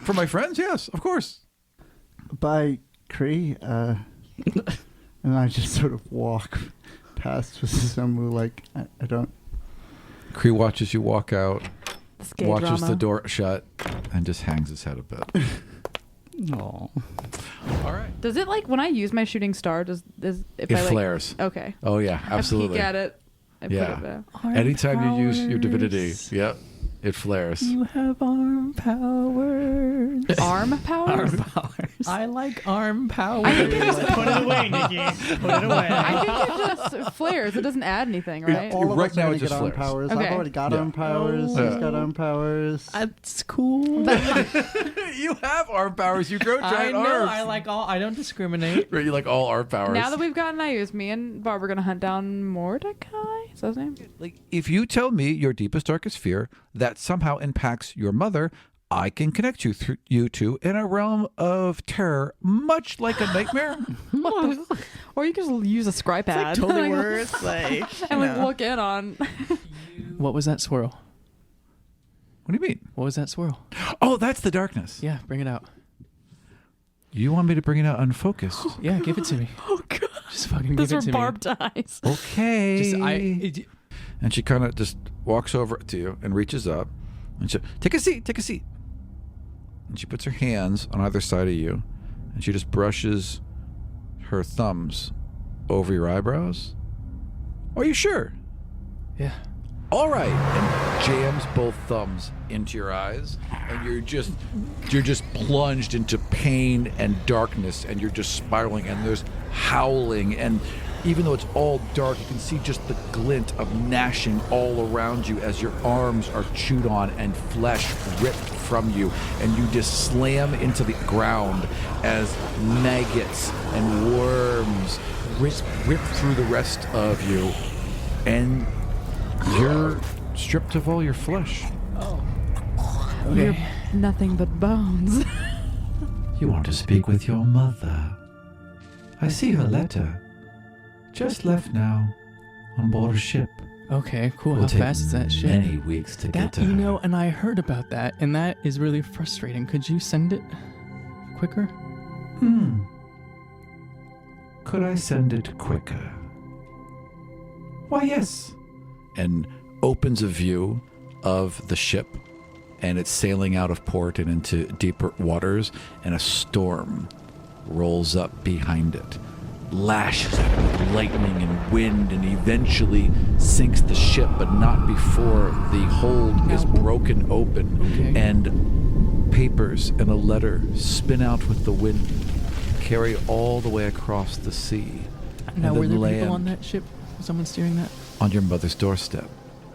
For my friends, yes, of course. By Cree, and I just sort of walk past Susumu like I don't. Cree watches you walk out, This gay watches drama. the door shut, and just hangs his head a bit. Aw. All right. Does it like when I use my shooting star? If It I like, flares. Okay. Oh, yeah, absolutely. I peek at it. I Yeah. put it there. Anytime you use your divinity, yep, it flares. You have arm powers. Arm powers? I like arm powers. I think it just Put it away, Nikki. Put it away. I think it just flares. It doesn't add anything, right? All of Right us are now gonna it just get arm flares. powers. Okay. I've already got Yeah. arm powers. Oh. He's got arm powers. That's cool. You have arm powers. You grow I giant know. arms. I like all. I don't discriminate. Right, you like all arm powers. Now that we've gotten Ayus, me and Barb are gonna hunt down Mordecai. Is that his name? Like, if you tell me your deepest, darkest fear that somehow impacts your mother, I can connect you two in a realm of terror, much like a nightmare. Or you could just use a scry pad. Totally worth like and like no. look in on. What was that swirl? What do you mean? What was that swirl? Oh, that's the darkness. Yeah, bring it out. You want me to bring it out unfocused? Yeah, give it to me. Oh god. Just fucking This give is it where to me. Barb dies. Okay. And she kind of just walks over to you and reaches up and she, take a seat. And she puts her hands on either side of you and she just brushes her thumbs over your eyebrows. Are you sure? Yeah. All right. And jams both thumbs into your eyes and you're just plunged into pain and darkness and you're just spiraling and there's howling and even though it's all dark, you can see just the glint of gnashing all around you as your arms are chewed on and flesh ripped from you, and you just slam into the ground as maggots and worms rip through the rest of you, and you're stripped of all your flesh. You're nothing but bones. You want to speak with your mother? I see her letter. Just left now, on board a ship. Okay, cool. Will How take fast is that ship? many weeks to get That to her. and I heard about that, and that is really frustrating. Could you send it quicker? Could I send it quicker? Why, yes. And opens a view of the ship, and it's sailing out of port and into deeper waters, and a storm rolls up behind it, lashes at it with lightning and wind, and eventually sinks the ship, but not before the hold is broken open, Okay. and papers and a letter spin out with the wind, carry all the way across the sea. Now, and were then there people land on that ship? Was someone steering that? on your mother's doorstep.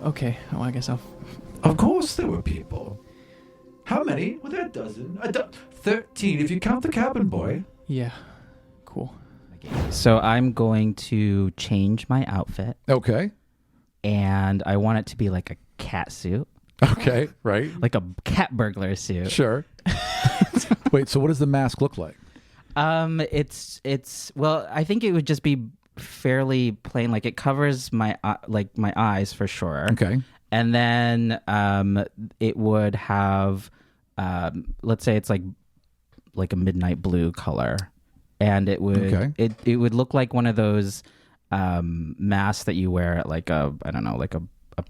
Okay, well, I guess I'll... Of course there were people. How many? Well, there are a dozen. 13, if you count the cabin boy. Yeah, cool. So I'm going to change my outfit, Okay. and I want it to be like a cat suit, Okay, right. like a cat burglar suit. Sure. Wait, so what does the mask look like? It's well, I think it would just be fairly plain. Like it covers my my eyes for sure. Okay. And then it would have, let's say it's like a midnight blue color, and it would Okay. it would look like one of those masks that you wear at like a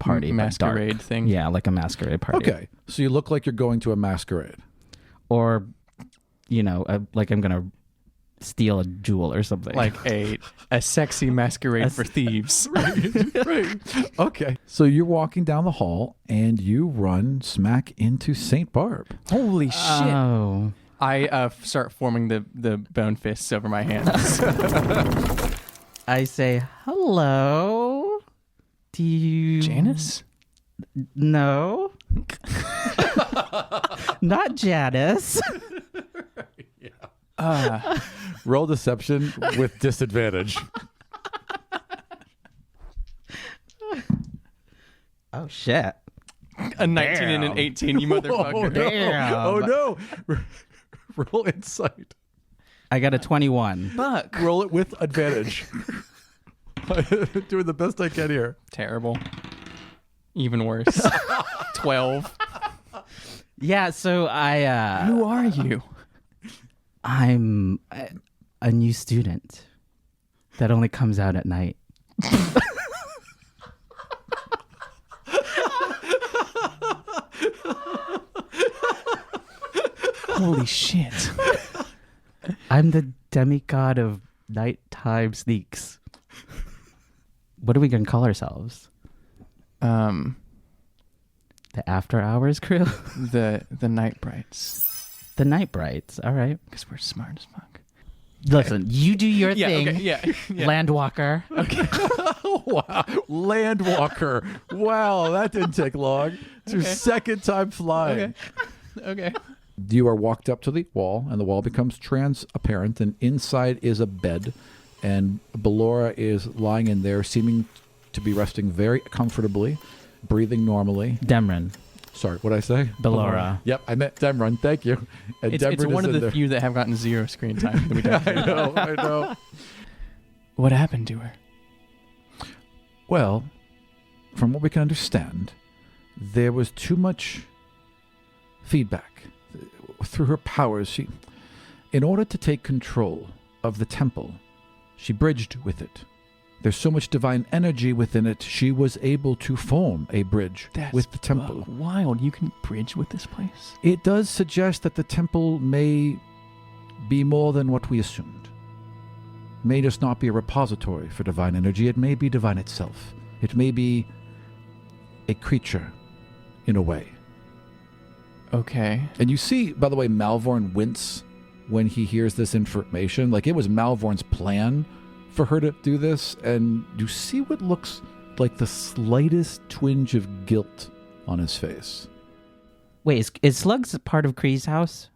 party, but dark. Masquerade thing. Yeah, like a masquerade party. Okay. So you look like you're going to a masquerade. Or, like I'm gonna steal a jewel or something. Like a sexy masquerade for thieves. Right. Okay. So you're walking down the hall and you run smack into St. Barb. Holy shit. Oh. I start forming the bone fists over my hands. I say hello. Do you Janice? No. Not Janice. Roll deception with disadvantage. Oh, shit. A 19 and an 18, you motherfucker. Oh, no. Damn. Oh, no. Roll insight. I got a 21. Fuck. Roll it with advantage. Doing the best I can here. Terrible. Even worse. 12. Yeah, so Who are you? I'm a new student that only comes out at night. Holy shit. I'm the demigod of nighttime sneaks. What are we going to call ourselves? The The After Hours crew? Night Brights. The Night Brights. All right. Because we're smart as fuck. Listen, you do your thing, Okay, yeah. Landwalker. Wow. Landwalker. Wow, that didn't take long. It's your second time flying. Okay. You are walked up to the wall, and the wall becomes transparent, and inside is a bed, and Ballora is lying in there, seeming to be resting very comfortably, breathing normally. Demrin. Sorry, what did I say? Ballora. Yep, I meant Demrun. Thank you. And It's Demrun one is of in the there. few that have gotten 0 screen time that we don't. I know. What happened to her? Well, from what we can understand, there was too much feedback through her powers. In order to take control of the temple, she bridged with it. There's so much divine energy within it, she was able to form a bridge with the temple. Wild. You can bridge with this place? It does suggest that the temple may be more than what we assumed. It may just not be a repository for divine energy. It may be divine itself. It may be a creature, in a way. Okay. And you see, by the way, Malvorn wince when he hears this information. Like, it was Malvorn's plan for her to do this, and you see what looks like the slightest twinge of guilt on his face. Wait, is Slugs a part of Kree's house?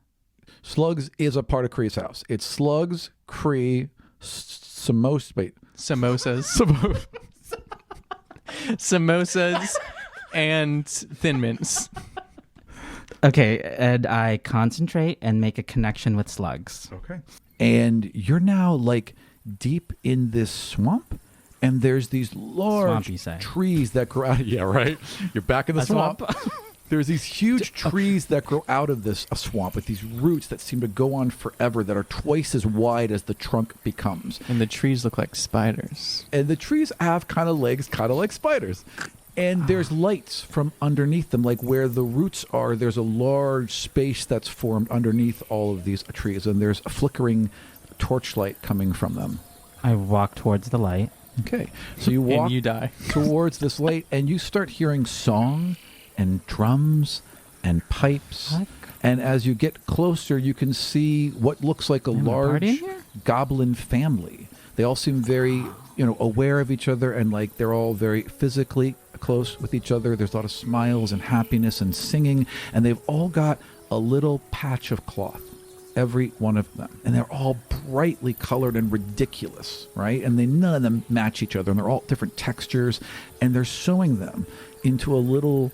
Slugs is a part of Kree's house. It's Slugs, Kree, Samosas, Samosas and Thin Mints. Okay, and I concentrate and make a connection with Slugs. Okay. And you're now, like, deep in this swamp, and there's these large Swamp, you say. trees that grow out. Yeah, right. You're back in the swamp. There's these huge trees that grow out of this swamp with these roots that seem to go on forever, that are twice as wide as the trunk becomes. And the trees look like spiders. And the trees have kind of legs, kind of like spiders. And there's lights from underneath them, like where the roots are, there's a large space that's formed underneath all of these trees, and there's a flickering torchlight coming from them. I walk towards the light. Okay, so you walk And you die. towards this light, and you start hearing song and drums and pipes. What? And as you get closer, you can see what looks like a Am I large partying here? goblin family. They all seem very, aware of each other, and like they're all very physically close with each other. There's a lot of smiles and happiness and singing, and they've all got a little patch of cloth, every one of them, and they're all brightly colored and ridiculous, right? And none of them match each other, and they're all different textures, and they're sewing them into a little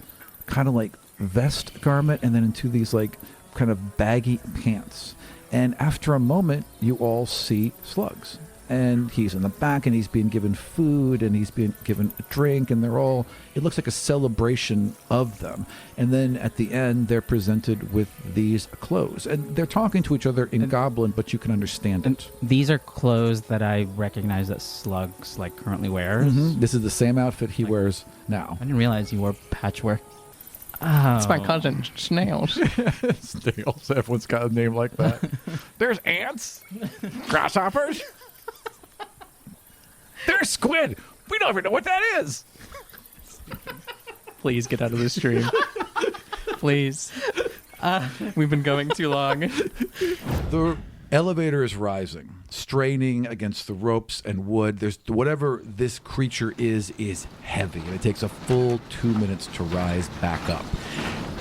kind of like vest garment, and then into these like kind of baggy pants. And after a moment, you all see Slugs. And he's in the back, and he's being given food, and he's being given a drink, and it looks like a celebration of them. And then at the end, they're presented with these clothes. And they're talking to each other in Goblin, but you can understand it. These are clothes that I recognize that Slugs currently wears. This is the same outfit he wears now. I didn't realize you wore patchwork. Oh. It's my cousin, Snails. Snails. Everyone's got a name like that. There's ants, grasshoppers. There's squid. We don't even know what that is. Please get out of this stream. Please. We've been going too long. The elevator is rising, straining against the ropes and wood. There's whatever this creature is heavy, and it takes a full 2 minutes to rise back up.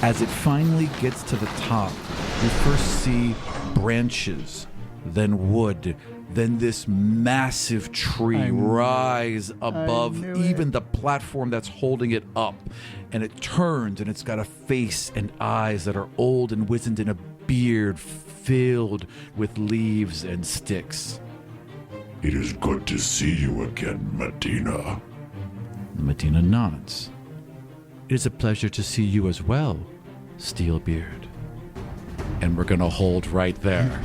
As it finally gets to the top, you first see branches, then wood, then this massive tree rise above even the platform that's holding it up. And it turns, and it's got a face and eyes that are old and wizened, and a beard filled with leaves and sticks. It is good to see you again, Medina. Medina nods. It is a pleasure to see you as well, Steelbeard. And we're going to hold right there.